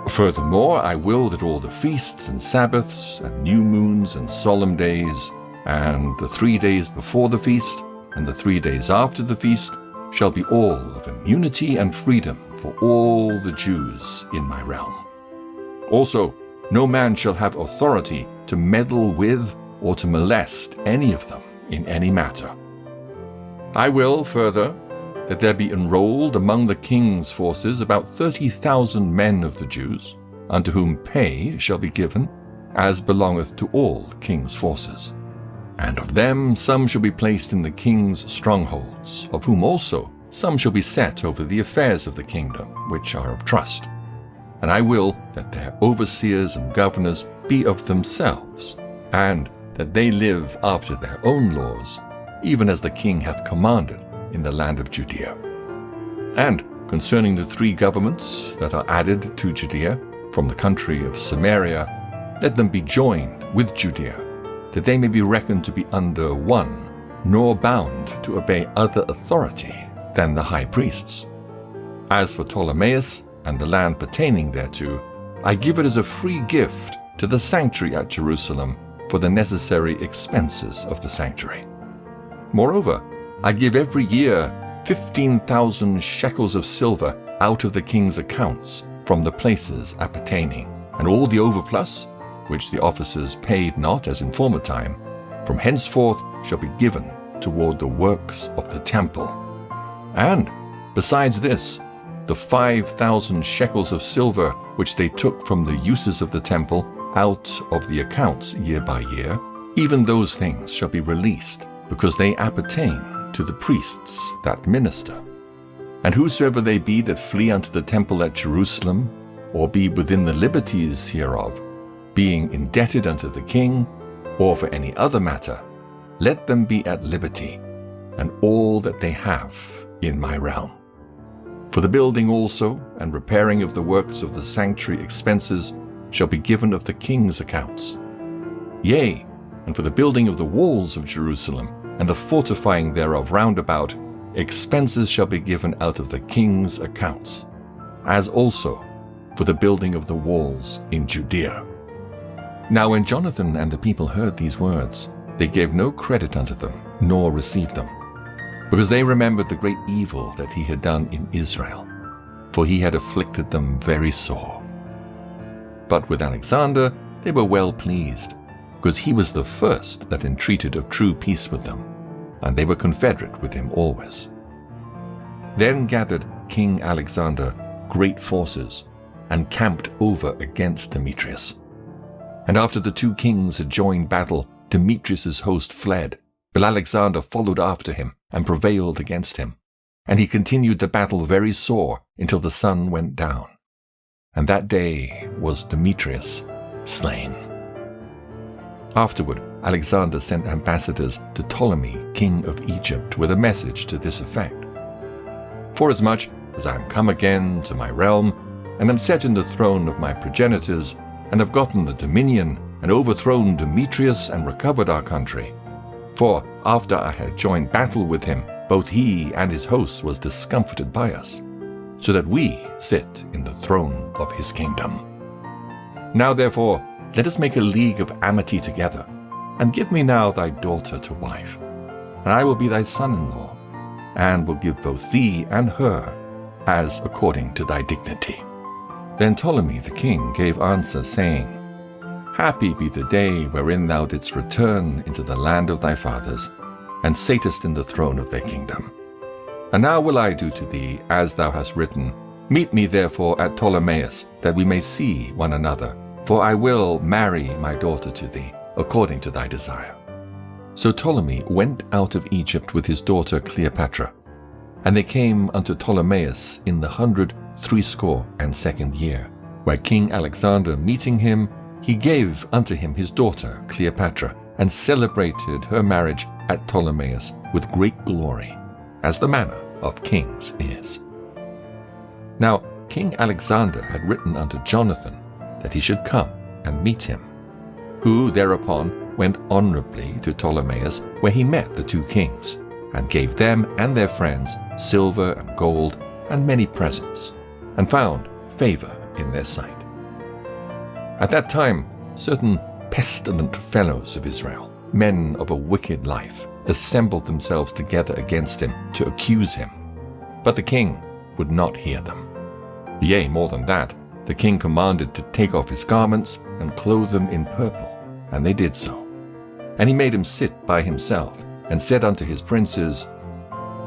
Furthermore, I will that all the feasts and Sabbaths and new moons and solemn days, and the 3 days before the feast and the 3 days after the feast, shall be all of immunity and freedom for all the Jews in my realm. Also, no man shall have authority to meddle with or to molest any of them in any matter. I will, further, that there be enrolled among the king's forces about 30,000 men of the Jews, unto whom pay shall be given, as belongeth to all king's forces. And of them some shall be placed in the king's strongholds, of whom also some shall be set over the affairs of the kingdom, which are of trust. And I will that their overseers and governors be of themselves, and that they live after their own laws, even as the king hath commanded in the land of Judea. And concerning the 3 governments that are added to Judea from the country of Samaria, let them be joined with Judea, that they may be reckoned to be under one, nor bound to obey other authority than the high priests. As for Ptolemais and the land pertaining thereto, I give it as a free gift to the sanctuary at Jerusalem for the necessary expenses of the sanctuary. Moreover, I give every year 15,000 shekels of silver out of the king's accounts from the places appertaining, and all the overplus, which the officers paid not as in former time, from henceforth shall be given toward the works of the temple. And, besides this, the 5,000 shekels of silver which they took from the uses of the temple out of the accounts year by year, even those things shall be released, because they appertain to the priests that minister. And whosoever they be that flee unto the temple at Jerusalem, or be within the liberties hereof, being indebted unto the king, or for any other matter, let them be at liberty, and all that they have in my realm. For the building also and repairing of the works of the sanctuary expenses shall be given of the king's accounts. Yea, and for the building of the walls of Jerusalem, and the fortifying thereof round about, expenses shall be given out of the king's accounts, as also for the building of the walls in Judea. Now when Jonathan and the people heard these words, they gave no credit unto them, nor received them, because they remembered the great evil that he had done in Israel, for he had afflicted them very sore. But with Alexander they were well pleased, because he was the first that entreated of true peace with them, and they were confederate with him always. Then gathered King Alexander great forces, and camped over against Demetrius. And after the 2 kings had joined battle, Demetrius's host fled, but Alexander followed after him, and prevailed against him. And he continued the battle very sore, until the sun went down. And that day was Demetrius slain. Afterward, Alexander sent ambassadors to Ptolemy, king of Egypt, with a message to this effect: Forasmuch as I am come again to my realm, and am set in the throne of my progenitors, and have gotten the dominion, and overthrown Demetrius, and recovered our country. For after I had joined battle with him, both he and his host was discomfited by us, so that we sit in the throne of his kingdom. Now therefore, let us make a league of amity together, and give me now thy daughter to wife, and I will be thy son-in-law, and will give both thee and her, as according to thy dignity. Then Ptolemy the king gave answer, saying, Happy be the day wherein thou didst return into the land of thy fathers, and satest in the throne of their kingdom. And now will I do to thee as thou hast written. Meet me therefore at Ptolemais, that we may see one another, for I will marry my daughter to thee, according to thy desire. So Ptolemy went out of Egypt with his daughter Cleopatra, and they came unto Ptolemais in the 162nd year, where King Alexander meeting him, he gave unto him his daughter Cleopatra, and celebrated her marriage at Ptolemais with great glory, as the manner of kings is. Now King Alexander had written unto Jonathan that he should come and meet him, who thereupon went honorably to Ptolemais, where he met the 2 kings, and gave them and their friends silver and gold and many presents, and found favor in their sight. At that time, certain pestilent fellows of Israel, men of a wicked life, assembled themselves together against him to accuse him. But the king would not hear them. Yea, more than that, the king commanded to take off his garments and clothe them in purple, and they did so. And he made him sit by himself, and said unto his princes,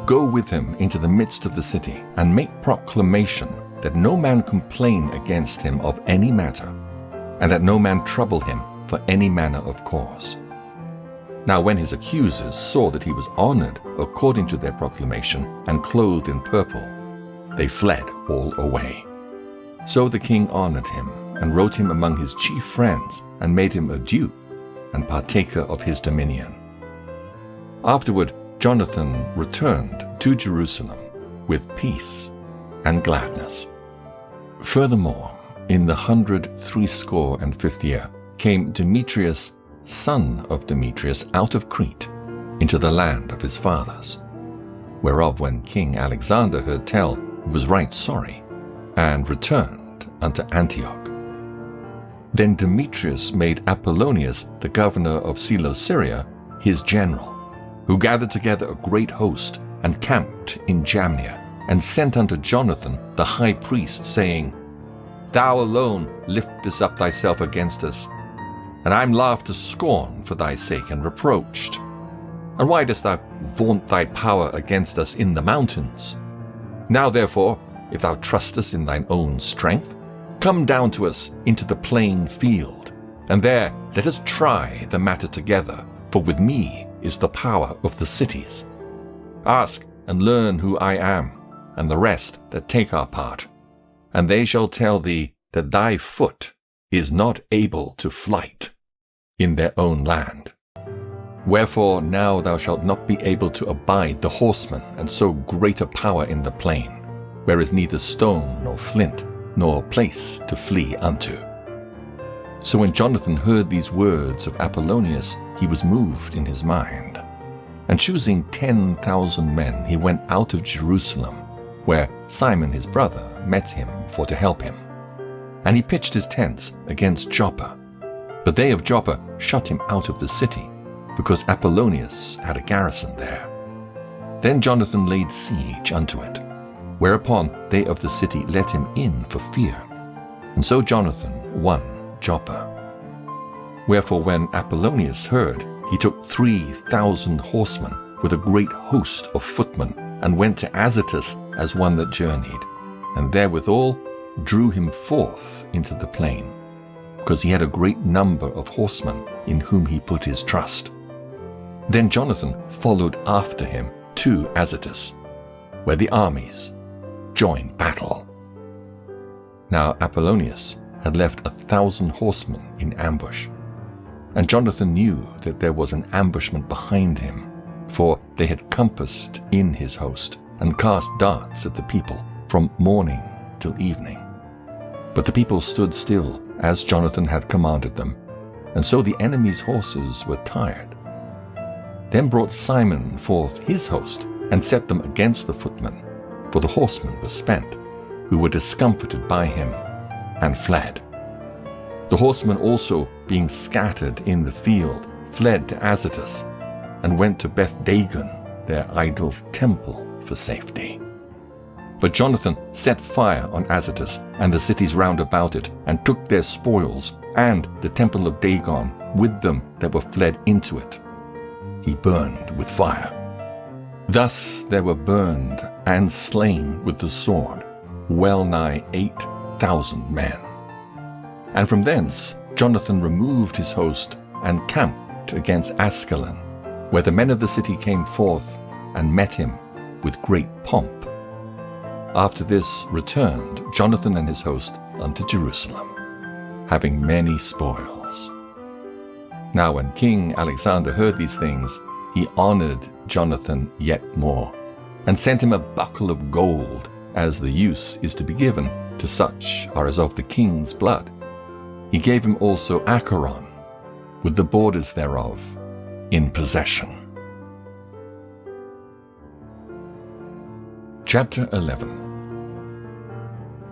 Go with him into the midst of the city, and make proclamation that no man complain against him of any matter, and that no man trouble him for any manner of cause. Now when his accusers saw that he was honored according to their proclamation, and clothed in purple, they fled all away. So the king honored him, and wrote him among his chief friends, and made him a duke, and partaker of his dominion. Afterward Jonathan returned to Jerusalem with peace and gladness. Furthermore, in the 163 year came Demetrius, son of Demetrius, out of Crete, into the land of his fathers, whereof when King Alexander heard tell, he was right sorry, and returned unto Antioch. Then Demetrius made Apollonius, the governor of Celesyria, his general, who gathered together a great host, and camped in Jamnia, and sent unto Jonathan the high priest, saying, Thou alone liftest up thyself against us, and I am laughed to scorn for thy sake, and reproached. And why dost thou vaunt thy power against us in the mountains? Now therefore, if thou trustest in thine own strength, come down to us into the plain field, and there let us try the matter together, for with me is the power of the cities. Ask and learn who I am, and the rest that take our part, and they shall tell thee that thy foot is not able to flight in their own land. Wherefore now thou shalt not be able to abide the horsemen, and so great a power in the plain, where is neither stone nor flint, nor place to flee unto. So when Jonathan heard these words of Apollonius, he was moved in his mind. And choosing 10,000 men, he went out of Jerusalem, where Simon his brother met him for to help him. And he pitched his tents against Joppa. But they of Joppa shut him out of the city, because Apollonius had a garrison there. Then Jonathan laid siege unto it, whereupon they of the city let him in for fear. And so Jonathan won Joppa. Wherefore when Apollonius heard, he took 3,000 horsemen with a great host of footmen, and went to Azotus as one that journeyed, and therewithal drew him forth into the plain, because he had a great number of horsemen in whom he put his trust. Then Jonathan followed after him to Azotus, where the armies joined battle. Now Apollonius had left 1,000 horsemen in ambush, and Jonathan knew that there was an ambushment behind him, for they had compassed in his host, and cast darts at the people from morning till evening. But the people stood still, as Jonathan had commanded them, and so the enemy's horses were tired. Then brought Simon forth his host, and set them against the footmen, for the horsemen were spent, who were discomfited by him, and fled. The horsemen also, being scattered in the field, fled to Azotus, and went to Beth-dagon, their idol's temple, for safety. But Jonathan set fire on Azotus and the cities round about it, and took their spoils, and the temple of Dagon with them that were fled into it. He burned with fire. Thus there were burned and slain with the sword well nigh 8,000 men. And from thence Jonathan removed his host, and camped against Askelon, where the men of the city came forth, and met him with great pomp. After this returned Jonathan and his host unto Jerusalem, having many spoils. Now when King Alexander heard these things, he honored Jonathan yet more, and sent him a buckle of gold, as the use is to be given to such as are of the king's blood. He gave him also Acheron, with the borders thereof, in possession. Chapter 11.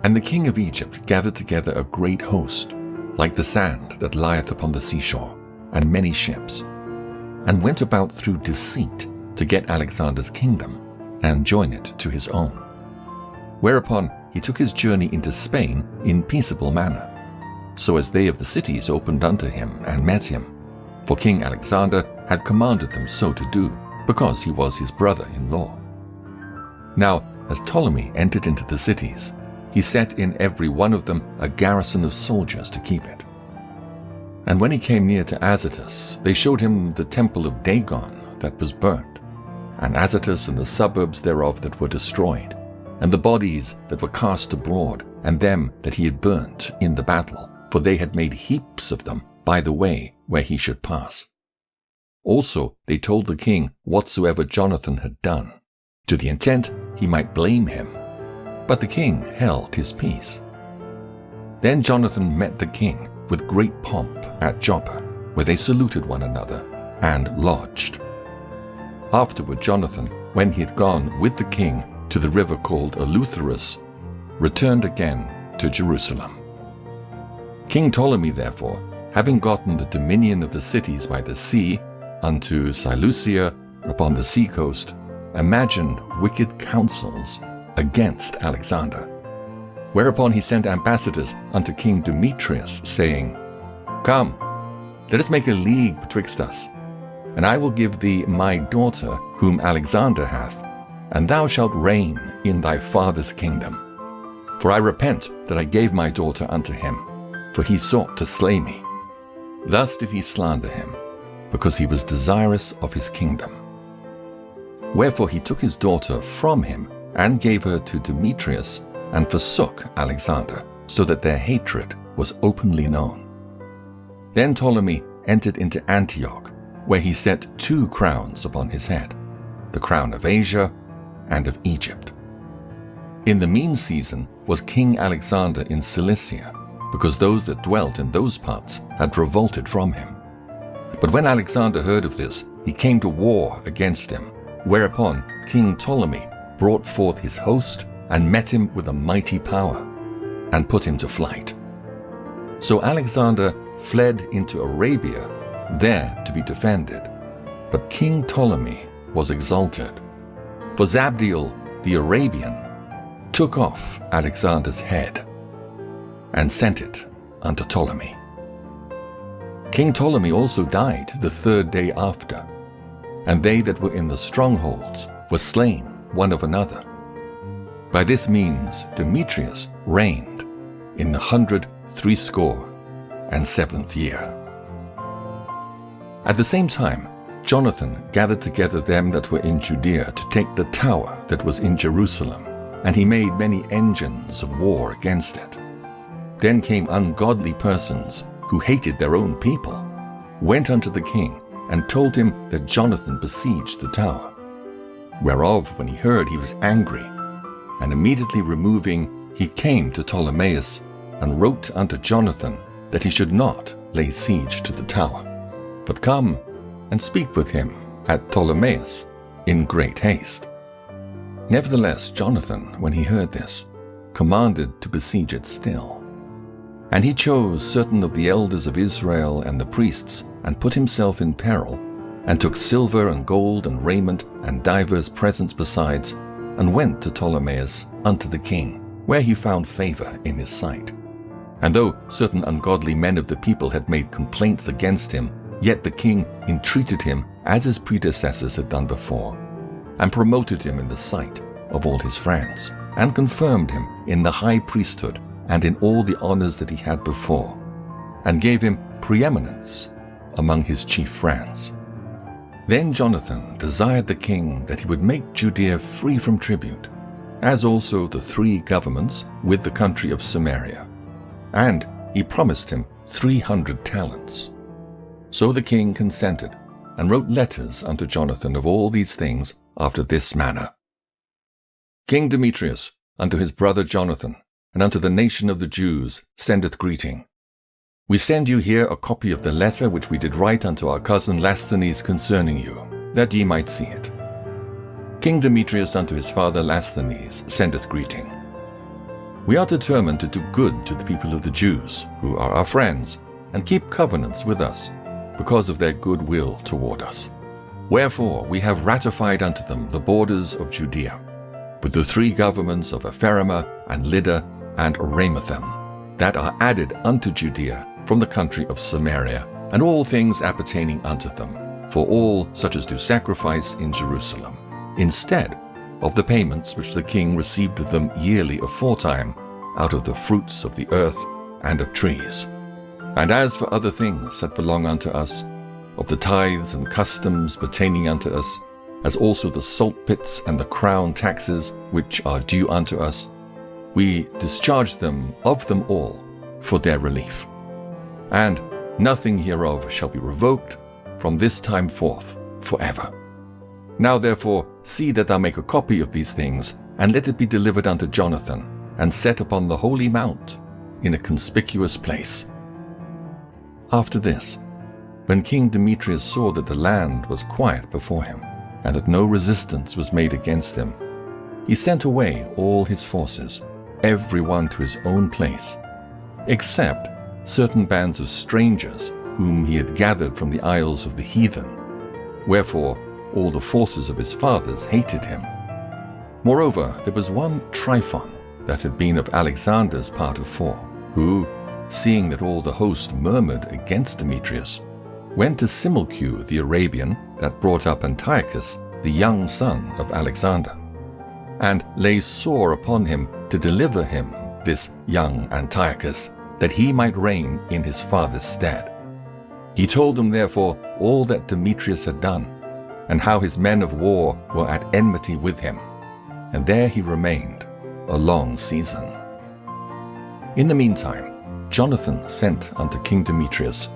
And the king of Egypt gathered together a great host, like the sand that lieth upon the seashore, and many ships, and went about through deceit to get Alexander's kingdom, and join it to his own. Whereupon he took his journey into Spain in peaceable manner, so as they of the cities opened unto him and met him, for King Alexander had commanded them so to do, because he was his brother-in-law. Now, as Ptolemy entered into the cities, he set in every one of them a garrison of soldiers to keep it. And when he came near to Azotus, they showed him the temple of Dagon that was burnt, and Azotus and the suburbs thereof that were destroyed, and the bodies that were cast abroad, and them that he had burnt in the battle, for they had made heaps of them by the way where he should pass. Also they told the king whatsoever Jonathan had done, to the intent he might blame him. But the king held his peace. Then Jonathan met the king with great pomp at Joppa, where they saluted one another, and lodged. Afterward Jonathan, when he had gone with the king to the river called Eleutherus, returned again to Jerusalem. King Ptolemy therefore, having gotten the dominion of the cities by the sea unto Seleucia upon the sea coast, imagined wicked counsels against Alexander. Whereupon he sent ambassadors unto King Demetrius, saying, Come, let us make a league betwixt us, and I will give thee my daughter whom Alexander hath, and thou shalt reign in thy father's kingdom. For I repent that I gave my daughter unto him, for he sought to slay me. Thus did he slander him, because he was desirous of his kingdom. Wherefore he took his daughter from him, and gave her to Demetrius, and forsook Alexander, so that their hatred was openly known. Then Ptolemy entered into Antioch, where he set 2 crowns upon his head, the crown of Asia and of Egypt. In the mean season was King Alexander in Cilicia, because those that dwelt in those parts had revolted from him. But when Alexander heard of this, he came to war against him, whereupon King Ptolemy brought forth his host and met him with a mighty power, and put him to flight. So Alexander fled into Arabia, there to be defended. But King Ptolemy was exalted. For Zabdiel the Arabian took off Alexander's head, and sent it unto Ptolemy. King Ptolemy also died the 3rd day after, and they that were in the strongholds were slain one of another. By this means Demetrius reigned in the 167th year. At the same time, Jonathan gathered together them that were in Judea to take the tower that was in Jerusalem, and he made many engines of war against it. Then came ungodly persons who hated their own people, went unto the king, and told him that Jonathan besieged the tower. Whereof, when he heard, he was angry, and immediately removing, he came to Ptolemais, and wrote unto Jonathan that he should not lay siege to the tower, but come and speak with him at Ptolemais in great haste. Nevertheless, Jonathan, when he heard this, commanded to besiege it still. And he chose certain of the elders of Israel and the priests, and put himself in peril, and took silver and gold and raiment and divers presents besides, and went to Ptolemais unto the king, where he found favor in his sight. And though certain ungodly men of the people had made complaints against him, yet the king entreated him as his predecessors had done before, and promoted him in the sight of all his friends, and confirmed him in the high priesthood and in all the honors that he had before, and gave him preeminence among his chief friends. Then Jonathan desired the king that he would make Judea free from tribute, as also the 3 governments with the country of Samaria, and he promised him 300 talents. So the king consented, and wrote letters unto Jonathan of all these things after this manner. King Demetrius, unto his brother Jonathan, and unto the nation of the Jews, sendeth greeting. We send you here a copy of the letter which we did write unto our cousin Lasthenes concerning you, that ye might see it. King Demetrius unto his father Lasthenes sendeth greeting. We are determined to do good to the people of the Jews, who are our friends, and keep covenants with us, because of their good will toward us. Wherefore we have ratified unto them the borders of Judea, with the 3 governments of Ephrema and Lydda and Ramathaim, that are added unto Judea from the country of Samaria, and all things appertaining unto them, for all such as do sacrifice in Jerusalem, instead of the payments which the king received of them yearly aforetime out of the fruits of the earth and of trees. And as for other things that belong unto us, of the tithes and customs pertaining unto us, as also the salt pits and the crown taxes which are due unto us, we discharge them of them all for their relief. And nothing hereof shall be revoked from this time forth forever. Now therefore see that thou make a copy of these things, and let it be delivered unto Jonathan, and set upon the holy mount in a conspicuous place. After this, when King Demetrius saw that the land was quiet before him, and that no resistance was made against him, he sent away all his forces, every one to his own place, except certain bands of strangers whom he had gathered from the isles of the heathen. Wherefore all the forces of his fathers hated him. Moreover, there was one Tryphon, that had been of Alexander's part of 4, who, seeing that all the host murmured against Demetrius, went to Similcu the Arabian, that brought up Antiochus, the young son of Alexander, and lay sore upon him to deliver him, this young Antiochus, that he might reign in his father's stead. He told him therefore all that Demetrius had done, and how his men of war were at enmity with him, and there he remained a long season. In the meantime, Jonathan sent unto King Demetrius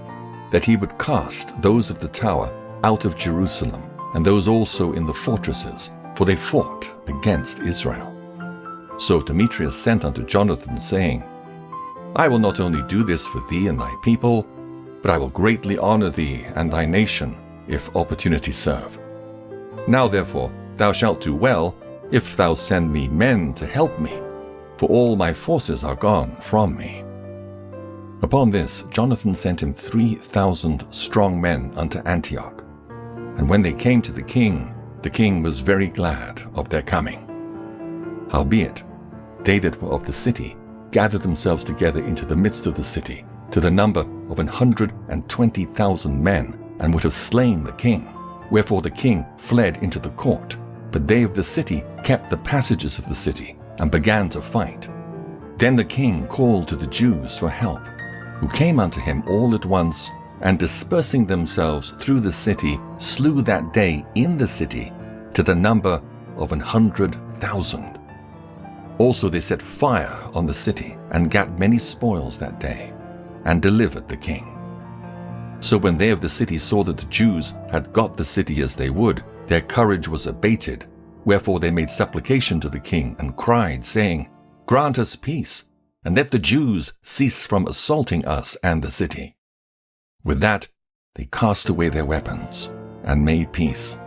that he would cast those of the tower out of Jerusalem, and those also in the fortresses, for they fought against Israel. So Demetrius sent unto Jonathan, saying, I will not only do this for thee and thy people, but I will greatly honor thee and thy nation, if opportunity serve. Now therefore thou shalt do well, if thou send me men to help me, for all my forces are gone from me. Upon this Jonathan sent him 3,000 strong men unto Antioch. And when they came to the king was very glad of their coming. Howbeit, they that were of the city gathered themselves together into the midst of the city, to the number of 120,000 men, and would have slain the king. Wherefore the king fled into the court, but they of the city kept the passages of the city, and began to fight. Then the king called to the Jews for help, who came unto him all at once, and dispersing themselves through the city, slew that day in the city to the number of 100,000. Also they set fire on the city, and gat many spoils that day, and delivered the king. So when they of the city saw that the Jews had got the city as they would, their courage was abated. Wherefore they made supplication to the king, and cried, saying, Grant us peace, and let the Jews cease from assaulting us and the city. With that they cast away their weapons, and made peace.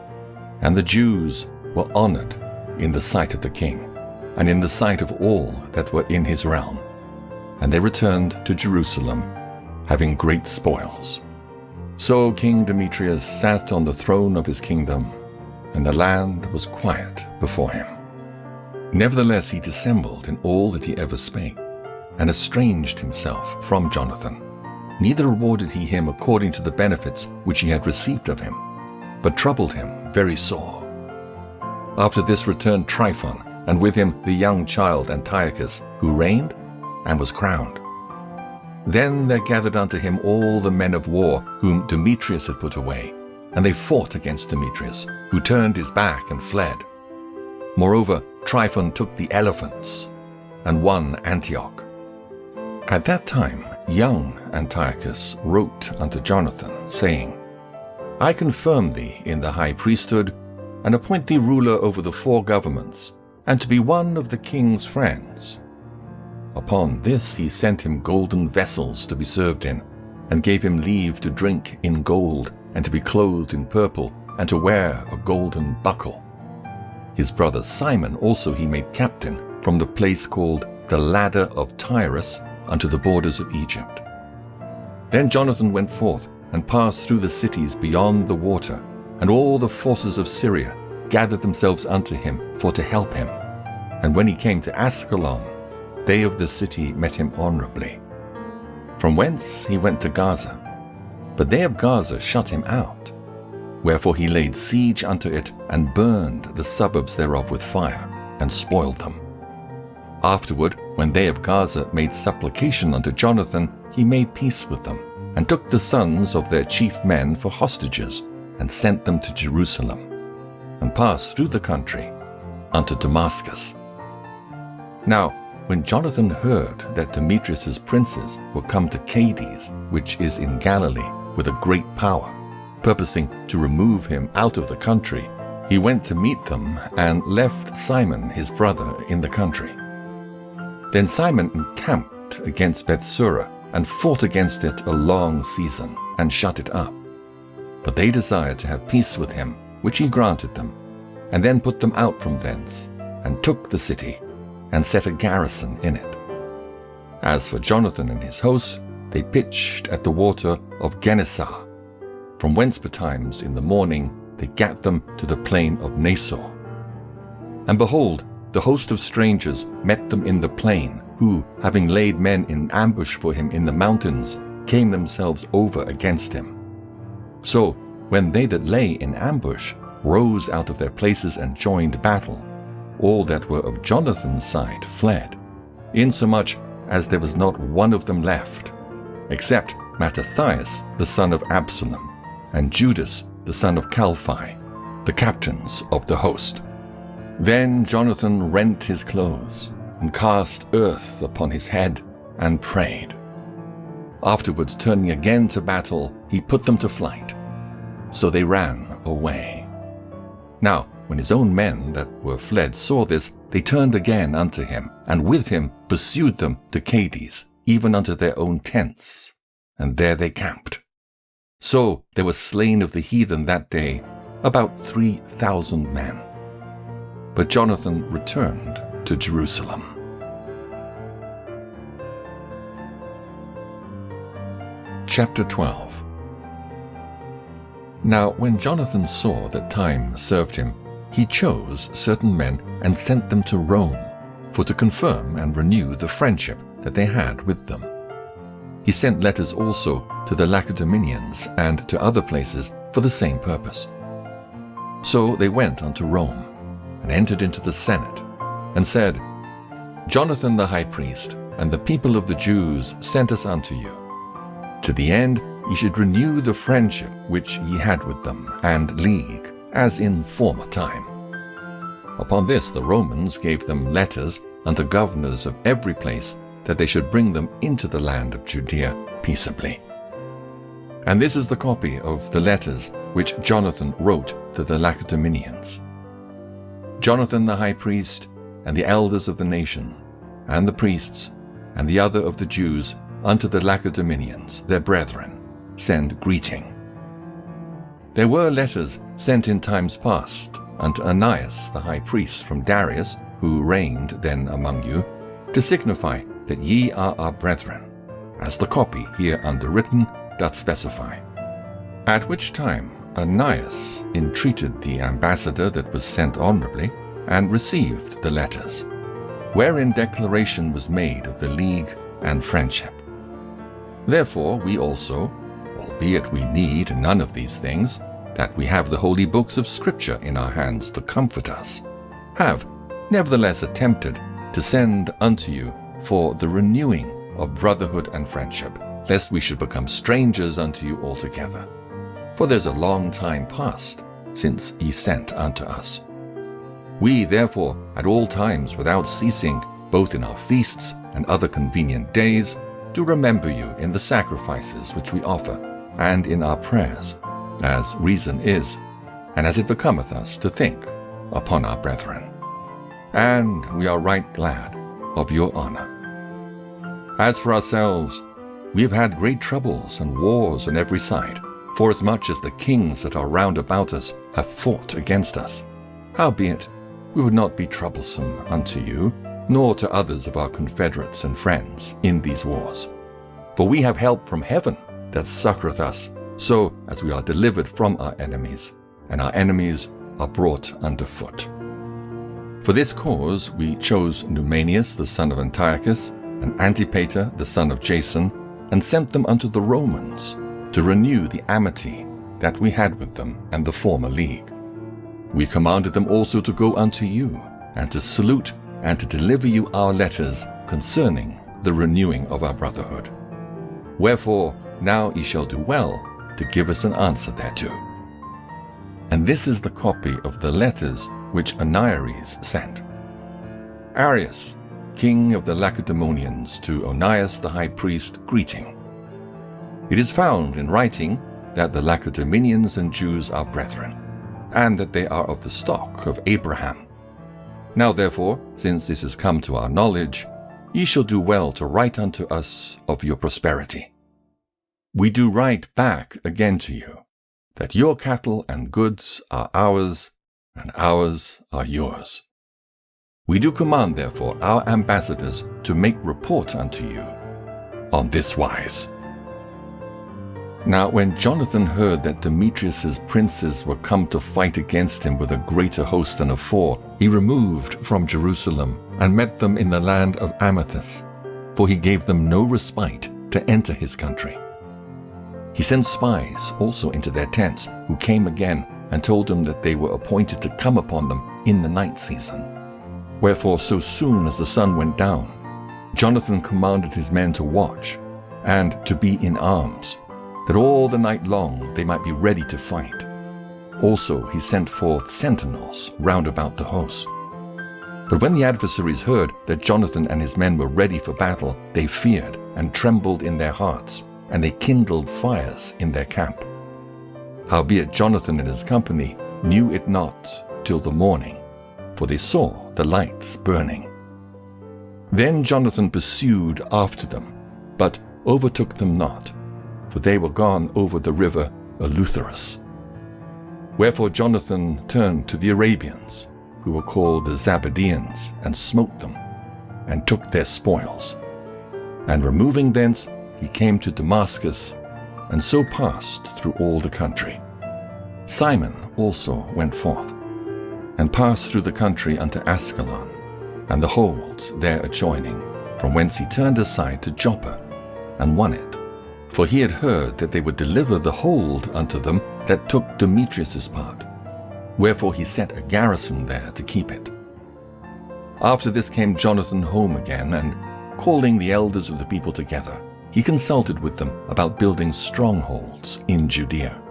And the Jews were honored in the sight of the king, and in the sight of all that were in his realm. And they returned to Jerusalem, having great spoils. So King Demetrius sat on the throne of his kingdom, and the land was quiet before him. Nevertheless he dissembled in all that he ever spake, and estranged himself from Jonathan. Neither rewarded he him according to the benefits which he had received of him, but troubled him very sore. After this returned Tryphon, and with him the young child Antiochus, who reigned and was crowned. Then there gathered unto him all the men of war whom Demetrius had put away, and they fought against Demetrius, who turned his back and fled. Moreover, Tryphon took the elephants, and won Antioch. At that time young Antiochus wrote unto Jonathan, saying, I confirm thee in the high priesthood, and appoint thee ruler over the 4 governments, and to be one of the king's friends. Upon this he sent him golden vessels to be served in, and gave him leave to drink in gold, and to be clothed in purple, and to wear a golden buckle. His brother Simon also he made captain from the place called the Ladder of Tyrus unto the borders of Egypt. Then Jonathan went forth and passed through the cities beyond the water, and all the forces of Syria gathered themselves unto him for to help him. And when he came to Ascalon, they of the city met him honorably. From whence he went to Gaza, but they of Gaza shut him out. Wherefore he laid siege unto it, and burned the suburbs thereof with fire, and spoiled them. Afterward, when they of Gaza made supplication unto Jonathan, he made peace with them, and took the sons of their chief men for hostages, and sent them to Jerusalem, and passed through the country unto Damascus. Now, when Jonathan heard that Demetrius's princes were come to Cades, which is in Galilee, with a great power, purposing to remove him out of the country, he went to meet them, and left Simon his brother in the country. Then Simon encamped against Bethsura, and fought against it a long season, and shut it up. But they desired to have peace with him, which he granted them, and then put them out from thence, and took the city, and set a garrison in it. As for Jonathan and his hosts, they pitched at the water of Gennesar, from whence betimes in the morning they gat them to the plain of Nasor. And behold, the host of strangers met them in the plain, who, having laid men in ambush for him in the mountains, came themselves over against him. So, when they that lay in ambush rose out of their places and joined battle, all that were of Jonathan's side fled, insomuch as there was not one of them left, except Mattathias the son of Absalom, and Judas the son of Calphi, the captains of the host. Then Jonathan rent his clothes, and cast earth upon his head, and prayed. Afterwards, turning again to battle, he put them to flight. So they ran away. Now, when his own men that were fled saw this, they turned again unto him, and with him pursued them to Cades, even unto their own tents, and there they camped. So there were slain of the heathen that day about 3,000 men. But Jonathan returned to Jerusalem. Chapter 12. Now when Jonathan saw that time served him, he chose certain men and sent them to Rome, for to confirm and renew the friendship that they had with them. He sent letters also to the Lacedaemonians and to other places for the same purpose. So they went unto Rome, and entered into the Senate, and said, Jonathan the high priest, and the people of the Jews sent us unto you, to the end ye should renew the friendship which ye had with them, and league, as in former time. Upon this the Romans gave them letters unto governors of every place, that they should bring them into the land of Judea peaceably. And this is the copy of the letters which Jonathan wrote to the Lacedaemonians. Jonathan the high priest, and the elders of the nation, and the priests, and the other of the Jews, unto the Lacedaemonians, their brethren, send greeting. There were letters sent in times past unto Ananias the high priest from Darius, who reigned then among you, to signify that ye are our brethren, as the copy here underwritten doth specify. At which time Ananias entreated the ambassador that was sent honorably, and received the letters, wherein declaration was made of the league and friendship. Therefore we also, albeit we need none of these things, that we have the holy books of Scripture in our hands to comfort us, have nevertheless attempted to send unto you for the renewing of brotherhood and friendship, lest we should become strangers unto you altogether. For there's a long time past since ye sent unto us. We, therefore, at all times without ceasing, both in our feasts and other convenient days, do remember you in the sacrifices which we offer, and in our prayers, as reason is, and as it becometh us to think upon our brethren. And we are right glad of your honor. As for ourselves, we have had great troubles and wars on every side, forasmuch as the kings that are round about us have fought against us. Howbeit, we would not be troublesome unto you, nor to others of our confederates and friends in these wars. For we have help from heaven that succoureth us, so as we are delivered from our enemies, and our enemies are brought under foot. For this cause we chose Numanius the son of Antiochus, and Antipater the son of Jason, and sent them unto the Romans, to renew the amity that we had with them and the former league. We commanded them also to go unto you, and to salute and to deliver you our letters concerning the renewing of our brotherhood. Wherefore now ye shall do well to give us an answer thereto. And this is the copy of the letters which Onias sent. Arius, king of the Lacedaemonians, to Onias the high priest, greeting. It is found in writing that the Lacedaemonians and Jews are brethren, and that they are of the stock of Abraham. Now therefore, since this is come to our knowledge, ye shall do well to write unto us of your prosperity. We do write back again to you, that your cattle and goods are ours, and ours are yours. We do command therefore our ambassadors to make report unto you on this wise. Now when Jonathan heard that Demetrius's princes were come to fight against him with a greater host than afore, he removed from Jerusalem and met them in the land of Amathus, for he gave them no respite to enter his country. He sent spies also into their tents, who came again and told them that they were appointed to come upon them in the night season. Wherefore so soon as the sun went down, Jonathan commanded his men to watch and to be in arms, that all the night long they might be ready to fight. Also he sent forth sentinels round about the host. But when the adversaries heard that Jonathan and his men were ready for battle, they feared and trembled in their hearts, and they kindled fires in their camp. Howbeit Jonathan and his company knew it not till the morning, for they saw the lights burning. Then Jonathan pursued after them, but overtook them not, for they were gone over the river Eleutherus. Wherefore Jonathan turned to the Arabians, who were called the Zabadeans, and smote them, and took their spoils. And removing thence, he came to Damascus, and so passed through all the country. Simon also went forth, and passed through the country unto Ascalon, and the holds there adjoining, from whence he turned aside to Joppa, and won it. For he had heard that they would deliver the hold unto them that took Demetrius's part. Wherefore he set a garrison there to keep it. After this came Jonathan home again, and calling the elders of the people together, he consulted with them about building strongholds in Judea,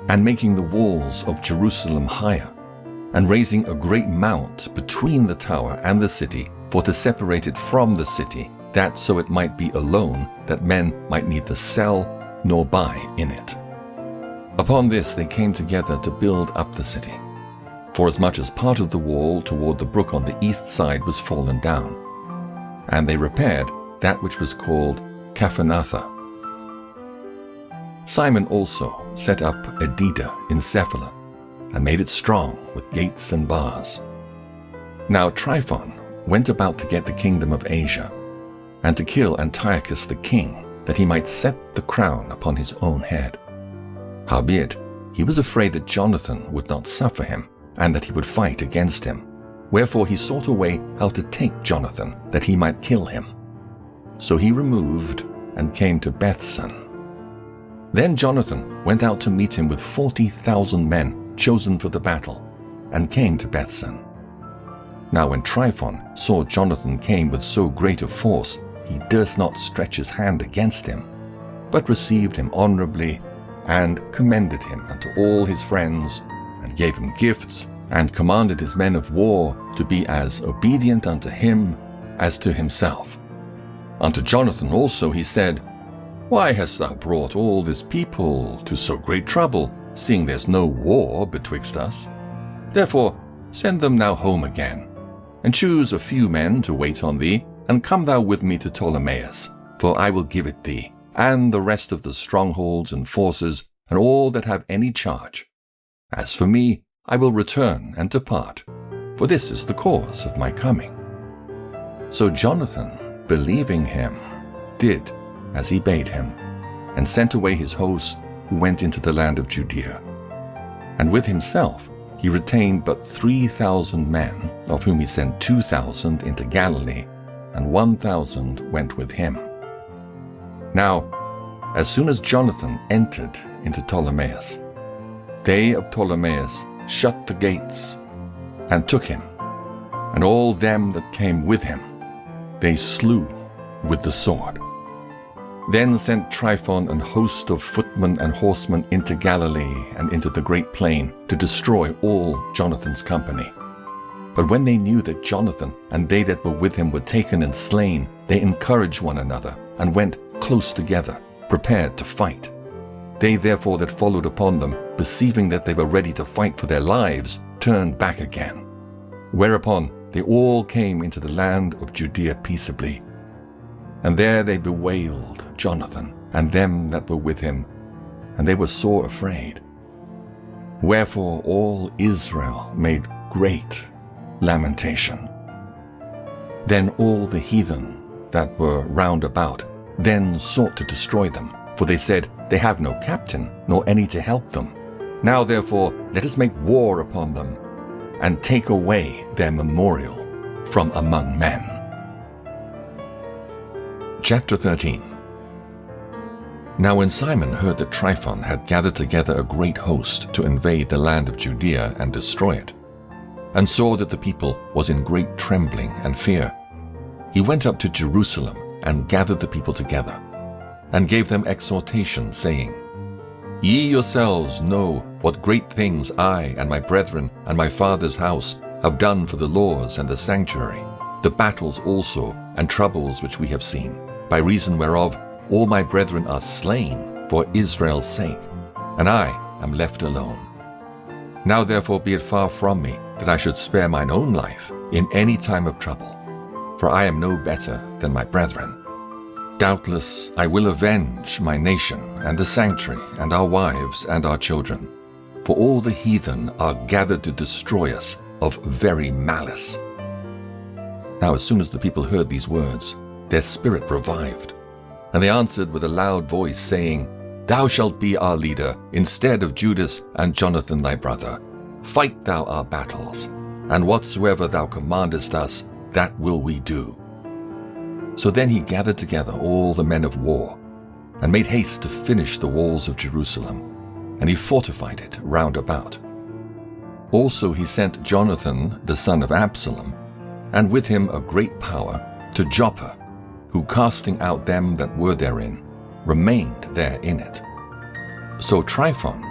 and making the walls of Jerusalem higher, and raising a great mount between the tower and the city, for to separate it from the city, that so it might be alone, that men might neither sell nor buy in it. Upon this they came together to build up the city, forasmuch as part of the wall toward the brook on the east side was fallen down. And they repaired that which was called Caphanatha. Simon also set up Edida in Cephala, and made it strong with gates and bars. Now Tryphon went about to get the kingdom of Asia, and to kill Antiochus the king, that he might set the crown upon his own head. Howbeit, he was afraid that Jonathan would not suffer him, and that he would fight against him. Wherefore he sought a way how to take Jonathan, that he might kill him. So he removed and came to Bethsan. Then Jonathan went out to meet him with 40,000 men chosen for the battle, and came to Bethsan. Now when Tryphon saw Jonathan came with so great a force, he durst not stretch his hand against him, but received him honorably, and commended him unto all his friends, and gave him gifts, and commanded his men of war to be as obedient unto him as to himself. Unto Jonathan also he said, Why hast thou brought all this people to so great trouble, seeing there's no war betwixt us? Therefore send them now home again, and choose a few men to wait on thee, and come thou with me to Ptolemais, for I will give it thee, and the rest of the strongholds and forces, and all that have any charge. As for me, I will return and depart, for this is the cause of my coming." So Jonathan, believing him, did as he bade him, and sent away his host, who went into the land of Judea. And with himself he retained but 3,000 men, of whom he sent 2,000 into Galilee, and 1,000 went with him. Now, as soon as Jonathan entered into Ptolemais, they of Ptolemais shut the gates, and took him, and all them that came with him they slew with the sword. Then sent Tryphon an host of footmen and horsemen into Galilee and into the great plain to destroy all Jonathan's company. But when they knew that Jonathan and they that were with him were taken and slain, they encouraged one another and went close together, prepared to fight. They therefore that followed upon them, perceiving that they were ready to fight for their lives, turned back again. Whereupon they all came into the land of Judea peaceably. And there they bewailed Jonathan and them that were with him, and they were sore afraid. Wherefore all Israel made great lamentation. Then all the heathen that were round about then sought to destroy them, for they said, "They have no captain, nor any to help them. Now therefore let us make war upon them, and take away their memorial from among men." Chapter 13. Now when Simon heard that Tryphon had gathered together a great host to invade the land of Judea and destroy it, and saw that the people was in great trembling and fear, he went up to Jerusalem and gathered the people together, and gave them exhortation, saying, "Ye yourselves know what great things I and my brethren and my father's house have done for the laws and the sanctuary, the battles also and troubles which we have seen, by reason whereof all my brethren are slain for Israel's sake, and I am left alone. Now therefore be it far from me that I should spare mine own life in any time of trouble, for I am no better than my brethren. Doubtless I will avenge my nation and the sanctuary and our wives and our children, for all the heathen are gathered to destroy us of very malice." Now as soon as the people heard these words, their spirit revived, and they answered with a loud voice, saying, "Thou shalt be our leader instead of Judas and Jonathan thy brother. Fight thou our battles, and whatsoever thou commandest us, that will we do." So then he gathered together all the men of war, and made haste to finish the walls of Jerusalem, and he fortified it round about. Also he sent Jonathan the son of Absalom, and with him a great power, to Joppa, who casting out them that were therein, remained there in it. So Tryphon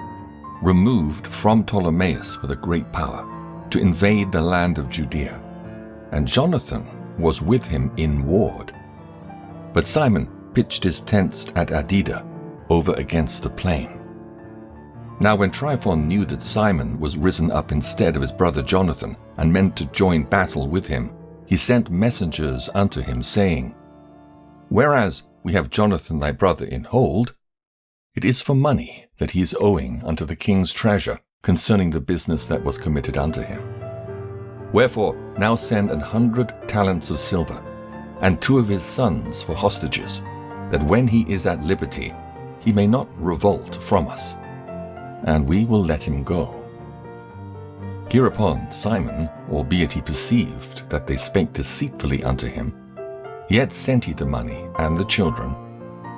removed from Ptolemais with a great power, to invade the land of Judea, and Jonathan was with him in ward. But Simon pitched his tents at Adida, over against the plain. Now when Tryphon knew that Simon was risen up instead of his brother Jonathan, and meant to join battle with him, he sent messengers unto him, saying, "Whereas we have Jonathan thy brother in hold, it is for money that he is owing unto the king's treasure concerning the business that was committed unto him. Wherefore now send 100 talents of silver, and 2 of his sons for hostages, that when he is at liberty he may not revolt from us, and we will let him go." Hereupon Simon, albeit he perceived that they spake deceitfully unto him, yet sent he the money and the children,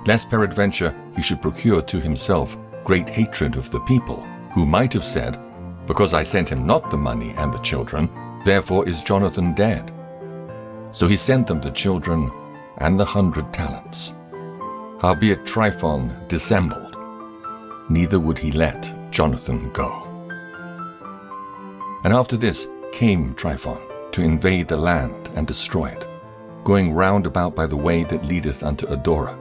lest peradventure he should procure to himself great hatred of the people, who might have said, "Because I sent him not the money and the children, therefore is Jonathan dead." So he sent them the children and the 100 talents. Howbeit Tryphon dissembled, neither would he let Jonathan go. And after this came Tryphon to invade the land and destroy it, going round about by the way that leadeth unto Adora.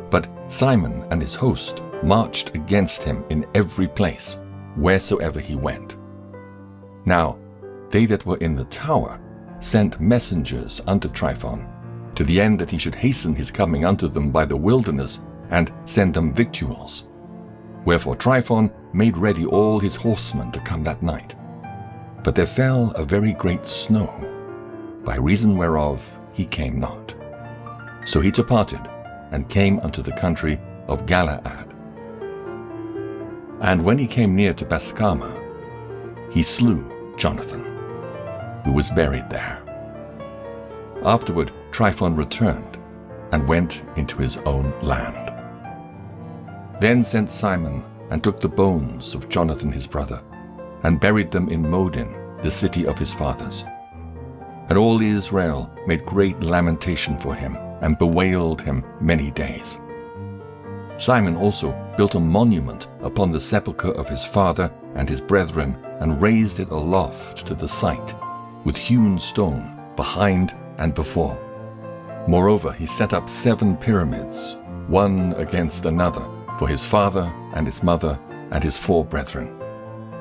But Simon and his host marched against him in every place, wheresoever he went. Now they that were in the tower sent messengers unto Tryphon, to the end that he should hasten his coming unto them by the wilderness, and send them victuals. Wherefore Tryphon made ready all his horsemen to come that night. But there fell a very great snow, by reason whereof he came not. So he departed, and came unto the country of Galaad. And when he came near to Bascama, he slew Jonathan, who was buried there. Afterward Tryphon returned, and went into his own land. Then sent Simon, and took the bones of Jonathan his brother, and buried them in Modin, the city of his fathers. And all Israel made great lamentation for him, and bewailed him many days. Simon also built a monument upon the sepulchre of his father and his brethren, and raised it aloft to the site, with hewn stone behind and before. Moreover, he set up 7 pyramids, one against another, for his father and his mother and his 4 brethren.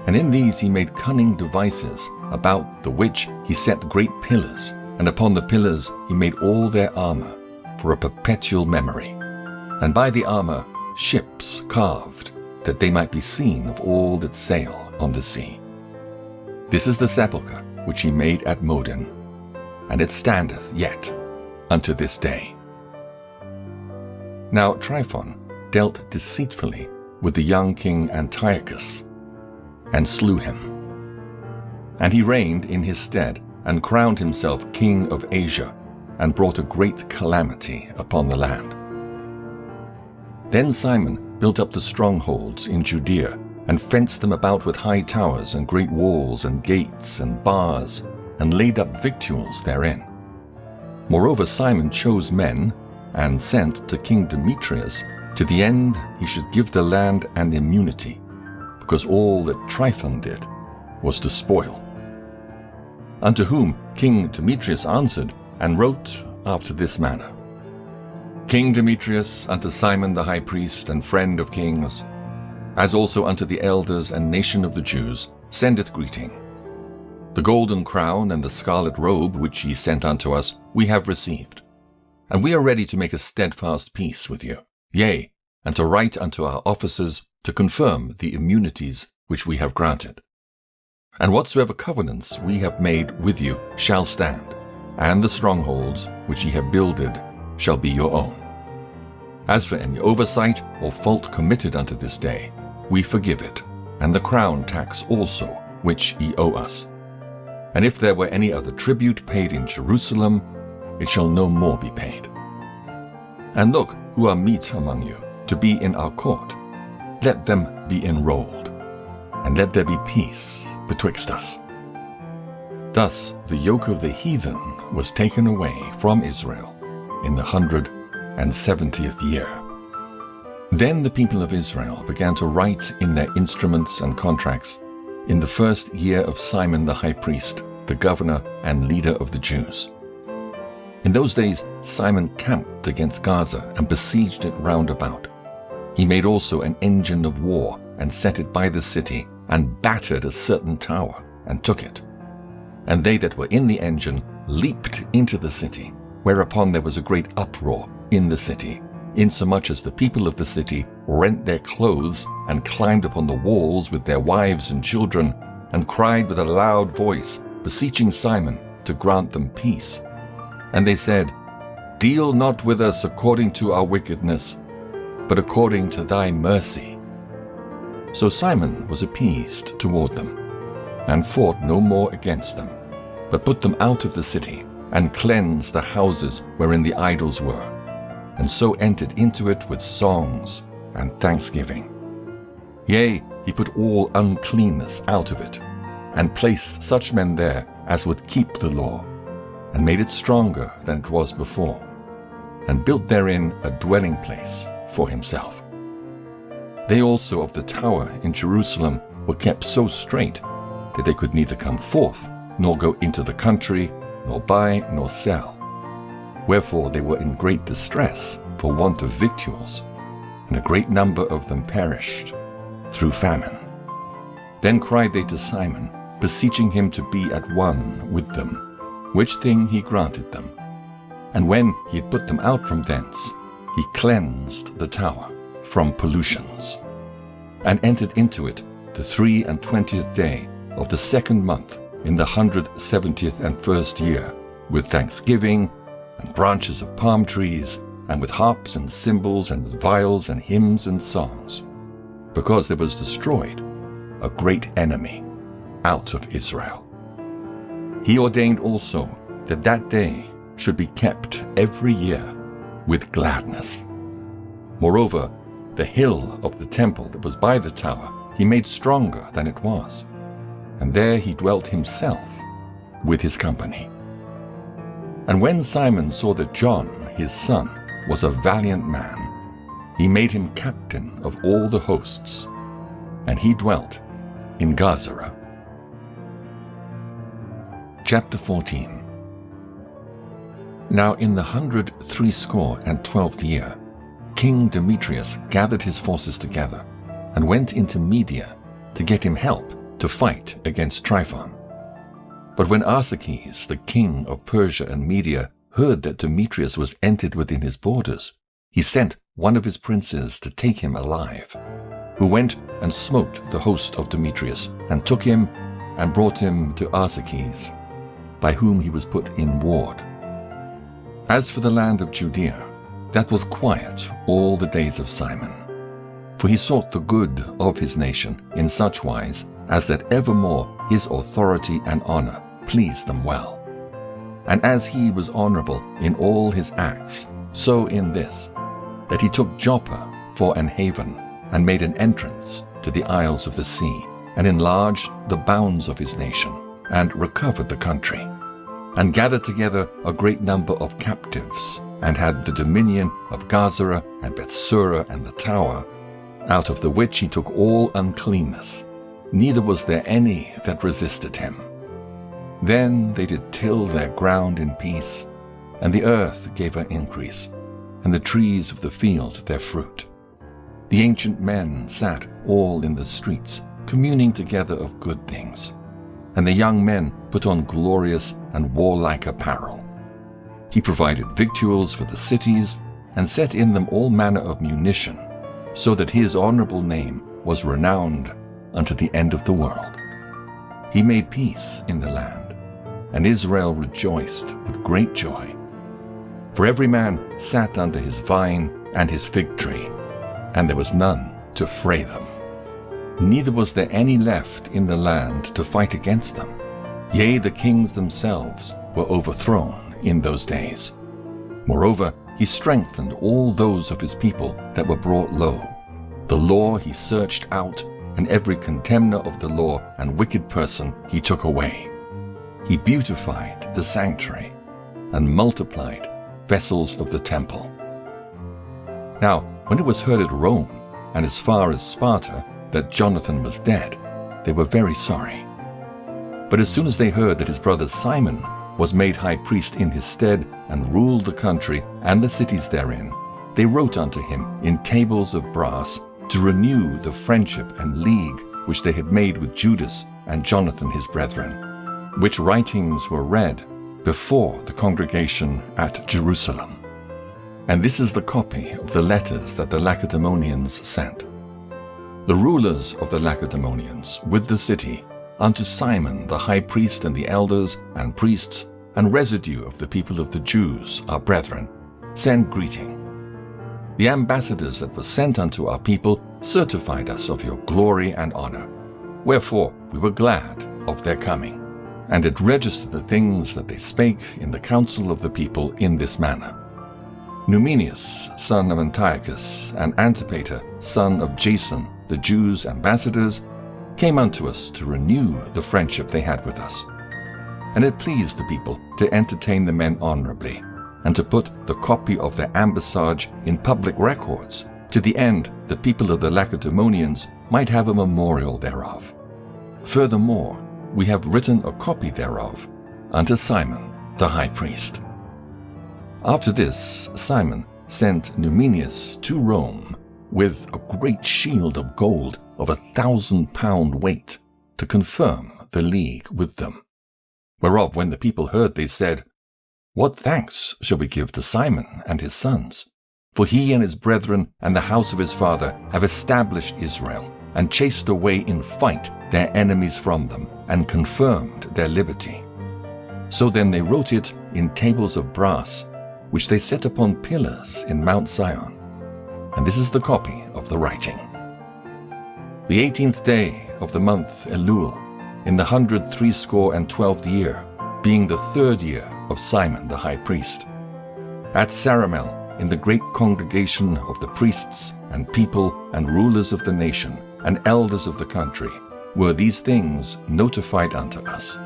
And in these he made cunning devices, about the which he set great pillars, and upon the pillars he made all their armor, for a perpetual memory. And by the armor ships carved, that they might be seen of all that sail on the sea. This is the sepulchre which he made at Modin, and it standeth yet unto this day. Now Tryphon dealt deceitfully with the young king Antiochus, and slew him. And he reigned in his stead, and crowned himself king of Asia, and brought a great calamity upon the land. Then Simon built up the strongholds in Judea, and fenced them about with high towers and great walls and gates and bars, and laid up victuals therein. Moreover, Simon chose men, and sent to King Demetrius, to the end he should give the land an immunity, because all that Tryphon did was to spoil. Unto whom King Demetrius answered, and wrote after this manner: King Demetrius, unto Simon the high priest and friend of kings, as also unto the elders and nation of the Jews, sendeth greeting. The golden crown and the scarlet robe which ye sent unto us we have received, and we are ready to make a steadfast peace with you, yea, and to write unto our officers to confirm the immunities which we have granted. And whatsoever covenants we have made with you shall stand, and the strongholds which ye have builded shall be your own. As for any oversight or fault committed unto this day, we forgive it, and the crown tax also which ye owe us. And if there were any other tribute paid in Jerusalem, it shall no more be paid. And look, who are meet among you to be in our court, let them be enrolled, and let there be peace betwixt us. Thus the yoke of the heathen was taken away from Israel in the 170th year. Then the people of Israel began to write in their instruments and contracts in the 1st year of Simon the high priest, the governor and leader of the Jews. In those days Simon camped against Gaza and besieged it round about. He made also an engine of war, and set it by the city, and battered a certain tower, and took it. And they that were in the engine leaped into the city, whereupon there was a great uproar in the city, insomuch as the people of the city rent their clothes, and climbed upon the walls with their wives and children, and cried with a loud voice, beseeching Simon to grant them peace. And they said, Deal not with us according to our wickedness, but according to thy mercy. So Simon was appeased toward them, and fought no more against them, but put them out of the city, and cleansed the houses wherein the idols were, and so entered into it with songs and thanksgiving. Yea, he put all uncleanness out of it, and placed such men there as would keep the law, and made it stronger than it was before, and built therein a dwelling place for himself. They also of the tower in Jerusalem were kept so strait that they could neither come forth, nor go into the country, nor buy, nor sell. Wherefore they were in great distress for want of victuals, and a great number of them perished through famine. Then cried they to Simon, beseeching him to be at one with them, which thing he granted them. And when he had put them out from thence, he cleansed the tower from pollutions, and entered into it the 23rd day of the 2nd month, in the 170th and first year, with thanksgiving and branches of palm trees, and with harps and cymbals and with viols and hymns and songs, because there was destroyed a great enemy out of Israel. He ordained also that that day should be kept every year with gladness. Moreover, the hill of the temple that was by the tower he made stronger than it was, and there he dwelt himself with his company. And when Simon saw that John, his son, was a valiant man, he made him captain of all the hosts, and he dwelt in Gazara. Chapter 14. Now in the 163 year, King Demetrius gathered his forces together and went into Media to get him help to fight against Tryphon. But when Arsaces, the king of Persia and Media, heard that Demetrius was entered within his borders, he sent one of his princes to take him alive, who went and smote the host of Demetrius, and took him and brought him to Arsaces, by whom he was put in ward. As for the land of Judea, that was quiet all the days of Simon, for he sought the good of his nation in such wise as that evermore his authority and honor pleased them well. And as he was honorable in all his acts, so in this, that he took Joppa for an haven, and made an entrance to the isles of the sea, and enlarged the bounds of his nation, and recovered the country, and gathered together a great number of captives, and had the dominion of Gazara and Bethsura and the tower, out of the which he took all uncleanness, neither was there any that resisted him. Then they did till their ground in peace, and the earth gave her increase, and the trees of the field their fruit. The ancient men sat all in the streets, communing together of good things, and the young men put on glorious and warlike apparel. He provided victuals for the cities, and set in them all manner of munition, so that his honorable name was renowned unto the end of the world. He made peace in the land, and Israel rejoiced with great joy. For every man sat under his vine and his fig tree, and there was none to fray them. Neither was there any left in the land to fight against them. Yea, the kings themselves were overthrown in those days. Moreover, he strengthened all those of his people that were brought low. The law he searched out, and every contemner of the law and wicked person he took away. He beautified the sanctuary, and multiplied vessels of the temple. Now, when it was heard at Rome, and as far as Sparta, that Jonathan was dead, they were very sorry. But as soon as they heard that his brother Simon was made high priest in his stead, and ruled the country and the cities therein, they wrote unto him in tables of brass to renew the friendship and league which they had made with Judas and Jonathan his brethren, which writings were read before the congregation at Jerusalem. And this is the copy of the letters that the Lacedaemonians sent. The rulers of the Lacedaemonians with the city, unto Simon the high priest and the elders and priests and residue of the people of the Jews, our brethren, send greeting. The ambassadors that were sent unto our people certified us of your glory and honor, wherefore we were glad of their coming, and did register the things that they spake in the council of the people in this manner. Numenius, son of Antiochus, and Antipater, son of Jason, the Jews' ambassadors, came unto us to renew the friendship they had with us. And it pleased the people to entertain the men honorably, and to put the copy of their ambassage in public records, to the end the people of the Lacedaemonians might have a memorial thereof. Furthermore, we have written a copy thereof unto Simon the high priest. After this, Simon sent Numenius to Rome with a great shield of gold of 1,000 pound weight, to confirm the league with them. Whereof when the people heard, they said, What thanks shall we give to Simon and his sons? For he and his brethren and the house of his father have established Israel, and chased away in fight their enemies from them, and confirmed their liberty. So then they wrote it in tables of brass, which they set upon pillars in Mount Zion. And this is the copy of the writing. The 18th day of the month Elul, in the 163 year, being the 3rd year of Simon the high priest, at Saramel, in the great congregation of the priests and people and rulers of the nation and elders of the country, were these things notified unto us.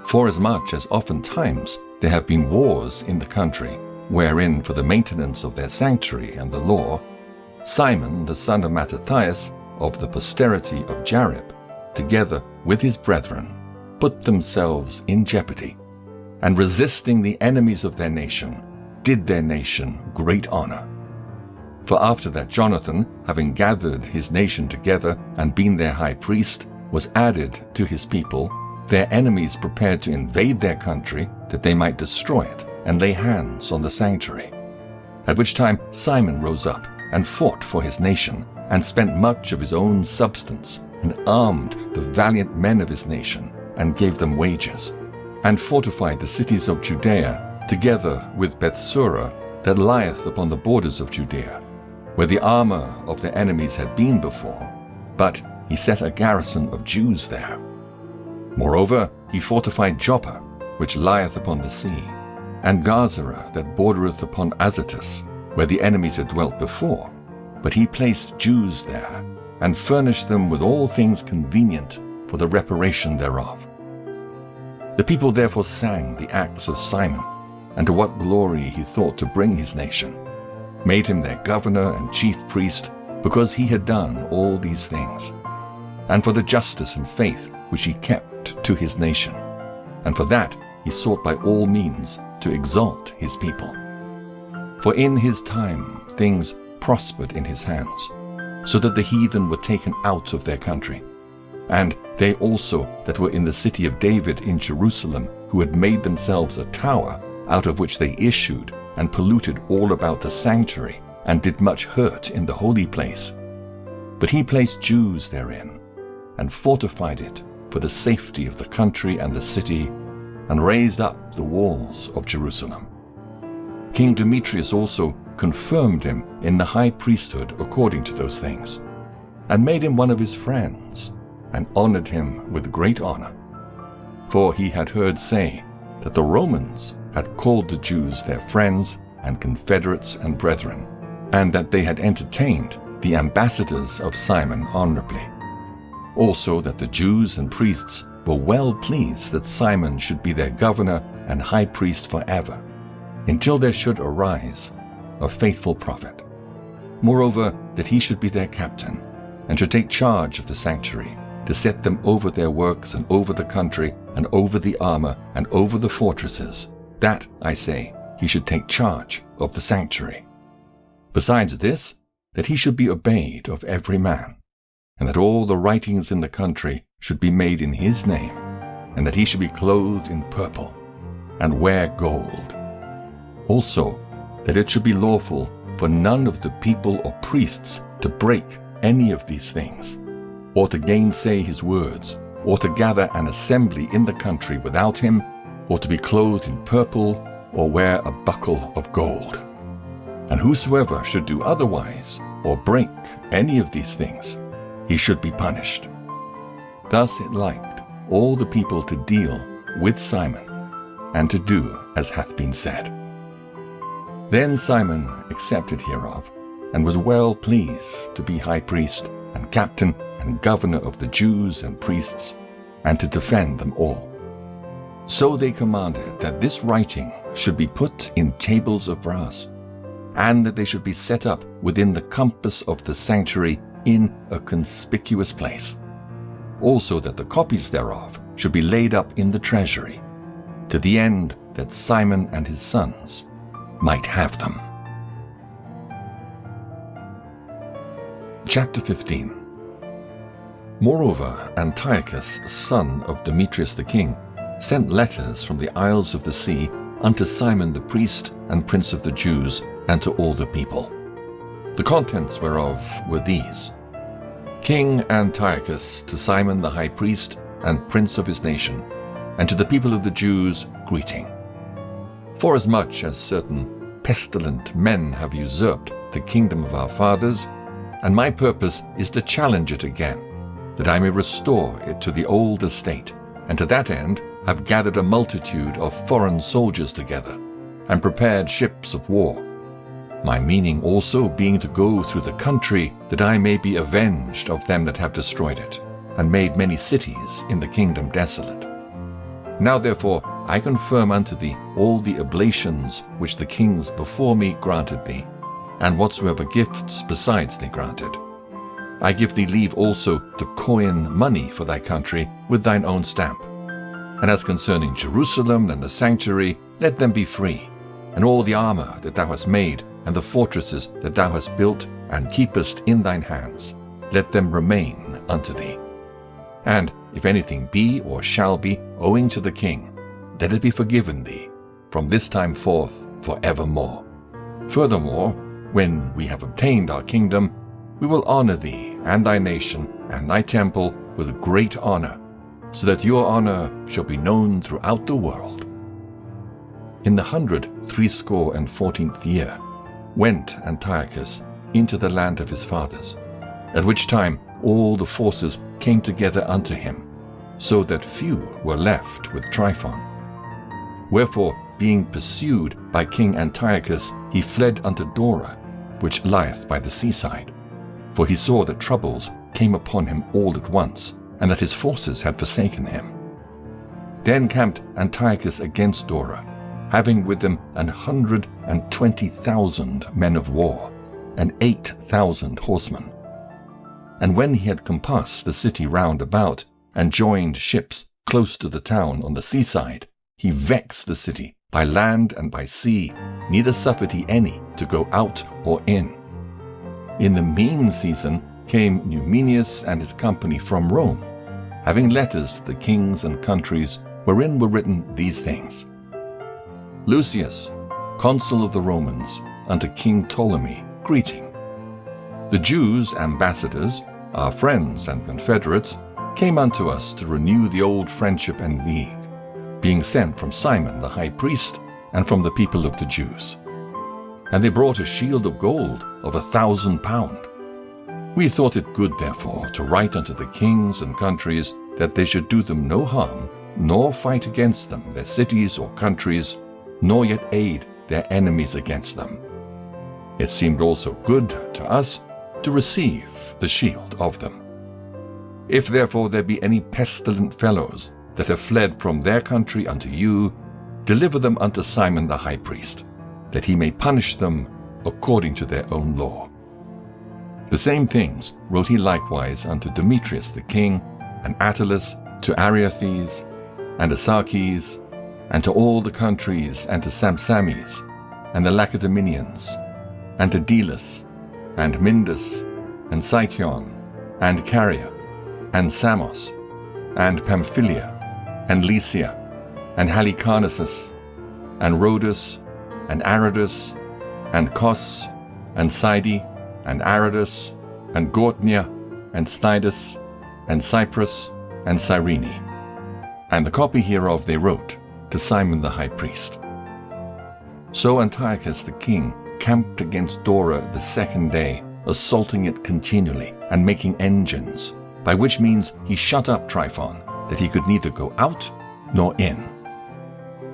Forasmuch as oftentimes there have been wars in the country, wherein for the maintenance of their sanctuary and the law, Simon the son of Mattathias, of the posterity of Jarib, together with his brethren, put themselves in jeopardy, and resisting the enemies of their nation, did their nation great honor. For after that Jonathan, having gathered his nation together and been their high priest, was added to his people, their enemies prepared to invade their country, that they might destroy it and lay hands on the sanctuary. At which time Simon rose up and fought for his nation, and spent much of his own substance, and armed the valiant men of his nation, and gave them wages, and fortified the cities of Judea, together with Bethsura, that lieth upon the borders of Judea, where the armor of their enemies had been before, but he set a garrison of Jews there. Moreover, he fortified Joppa, which lieth upon the sea, and Gazara, that bordereth upon Azotus, where the enemies had dwelt before, but he placed Jews there, and furnished them with all things convenient for the reparation thereof. The people therefore sang the acts of Simon, and to what glory he thought to bring his nation, made him their governor and chief priest, because he had done all these things, and for the justice and faith which he kept to his nation, and for that he sought by all means to exalt his people. For in his time things prospered in his hands, so that the heathen were taken out of their country, and they also that were in the city of David in Jerusalem, who had made themselves a tower, out of which they issued, and polluted all about the sanctuary, and did much hurt in the holy place. But he placed Jews therein, and fortified it for the safety of the country and the city, and raised up the walls of Jerusalem. King Demetrius also confirmed him in the high priesthood according to those things, and made him one of his friends, and honored him with great honor. For he had heard say that the Romans had called the Jews their friends and confederates and brethren, and that they had entertained the ambassadors of Simon honorably. Also that the Jews and priests were well pleased that Simon should be their governor and high priest forever, until there should arise a faithful prophet. Moreover, that he should be their captain, and should take charge of the sanctuary, to set them over their works, and over the country, and over the armor, and over the fortresses, that, I say, he should take charge of the sanctuary. Besides this, that he should be obeyed of every man, and that all the writings in the country should be made in his name, and that he should be clothed in purple, and wear gold. Also, that it should be lawful for none of the people or priests to break any of these things, or to gainsay his words, or to gather an assembly in the country without him, or to be clothed in purple, or wear a buckle of gold. And whosoever should do otherwise, or break any of these things, he should be punished. Thus it liked all the people to deal with Simon, and to do as hath been said. Then Simon accepted hereof, and was well pleased to be high priest, and captain, and governor of the Jews and priests, and to defend them all. So they commanded that this writing should be put in tables of brass, and that they should be set up within the compass of the sanctuary in a conspicuous place. Also that the copies thereof should be laid up in the treasury, to the end that Simon and his sons might have them. Chapter 15. Moreover, Antiochus, son of Demetrius the king, sent letters from the isles of the sea unto Simon the priest and prince of the Jews, and to all the people. The contents whereof were these: King Antiochus, to Simon the high priest and prince of his nation, and to the people of the Jews, greeting. Forasmuch as certain pestilent men have usurped the kingdom of our fathers, and my purpose is to challenge it again, that I may restore it to the old estate, and to that end have gathered a multitude of foreign soldiers together, and prepared ships of war. My meaning also being to go through the country, that I may be avenged of them that have destroyed it, and made many cities in the kingdom desolate. Now therefore I confirm unto thee all the oblations which the kings before me granted thee, and whatsoever gifts besides they granted. I give thee leave also to coin money for thy country with thine own stamp. And as concerning Jerusalem and the sanctuary, let them be free, and all the armor that thou hast made, and the fortresses that thou hast built and keepest in thine hands, let them remain unto thee. And if anything be or shall be owing to the king, let it be forgiven thee from this time forth for evermore. Furthermore, when we have obtained our kingdom, we will honor thee and thy nation and thy temple with great honor, so that your honor shall be known throughout the world. In the 114th year went Antiochus into the land of his fathers, at which time all the forces came together unto him, so that few were left with Tryphon. Wherefore, being pursued by King Antiochus, he fled unto Dora, which lieth by the seaside, for he saw that troubles came upon him all at once, and that his forces had forsaken him. Then camped Antiochus against Dora, having with him 120,000 men of war, and 8,000 horsemen. And when he had compassed the city round about, and joined ships close to the town on the seaside, he vexed the city by land and by sea, neither suffered he any to go out or in. In the mean season came Numenius and his company from Rome, having letters to the kings and countries, wherein were written these things. Lucius, consul of the Romans, unto King Ptolemy, greeting. The Jews' ambassadors, our friends and confederates, came unto us to renew the old friendship and league, being sent from Simon the high priest and from the people of the Jews. And they brought a shield of gold of 1,000 pounds. We thought it good, therefore, to write unto the kings and countries that they should do them no harm, nor fight against them, their cities or countries, nor yet aid their enemies against them. It seemed also good to us to receive the shield of them. If therefore there be any pestilent fellows that have fled from their country unto you, deliver them unto Simon the high priest, that he may punish them according to their own law. The same things wrote he likewise unto Demetrius the king, and Attalus, to Areathes, and Asarches, and to all the countries, and to Sampsames, and the Lacedaemonians, and to Delos, and Mindus, and Sicyon, and Caria, and Samos, and Pamphylia, and Lycia, and Halicarnassus, and Rhodus, and Aradus, and Cos, and Sidon, and Aradus, and Gortnia, and Cnidus, and Cyprus, and Cyrene. And the copy hereof they wrote to Simon the high priest. So Antiochus the king camped against Dora the second day, assaulting it continually, and making engines, by which means he shut up Tryphon, that he could neither go out nor in.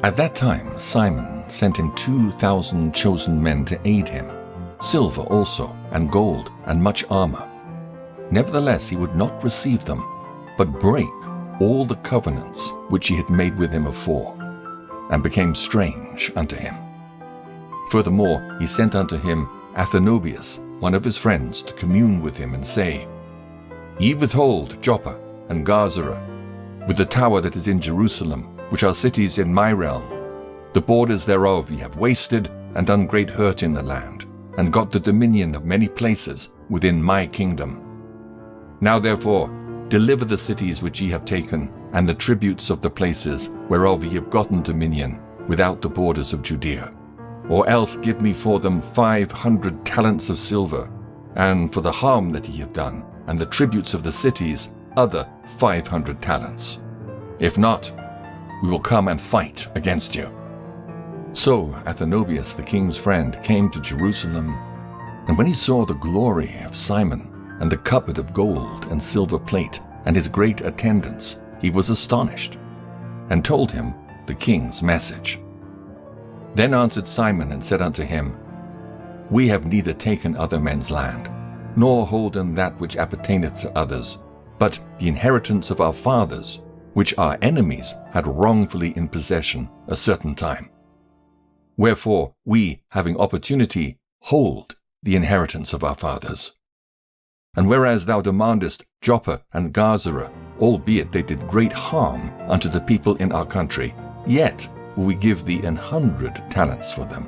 At that time Simon sent him 2,000 chosen men to aid him, silver also, and gold, and much armor. Nevertheless he would not receive them, but brake all the covenants which he had made with him afore, and became strange unto him. Furthermore he sent unto him Athenobius, one of his friends, to commune with him, and say, Ye withhold Joppa and Garzara, with the tower that is in Jerusalem, which are cities in my realm. The borders thereof ye have wasted, and done great hurt in the land, and got the dominion of many places within my kingdom. Now therefore deliver the cities which ye have taken, and the tributes of the places whereof ye have gotten dominion, without the borders of Judea. Or else give me for them 500 talents of silver, and for the harm that ye have done, and the tributes of the cities other 500 talents. If not, we will come and fight against you." So Athenobius, the king's friend, came to Jerusalem, and when he saw the glory of Simon and the cupboard of gold and silver plate and his great attendants, he was astonished, and told him the king's message. Then answered Simon and said unto him, "We have neither taken other men's land, nor holden that which appertaineth to others, but the inheritance of our fathers, which our enemies had wrongfully in possession a certain time. Wherefore we, having opportunity, hold the inheritance of our fathers. And whereas thou demandest Joppa and Gaza, albeit they did great harm unto the people in our country, yet will we give thee 100 talents for them."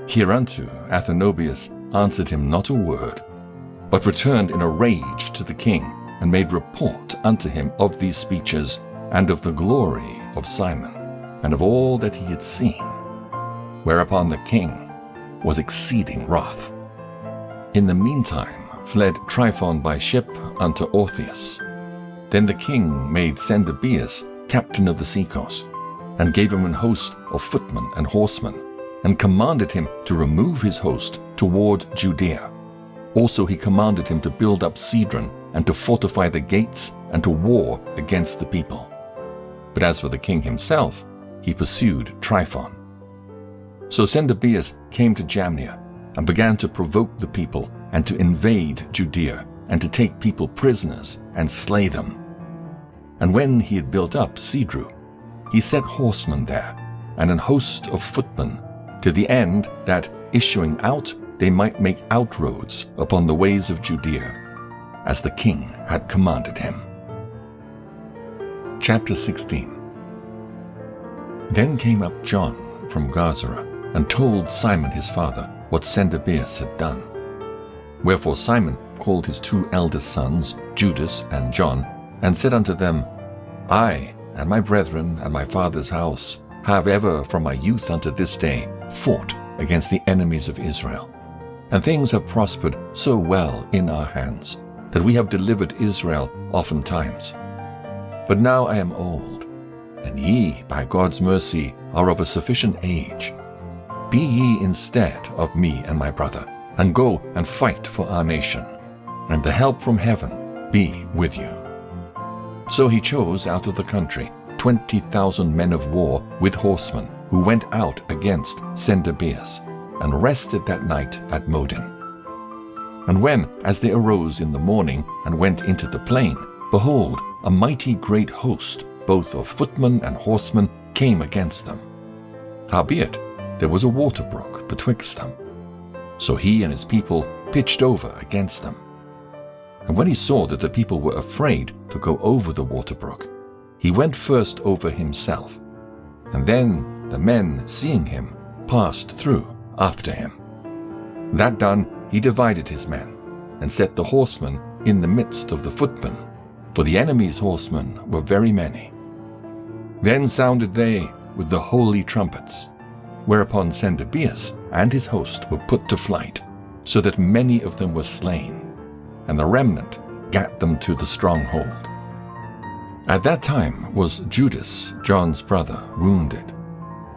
Hereunto Athenobius answered him not a word, but returned in a rage to the king, and made report unto him of these speeches, and of the glory of Simon, and of all that he had seen. Whereupon the king was exceeding wroth. In the meantime fled Tryphon by ship unto Orthius. Then the king made Sendebeus captain of the seacoast, and gave him an host of footmen and horsemen, and commanded him to remove his host toward Judea. Also he commanded him to build up Cedron, and to fortify the gates, and to war against the people. But as for the king himself, he pursued Tryphon. So Sendebeus came to Jamnia, and began to provoke the people, and to invade Judea, and to take people prisoners, and slay them. And when he had built up Cedru, he set horsemen there, and an host of footmen, to the end that, issuing out, they might make outroads upon the ways of Judea, as the king had commanded him. Chapter 16. Then came up John from Gaza, and told Simon his father what Sendebeus had done. Wherefore Simon called his 2 eldest sons, Judas and John, and said unto them, I and my brethren and my father's house have ever from my youth unto this day fought against the enemies of Israel. And things have prospered so well in our hands, that we have delivered Israel oftentimes. But now I am old, and ye, by God's mercy, are of a sufficient age. Be ye instead of me and my brother, and go and fight for our nation, and the help from heaven be with you. So he chose out of the country 20,000 men of war with horsemen, who went out against Sendebeus, and rested that night at Modin. And when, as they arose in the morning and went into the plain, behold, a mighty great host, both of footmen and horsemen, came against them. Howbeit, there was a water brook betwixt them. So he and his people pitched over against them. And when he saw that the people were afraid to go over the water brook, he went first over himself, and then the men, seeing him, passed through after him. That done, he divided his men, and set the horsemen in the midst of the footmen, for the enemy's horsemen were very many. Then sounded they with the holy trumpets, whereupon Sendebeus and his host were put to flight, so that many of them were slain, and the remnant gat them to the stronghold. At that time was Judas, John's brother, wounded.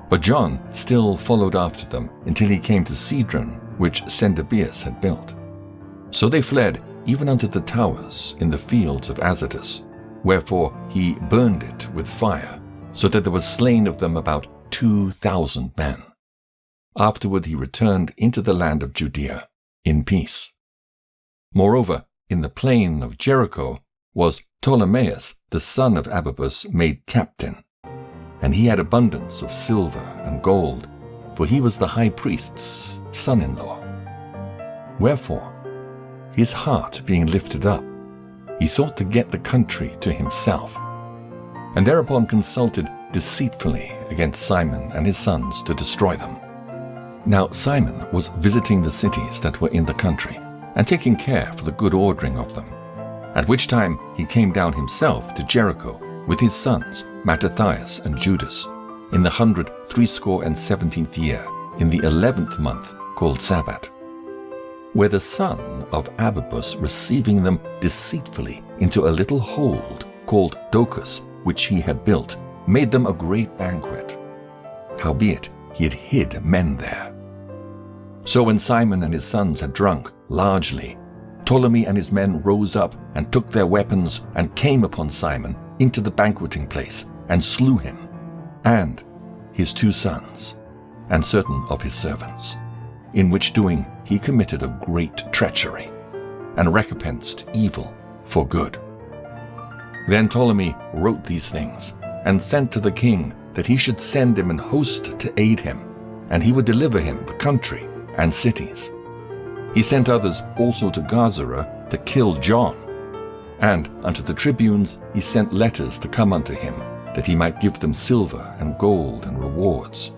But John still followed after them until he came to Cedron, which Sendebeus had built. So they fled even unto the towers in the fields of Azotus, wherefore he burned it with fire, so that there was slain of them about 2,000 men. Afterward he returned into the land of Judea in peace. Moreover, in the plain of Jericho was Ptolemaeus, the son of Abibus, made captain. And he had abundance of silver and gold, for he was the high priest's son-in-law. Wherefore, his heart being lifted up, he thought to get the country to himself, and thereupon consulted deceitfully against Simon and his sons to destroy them. Now Simon was visiting the cities that were in the country, and taking care for the good ordering of them, at which time he came down himself to Jericho with his sons Mattathias and Judas, in the 117th year, in the 11th month, called Sabbat. where the son of Abibus, receiving them deceitfully into a little hold called Docus, which he had built, made them a great banquet. Howbeit he had hid men there. So when Simon and his sons had drunk largely, Ptolemy and his men rose up and took their weapons and came upon Simon into the banqueting place and slew him, and his 2 sons, and certain of his servants, in which doing he committed a great treachery, and recompensed evil for good. Then Ptolemy wrote these things, and sent to the king that he should send him an host to aid him, and he would deliver him the country and cities. He sent others also to Gaza to kill John, and unto the tribunes he sent letters to come unto him, that he might give them silver and gold and rewards.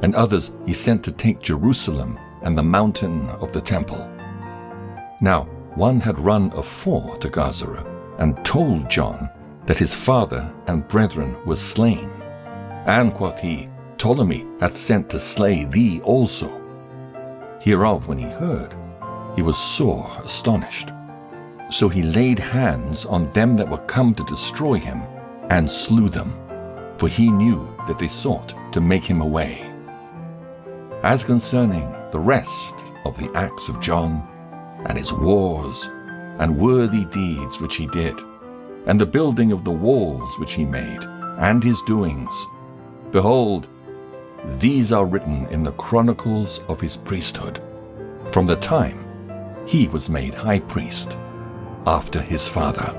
And others he sent to take Jerusalem and the mountain of the temple. Now one had run afore to Gaza, and told John that his father and brethren were slain. And quoth he, Ptolemy hath sent to slay thee also. Hereof when he heard, he was sore astonished. So he laid hands on them that were come to destroy him, and slew them, for he knew that they sought to make him away. As concerning the rest of the acts of John, and his wars, and worthy deeds which he did, and the building of the walls which he made, and his doings, behold, these are written in the chronicles of his priesthood, from the time he was made high priest after his father.